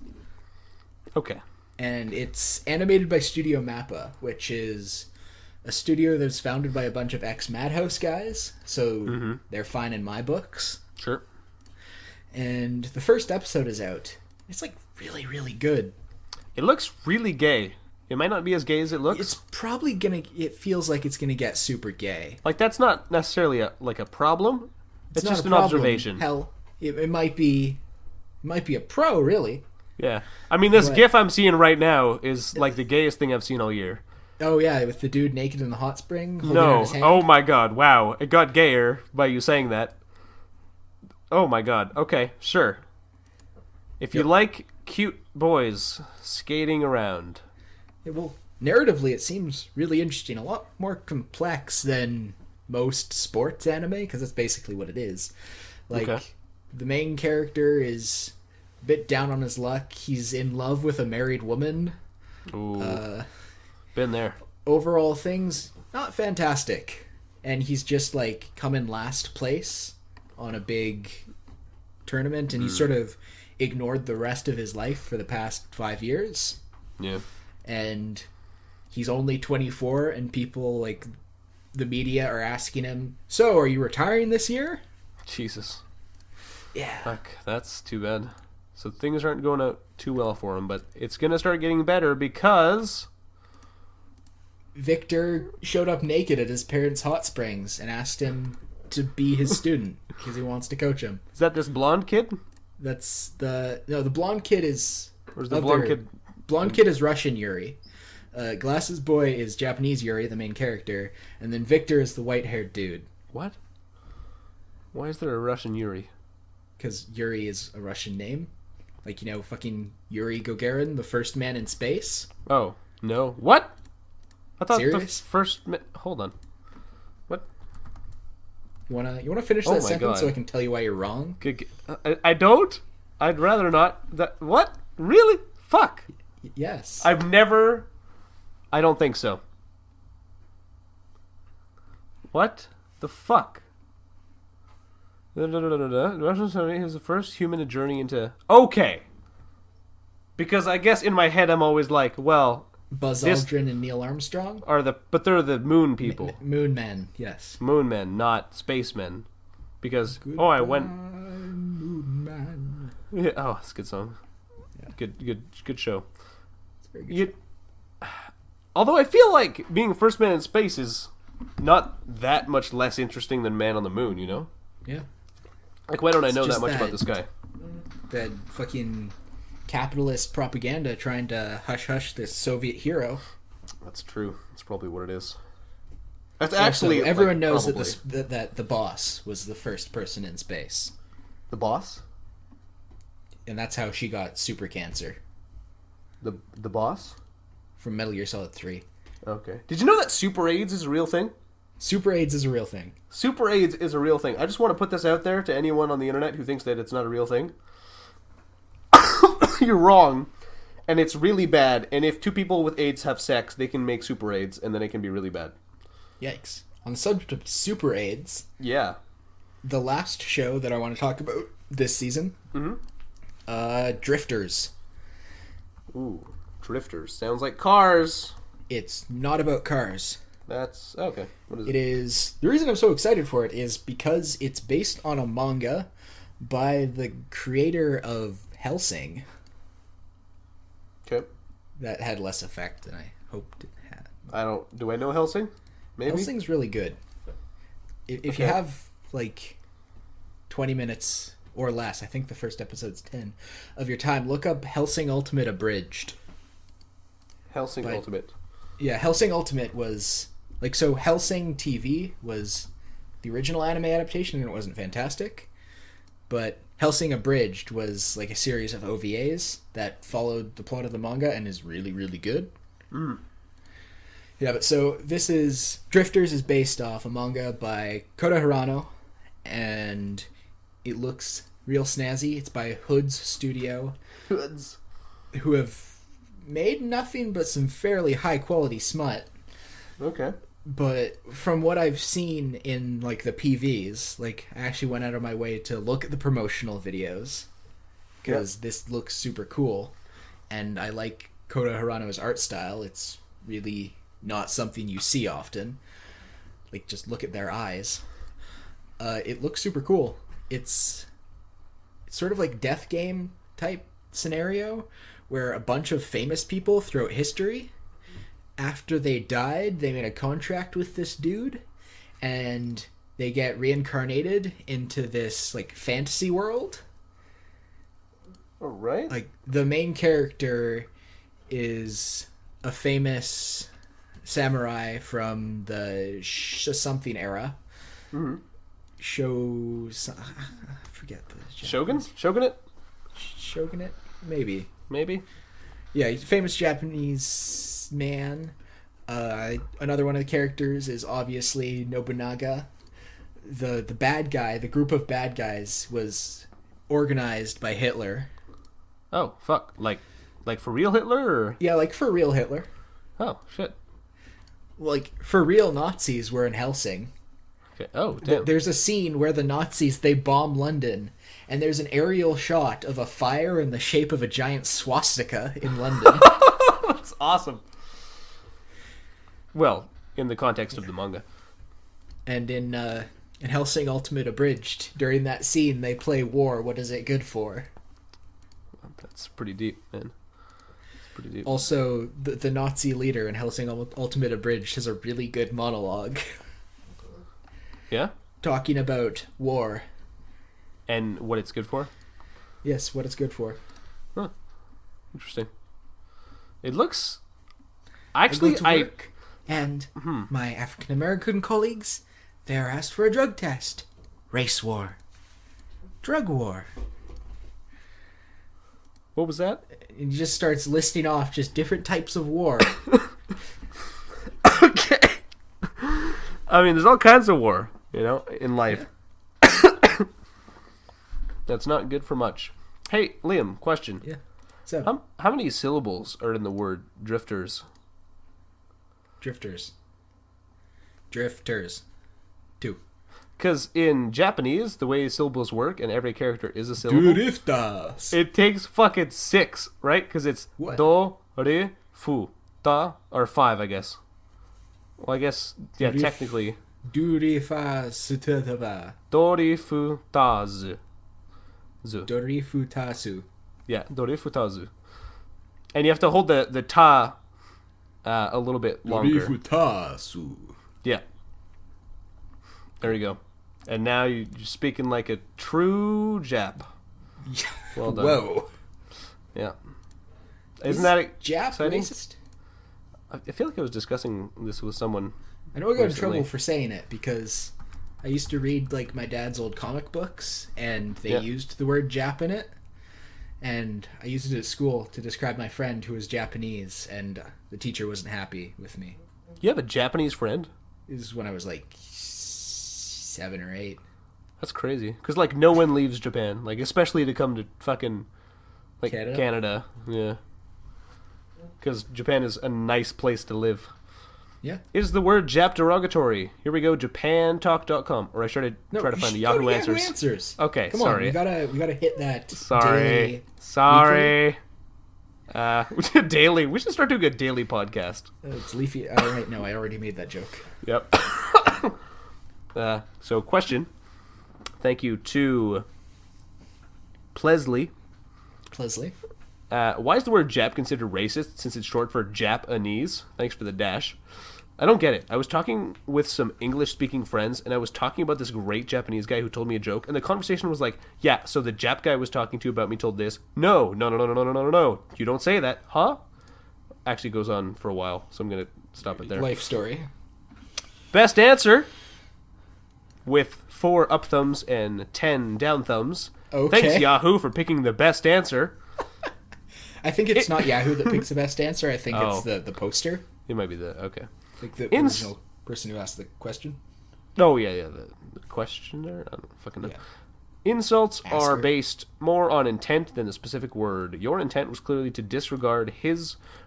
Okay. And it's animated by Studio Mappa, which is a studio that's founded by a bunch of ex-Madhouse guys, so they're fine in my books. Sure. And the first episode is out. It's like really, really good. It looks really gay. It might not be as gay as it looks. It's probably it feels like it's gonna get super gay. Like, that's not necessarily a problem. It's not just a an problem. observation. Hell, it might be a pro, really. Yeah. I mean, this But- GIF I'm seeing right now is like the gayest thing I've seen all year. Oh yeah, with the dude naked in the hot spring holding out No. his hand. Oh my god. Wow. It got gayer by you saying that. Oh my god. Okay. Sure. If you like cute boys skating around. Well, narratively, it seems really interesting. A lot more complex than most sports anime, because that's basically what it is. Like, Okay. the main character is a bit down on his luck. He's in love with a married woman. Ooh. Been there. Overall things, not fantastic. And he's just, like, come in last place on a big tournament, and he's sort of ignored the rest of his life for the past 5 years. Yeah. And he's only 24, and people, like, the media are asking him, so, are you retiring this year? Jesus. Yeah. Fuck. That's too bad. So things aren't going out too well for him, but it's going to start getting better because... Victor showed up naked at his parents' hot springs and asked him to be his student because he wants to coach him. Is that this blonde kid? That's the blonde kid is Or is the blonde kid... blonde kid is Russian Yuri. Glasses boy is Japanese Yuri, the main character, and then Victor is the white-haired dude What? Why is there a Russian Yuri? because Yuri is a Russian name, like, you know, fucking Yuri Gagarin, the first man in space. Oh, no. What? I thought Serious? the first... Hold on. What? You wanna finish Oh that my sentence so God. I can tell you why you're wrong? I don't. I'd rather not. That what? Really? Fuck. Yes. I've never. I don't think so. What the fuck? Russian Sunday is the first human to journey into. Okay. Because I guess in my head I'm always like, well, Buzz this- Aldrin and Neil Armstrong. but they're the moon people, Moon Men, yes. moon men, not spacemen. Because I went. Moon Man. Yeah, oh, it's a good song. Yeah. Good show. It's very good. You, although I feel like being first man in space is not that much less interesting than Man on the Moon, you know? Yeah. Like, why don't I It's know that just much that- about this guy? That fucking capitalist propaganda trying to hush this Soviet hero. That's true. That's probably what it is. That's Also, actually everyone like, knows probably. that the boss was the first person in space, The boss. and that's how she got super cancer The boss. from Metal Gear Solid 3. Okay. Did you know that Super AIDS is a real thing? Super AIDS is a real thing. Super AIDS is a real thing. I just want to put this out there to anyone on the internet who thinks that it's not a real thing. You're wrong, and it's really bad. And if two people with AIDS have sex, they can make Super AIDS, and then it can be really bad. Yikes. On the subject of Super AIDS, Yeah. the last show that I want to talk about this season, Drifters. Ooh, Drifters. Sounds like Cars. It's not about cars. That's okay. What is It is. The reason I'm so excited for it is because it's based on a manga by the creator of Hellsing Okay. that had less effect than I hoped it had. Do I know Helsing? Maybe. Hellsing's really good. If you Okay. have like 20 minutes or less, I think the first episode's 10 of your time, look up Hellsing Ultimate Abridged. Helsing But- Ultimate. Yeah, Hellsing Ultimate was like, so Hellsing TV was the original anime adaptation and it wasn't fantastic, but Hellsing Abridged was like a series of OVAs that followed the plot of the manga and is really, really good. Yeah, but so this is Drifters is based off a manga by Kota Hirano, and it looks real snazzy. It's by Hood's Studio, Hoods. who have made nothing but some fairly high quality smut. Okay. But from what I've seen in like the PVs, like I actually went out of my way to look at the promotional videos because this looks super cool, and I like Kota Hirano's art style. It's really not something you see often. Like, just look at their eyes. It looks super cool. It's sort of like death game type scenario where a bunch of famous people throughout history, after they died, they made a contract with this dude, and they get reincarnated into this like fantasy world. All right. Like, the main character is a famous samurai from the something era. Mm-hmm. I forget the Shogunate? Shogunate? Maybe. Yeah, he's a famous Japanese man. Another one of the characters is obviously Nobunaga. The bad guy, the group of bad guys, was organized by Hitler. Oh, fuck. Like for real Hitler? Or? Yeah, like for real Hitler. Oh, shit. Like, for real Nazis were in Helsing. Okay. Oh, damn. There's a scene where the Nazis, they bomb London, and there's an aerial shot of a fire in the shape of a giant swastika in London. That's awesome. Well, in the context of the manga. And in Helsing Ultimate Abridged, during that scene, they play War, What Is It Good For? That's pretty deep, man. Pretty deep. Also, the Nazi leader in Helsing Ultimate Abridged has a really good monologue. Yeah? Talking about war. And what it's good for? Yes, what it's good for. Huh. Interesting. It looks... Actually, And my African-American colleagues, they're asked for a drug test. Race war. Drug war. What was that? And he just starts listing off just different types of war. Okay. I mean, there's all kinds of war, in life. Yeah. That's not good for much. Hey, Liam, question. Yeah. So, how many syllables are in the word drifters? Drifters. 2. Because in Japanese, the way syllables work, and every character is a syllable, Drifters. it takes fucking 6, right? Because it's What? do, re, fu, ta, or 5, I guguess. Well, I guess, yeah, technically. Durifasutaba. Dori, fu, ta, zu. Dorifutasu. Yeah, dori, fu, ta, zu. And you have to hold the ta a little bit longer. Dorifutasu. Yeah. There you go. And now you're speaking like a true Jap. Well done. Whoa. Yeah. Isn't that Jap exciting? racist? I feel like I was discussing this with someone. I know I got in recently. trouble for saying it because I used to read like my dad's old comic books, and they used the word Jap in it. And I used it at school to describe my friend who was Japanese, and the teacher wasn't happy with me. You have a Japanese friend? This is when I was like 7 or 8. That's crazy. Because, like, no one leaves Japan. Like, especially to come to fucking, like, Canada. Yeah. Because Japan is a nice place to live. Yeah. Is the word Jap derogatory? Here we go, japantalk.com. Or I should try to find the Yahoo Answers. Okay, Come sorry. on, we gotta hit that. Sorry. Daily. We should start doing a daily podcast. It's leafy. All right, no, I already made that joke. Yep. So, question. Thank you to Plesley. Why is the word Jap considered racist since it's short for Japanese? Thanks for the dash. I don't get it. I was talking with some English-speaking friends, and I was talking about this great Japanese guy who told me a joke, and the conversation was like, yeah, so the Jap guy I was talking to about me told this. No. You don't say that. Huh? Actually goes on for a while, so I'm going to stop it there. Life story. Best answer with 4 up thumbs and 10 down thumbs. Okay. Thanks, Yahoo, for picking the best answer. I think it's not Yahoo that picks the best answer. I think it's the poster. It might be okay. Like the Ins- original person who asked the question. Oh, yeah, the questioner? I don't fucking know. Yeah. Insults are Asker. based more on intent than the specific word. Your intent was clearly to disregard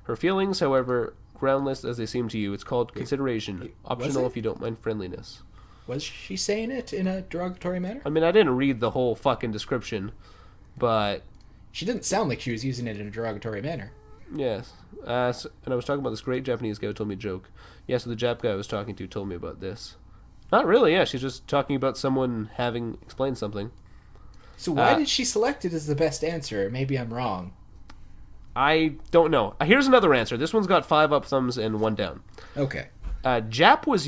her feelings, however groundless as they seem to you. It's called consideration. Optional it? if you don't mind friendliness. Was she saying it in a derogatory manner? I mean, I didn't read the whole fucking description, but She didn't sound like she was using it in a derogatory manner. yes. And I was talking about this great Japanese guy who told me a joke. Yeah, so the Jap guy I was talking to told me about this. Not really, yeah. She's just talking about someone having explained something. So why did she select it as the best answer? Maybe I'm wrong. I don't know. Here's another answer. This one's got 5 up thumbs and 1 down. Okay. Jap was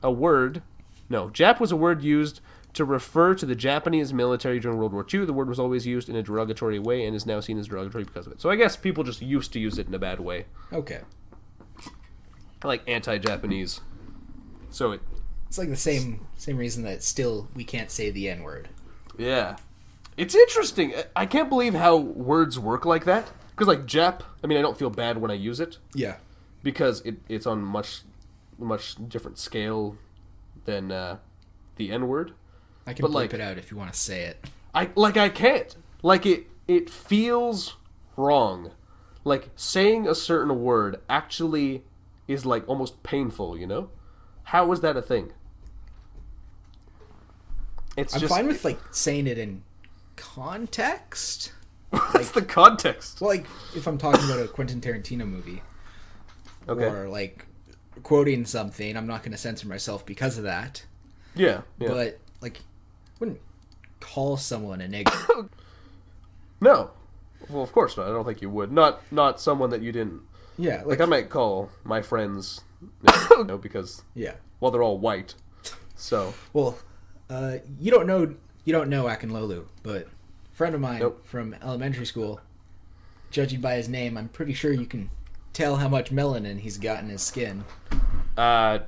a word used to refer to the Japanese military during World War II. The word was always used in a derogatory way and is now seen as derogatory because of it. So I guess people just used to use it in a bad way. Okay. Like anti-Japanese. So It's like the same reason that still we can't say the N-word. yeah. It's interesting. I can't believe how words work like that. Because like Jap, I mean, I don't feel bad when I use it. Yeah. Because it's on much different scale than the N-word. I can But, bleep like, it out if you want to say it. I can't. Like it feels wrong. Like saying a certain word actually is like almost painful, you know? How is that a thing? I'm fine with like saying it in context. What's the context? Well, like if I'm talking about a Quentin Tarantino movie, Okay. or like quoting something, I'm not going to censor myself because of that. Yeah. But like, wouldn't call someone a nigger. No. Well, of course not. I don't think you would. Not someone that you didn't. Yeah, Like I might call my friends, because yeah. well they're all white. So Well, you don't know Akinlolu, but a friend of mine Nope. from elementary school, judging by his name, I'm pretty sure you can tell how much melanin he's got in his skin. not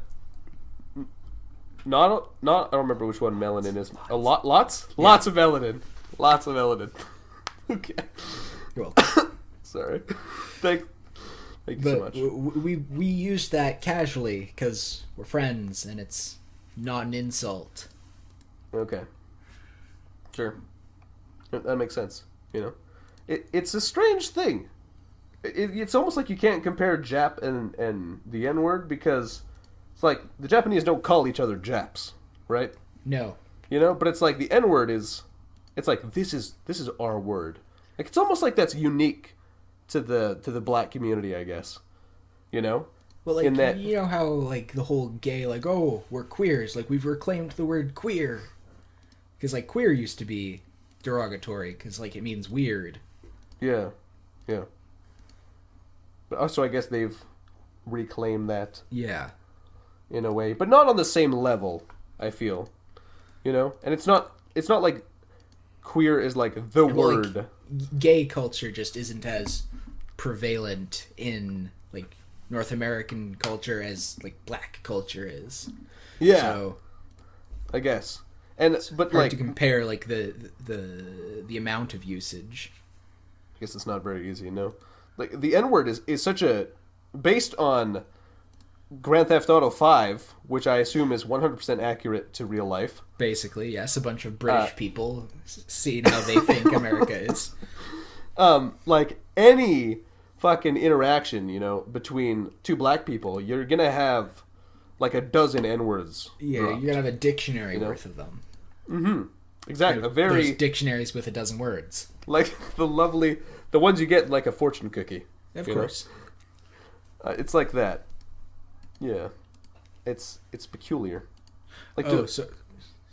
I don't remember which one melanin is. Lots of melanin. Lots of melanin. Okay. Well, Sorry. Thank you so but much. we use that casually because we're friends and it's not an insult. Okay. Sure. That makes sense, you know. It's a strange thing. It's almost like you can't compare Jap and the N-word because it's like the Japanese don't call each other Japs, right? No. You know, but it's like the N-word is it's like this is our word. Like it's almost like that's unique to the black community, I guess. You know? Well, like, In that- you know how, like, the whole gay, like, oh, we're queers. Like, we've reclaimed the word queer. Because, like, queer used to be derogatory, because, like, it means weird. Yeah. Yeah. But also I guess they've reclaimed that Yeah. in a way, but not on the same level, I feel. You know? And it's not like queer is like the Well, word. like, gay culture just isn't as prevalent in, like, North American culture as, like, black culture is. Yeah. So, I guess. And but hard like to compare, like, the amount of usage. I guess it's not very easy, no. Like the N-word is such a based on Grand Theft Auto 5, which I assume is 100% accurate to real life. Basically, yes, a bunch of British people seeing how they think America is. Like any fucking interaction, you know, between two black people, you're gonna have like a dozen N-words. Yeah, dropped. you're gonna have a dictionary know? worth of them. Exactly. A very There's dictionaries with a dozen words. like the ones you get in, like a fortune cookie. Of you know? course. It's like that. Yeah, it's peculiar. Like Oh, so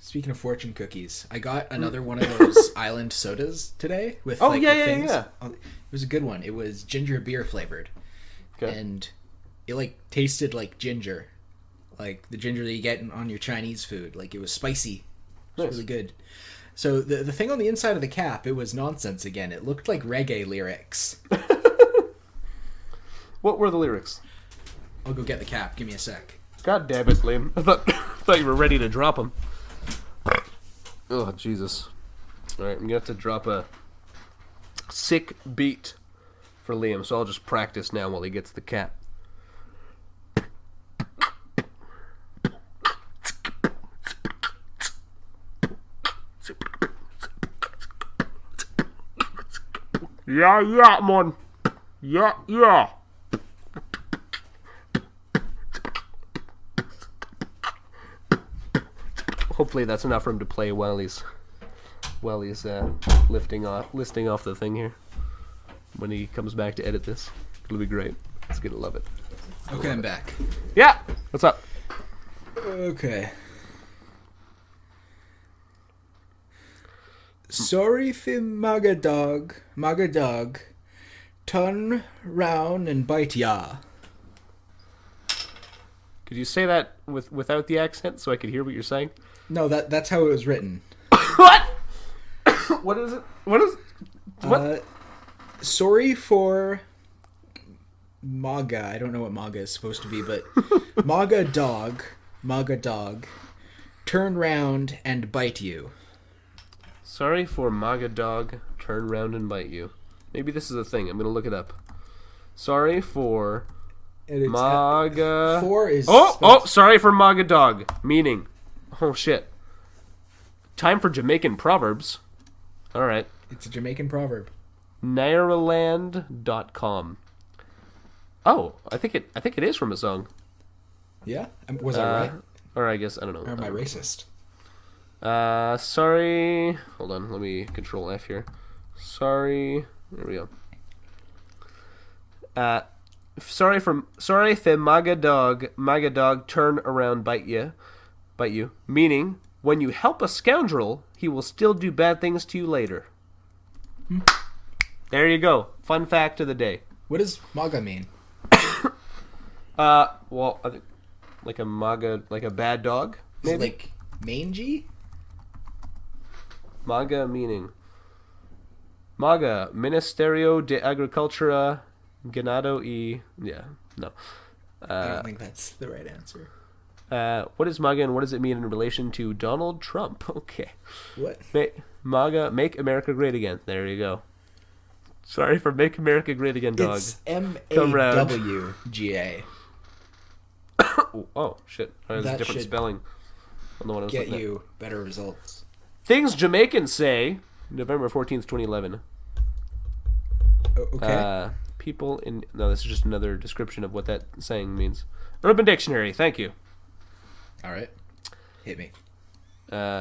speaking of fortune cookies, I got another one of those island sodas today with Oh, like yeah, the yeah, things. yeah. It was a good one. It was ginger beer flavored, okay. and it like tasted like ginger, like the ginger that you get on your Chinese food. Like it was spicy. It was Nice. really good. So the thing on the inside of the cap, it was nonsense again. It looked like reggae lyrics. What were the lyrics? I'll go get the cap. Give me a sec. God damn it, Liam. I thought you were ready to drop them. Oh, Jesus. Alright, I'm going to have to drop a sick beat for Liam, so I'll just practice now while he gets the cap. Yeah, yeah, man. Yeah, yeah. Hopefully that's enough for him to play while he's listing off the thing here. When he comes back to edit this, it'll be great. He's gonna love it. Okay, I'm back. Yeah. What's up? Okay. Sorry for Magadog. Turn round and bite ya. Could you say that without the accent so I could hear what you're saying? No, that's how it was written. What? What is it? What? Sorry for Maga. I don't know what Maga is supposed to be, but Maga dog, turn round and bite you. Sorry for Maga dog, turn round and bite you. Maybe this is a thing. I'm gonna look it up. Sorry for Maga. 4 is. Oh! Sorry for Maga dog. Meaning, oh shit. Time for Jamaican proverbs. All right. It's a Jamaican proverb. Nairaland.com. Oh, I think it is from a song. Yeah? Was I right? Or I guess I don't know. Or am I racist? Sorry. Hold on. Let me control F here. Sorry. There we go. Sorry for Maga dog turn around bite you. Meaning, when you help a scoundrel, he will still do bad things to you later. There you go. Fun fact of the day. What does Maga mean? Well, I think like a Maga, like a bad dog. Is it like mangy? Maga meaning Maga Ministerio de Agricultura Ganado y no. I don't think that's the right answer. What is MAGA and what does it mean in relation to Donald Trump? Okay. What? MAGA, Make America Great Again. There you go. Sorry for Make America Great Again, dog. It's MAWGA. Oh, shit. There's a different spelling on the one I was get looking at. you better results. Things Jamaicans say, November 14th, 2011. Okay. People in... No, this is just another description of what that saying means. Urban Dictionary, thank you. All right. Hit me.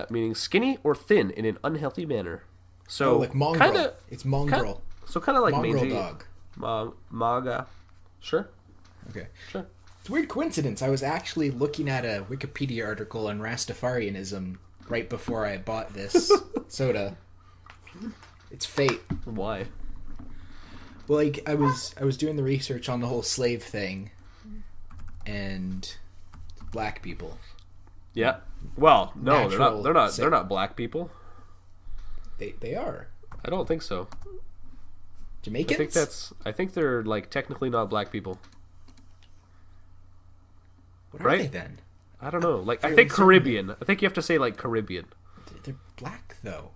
Meaning skinny or thin in an unhealthy manner. So like mongrel. Kinda, it's mongrel. So kind of like mongrel mangy. dog. MAGA. Sure. Okay. Sure. It's a weird coincidence. I was actually looking at a Wikipedia article on Rastafarianism right before I bought this soda. It's fate. Why? Well, like I was doing the research on the whole slave thing, and black people. Yeah. Well, no, Natural they're not. They're not black people. They are. I don't think so. Jamaicans? I think they're like technically not black people. What are they then? I don't know. Like I think Caribbean. I think you have to say like Caribbean. They're black though.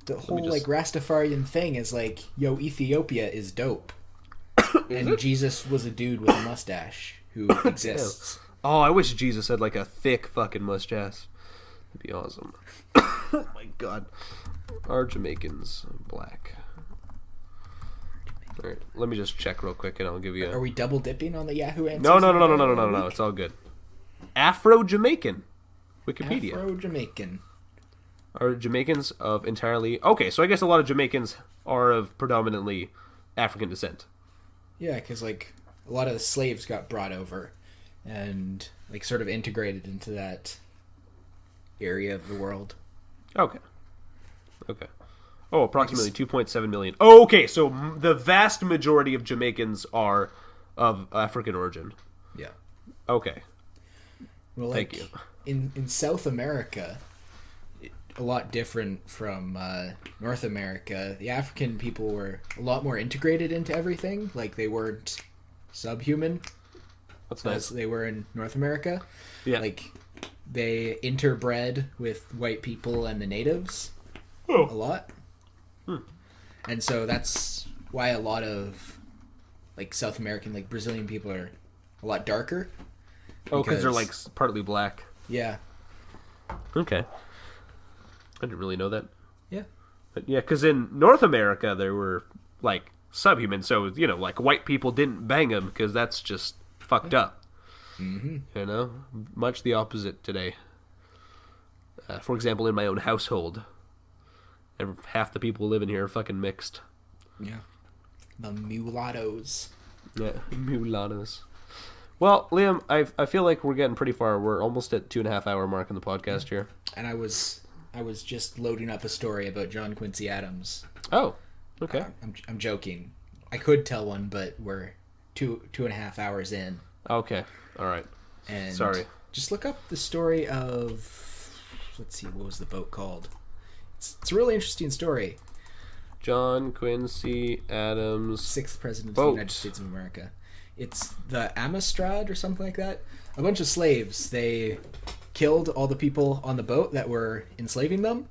The whole like Rastafarian thing is like, yo, Ethiopia is dope. And Jesus was a dude with a mustache who exists. Oh, I wish Jesus had like a thick fucking mustache. That'd be awesome. Oh my god. Are Jamaicans black? Alright, let me just check real quick and I'll give you Are we double dipping on the Yahoo answers? No, it's all good. Afro-Jamaican. Wikipedia. Afro-Jamaican. Are Jamaicans of entirely... Okay, so I guess a lot of Jamaicans are of predominantly African descent. Yeah, because like a lot of the slaves got brought over and like sort of integrated into that area of the world. Okay. Oh, approximately 2.7 million. Oh, okay, so the vast majority of Jamaicans are of African origin. Yeah. Okay. Well, Thank you. In South America, a lot different from North America. The African people were a lot more integrated into everything. Like they weren't subhuman. That's nice. As they were in North America. Yeah. Like they interbred with white people and the natives a lot. And so that's why a lot of like South American, like Brazilian people are a lot darker. Oh, because they're like partly black. Yeah. Okay. I didn't really know that. Yeah. But yeah, because in North America there were like subhumans, so like white people didn't bang them because that's just fucked up. Mm-hmm. Much the opposite today. For example, in my own household, half the people living here are fucking mixed. Yeah, the mulattoes. Yeah, mulattoes. Well, Liam, I feel like we're getting pretty far. We're almost at 2.5 hour mark in the podcast here. And I was just loading up a story about John Quincy Adams. Oh, okay. I'm joking. I could tell one, but we're 2.5 hours in. Okay, all right. And sorry. Just look up the story of, let's see, what was the boat called? It's a really interesting story. John Quincy Adams, 6th President boat. of the United States of America. It's the Amstrad or something like that. A bunch of slaves. They killed all the people on the boat that were enslaving them.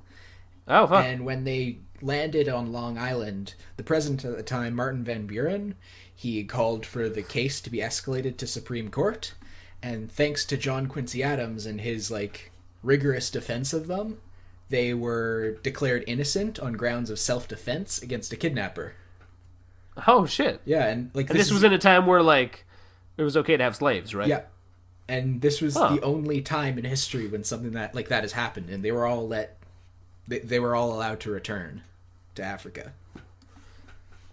Oh, fuck. And when they landed on Long Island, the president at the time, Martin Van Buren, he called for the case to be escalated to Supreme Court. And thanks to John Quincy Adams and his rigorous defense of them, they were declared innocent on grounds of self-defense against a kidnapper. Oh, shit. Yeah, and this was in a time where it was okay to have slaves, right? Yeah. And this was the only time in history when something that has happened, and they were all they were all allowed to return to Africa.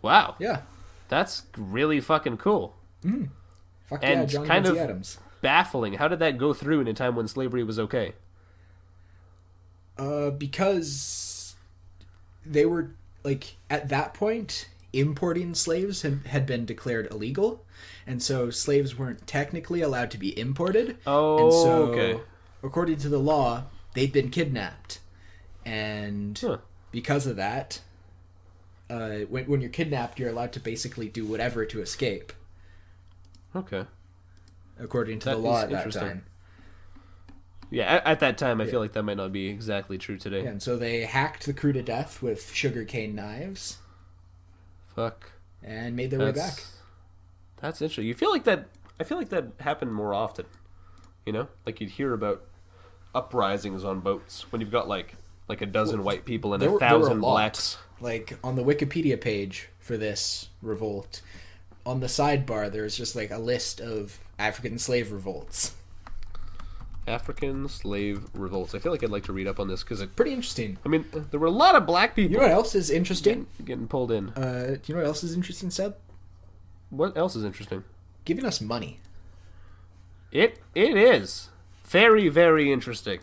Wow. Yeah. That's really fucking cool. Mm. Fuck and yeah, John kind Quincy of Adams. Baffling. How did that go through in a time when slavery was okay? Because they were at that point, importing slaves had been declared illegal, and so slaves weren't technically allowed to be imported. Oh, and so, okay. According to the law, they'd been kidnapped, and because of that, when you're kidnapped, you're allowed to basically do whatever to escape. Okay. According to the law at that time. Yeah, at that time, I feel like that might not be exactly true today. Yeah, and so they hacked the crew to death with sugarcane knives. Fuck. And made their way back. That's interesting. I feel like that happened more often. You'd hear about uprisings on boats when you've got like a dozen white people and 1,000 blacks. On the Wikipedia page for this revolt, on the sidebar, there's just a list of African slave revolts. African slave revolts. I feel like I'd like to read up on this because it's pretty interesting. I mean, there were a lot of black people. You know what else is interesting? Getting pulled in. Do you know what else is interesting, Seb? What else is interesting? Giving us money. It is very, very interesting.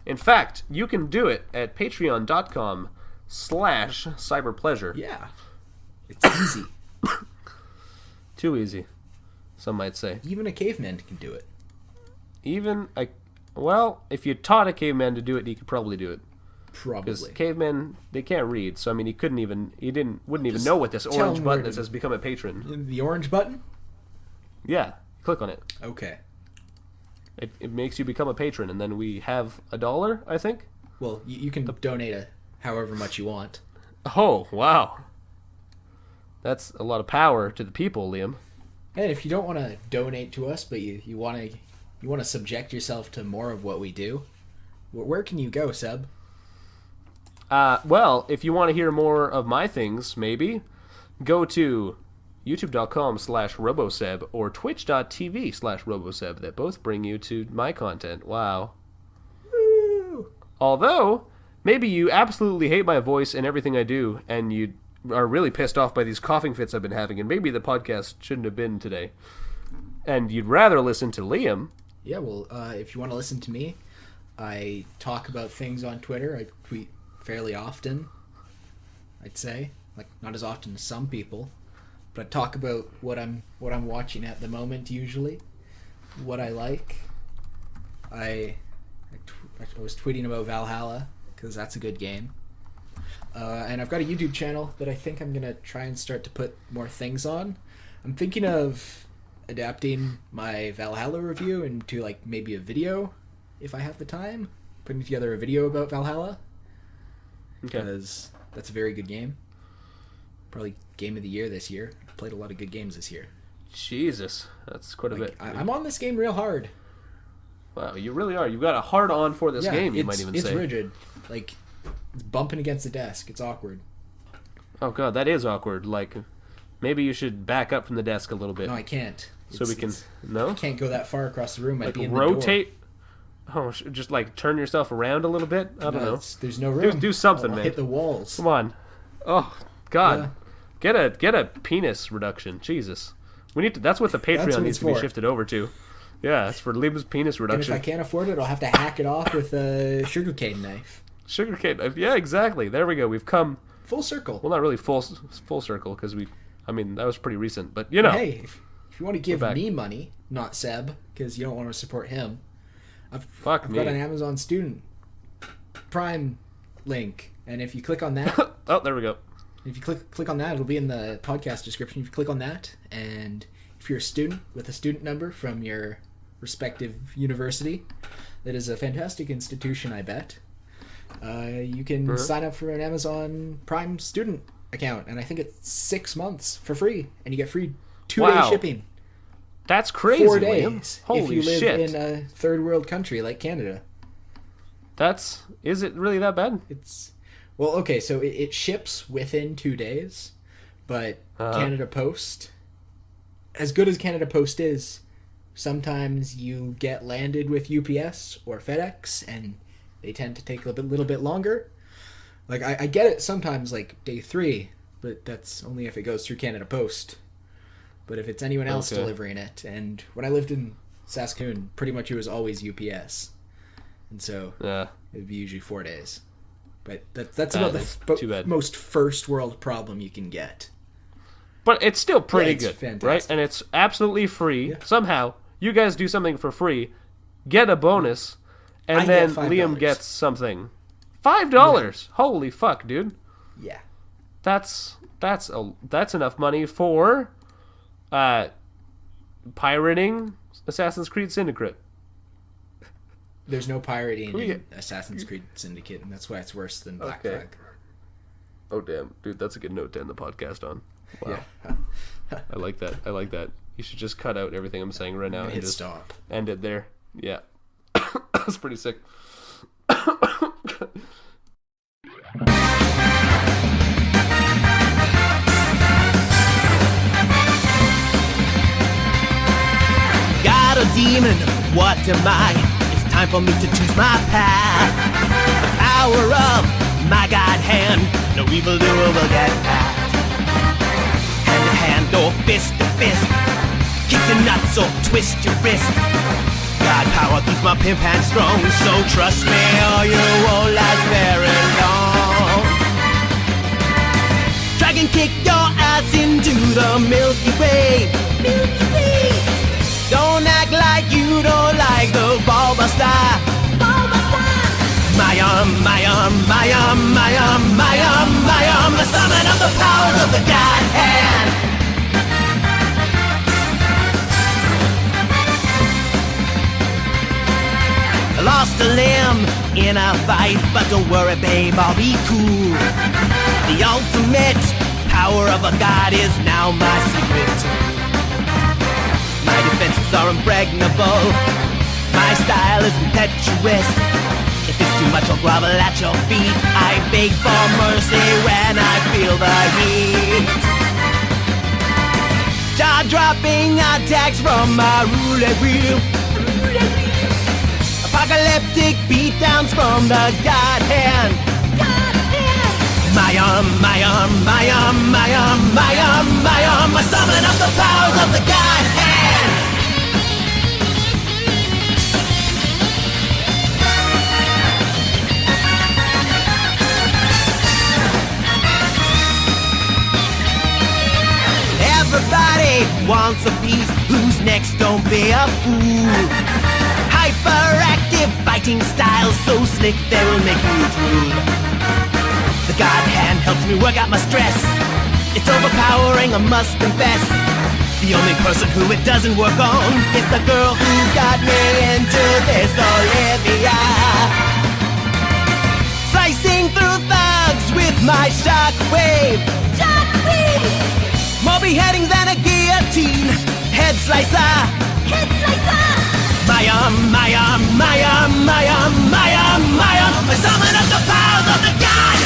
In fact, you can do it at patreon.com/cyberpleasure. Yeah. It's easy. Too easy, some might say. Even a caveman can do it. If you taught a caveman to do it, he could probably do it. Probably. Because cavemen, they can't read, so I mean, he wouldn't even know what this orange button that says become a patron. The orange button? Yeah, click on it. Okay. It makes you become a patron, and then we have $1, I think. Well, you can donate however much you want. Oh, wow. That's a lot of power to the people, Liam. And if you don't want to donate to us, but you want to subject yourself to more of what we do, where can you go, Seb? Well, if you want to hear more of my things, maybe, go to youtube.com/roboseb or twitch.tv/roboseb. That both bring you to my content. Wow. Woo! Although, maybe you absolutely hate my voice and everything I do, and you are really pissed off by these coughing fits I've been having, and maybe the podcast shouldn't have been today, and you'd rather listen to Liam. Yeah, well, if you want to listen to me, I talk about things on Twitter. I tweet fairly often, I'd say. Not as often as some people, but I talk about what I'm watching at the moment, usually. What I like. I was tweeting about Valhalla, because that's a good game. And I've got a YouTube channel that I think I'm going to try and start to put more things on. I'm thinking of adapting my Valhalla review into maybe a video, if I have the time. Putting together a video about Valhalla. Okay. Because that's a very good game. Probably game of the year this year. I've played a lot of good games this year. Jesus, that's quite a bit. I'm on this game real hard. Wow, you really are. You've got a hard on for this game, you might even say. It's rigid. It's bumping against the desk. It's awkward. Oh god, that is awkward. Like, maybe you should back up from the desk a little bit. No, I can't. So we can... No? I can't go that far across the room. I'd Like, be in the rotate? Oh, just like turn yourself around a little bit? I don't know. There's no room. Do something, I'll man. hit the walls. Come on. Oh, God. Yeah. Get a penis reduction. Jesus. We need to... That's what the Patreon needs to be shifted over to. Yeah, it's for Liam's penis reduction. And if I can't afford it, I'll have to hack it off with a sugarcane knife. Sugarcane knife. Yeah, exactly. There we go. We've come... Full circle. Well, not really full circle, because we... I mean, that was pretty recent, but you know. Hey, if you want to give me money, not Seb, because you don't want to support him, I've got an Amazon Student Prime link, and if you click on that... Oh, there we go. If you click on that, it'll be in the podcast description. If you click on that, and if you're a student with a student number from your respective university, that is a fantastic institution, I bet, you can sign up for an Amazon Prime student account, and I think it's 6 months for free, and you get free 2-day shipping. That's crazy. 4 days. Liam. Holy if you live shit. in a third world country like Canada. Is it really that bad? Well, okay, so it ships within 2 days, but Canada Post, as good as Canada Post is, sometimes you get landed with UPS or FedEx, and they tend to take a little bit longer. Like, I get it sometimes, like, day 3, but that's only if it goes through Canada Post. But if it's anyone else delivering it, and when I lived in Saskatoon, pretty much it was always UPS. And so it would be usually 4 days. But that's about the most first world problem you can get. But it's still pretty good, fantastic. Right? And it's absolutely free. Yeah. Somehow, you guys do something for free, get a bonus, and then Liam gets something. $5? Yeah. Holy fuck, dude. Yeah. That's enough money for pirating Assassin's Creed Syndicate. There's no pirating in Assassin's Creed Syndicate, and that's why it's worse than Black Flag. Oh, damn. Dude, that's a good note to end the podcast on. Wow. Yeah. I like that. You should just cut out everything I'm saying right now and just stop. End it there. Yeah. That's pretty sick. Got a demon, what am I? It's time for me to choose my path. The power of my God hand, no evildoer will get past. Hand to hand or fist to fist, kick the nuts or twist your wrist. God power keeps my pimp hand strong, so trust me or you won't last very long. Dragon kick your ass into the Milky Way. Milky Way. Don't act like you don't like the Bulbasaur. My arm, my arm, my arm, my arm, my arm, my arm, the summon of the power of the God hand. I lost a limb in a fight, but don't worry, babe, I'll be cool. The ultimate power of a god is now my secret tool. My defenses are impregnable. My style is impetuous. If it's too much, I'll grovel at your feet. I beg for mercy when I feel the heat. Jaw-dropping attacks from my roulette wheel. Apocalyptic beatdowns from the God hand. My arm, my arm, my arm, my arm, my arm, my arm, I summon up the powers of the God hand. Everybody wants a piece, who's next, don't be a fool. Hyperactive fighting styles, so slick they will make you drool. The God hand helps me work out my stress. It's overpowering, I must confess. The only person who it doesn't work on is the girl who got me into this, Olivia. Slicing through thugs with my shockwave. Shockwave! More beheadings than a guillotine. Head slicer. Head slicer! I summon up the powers of the gods.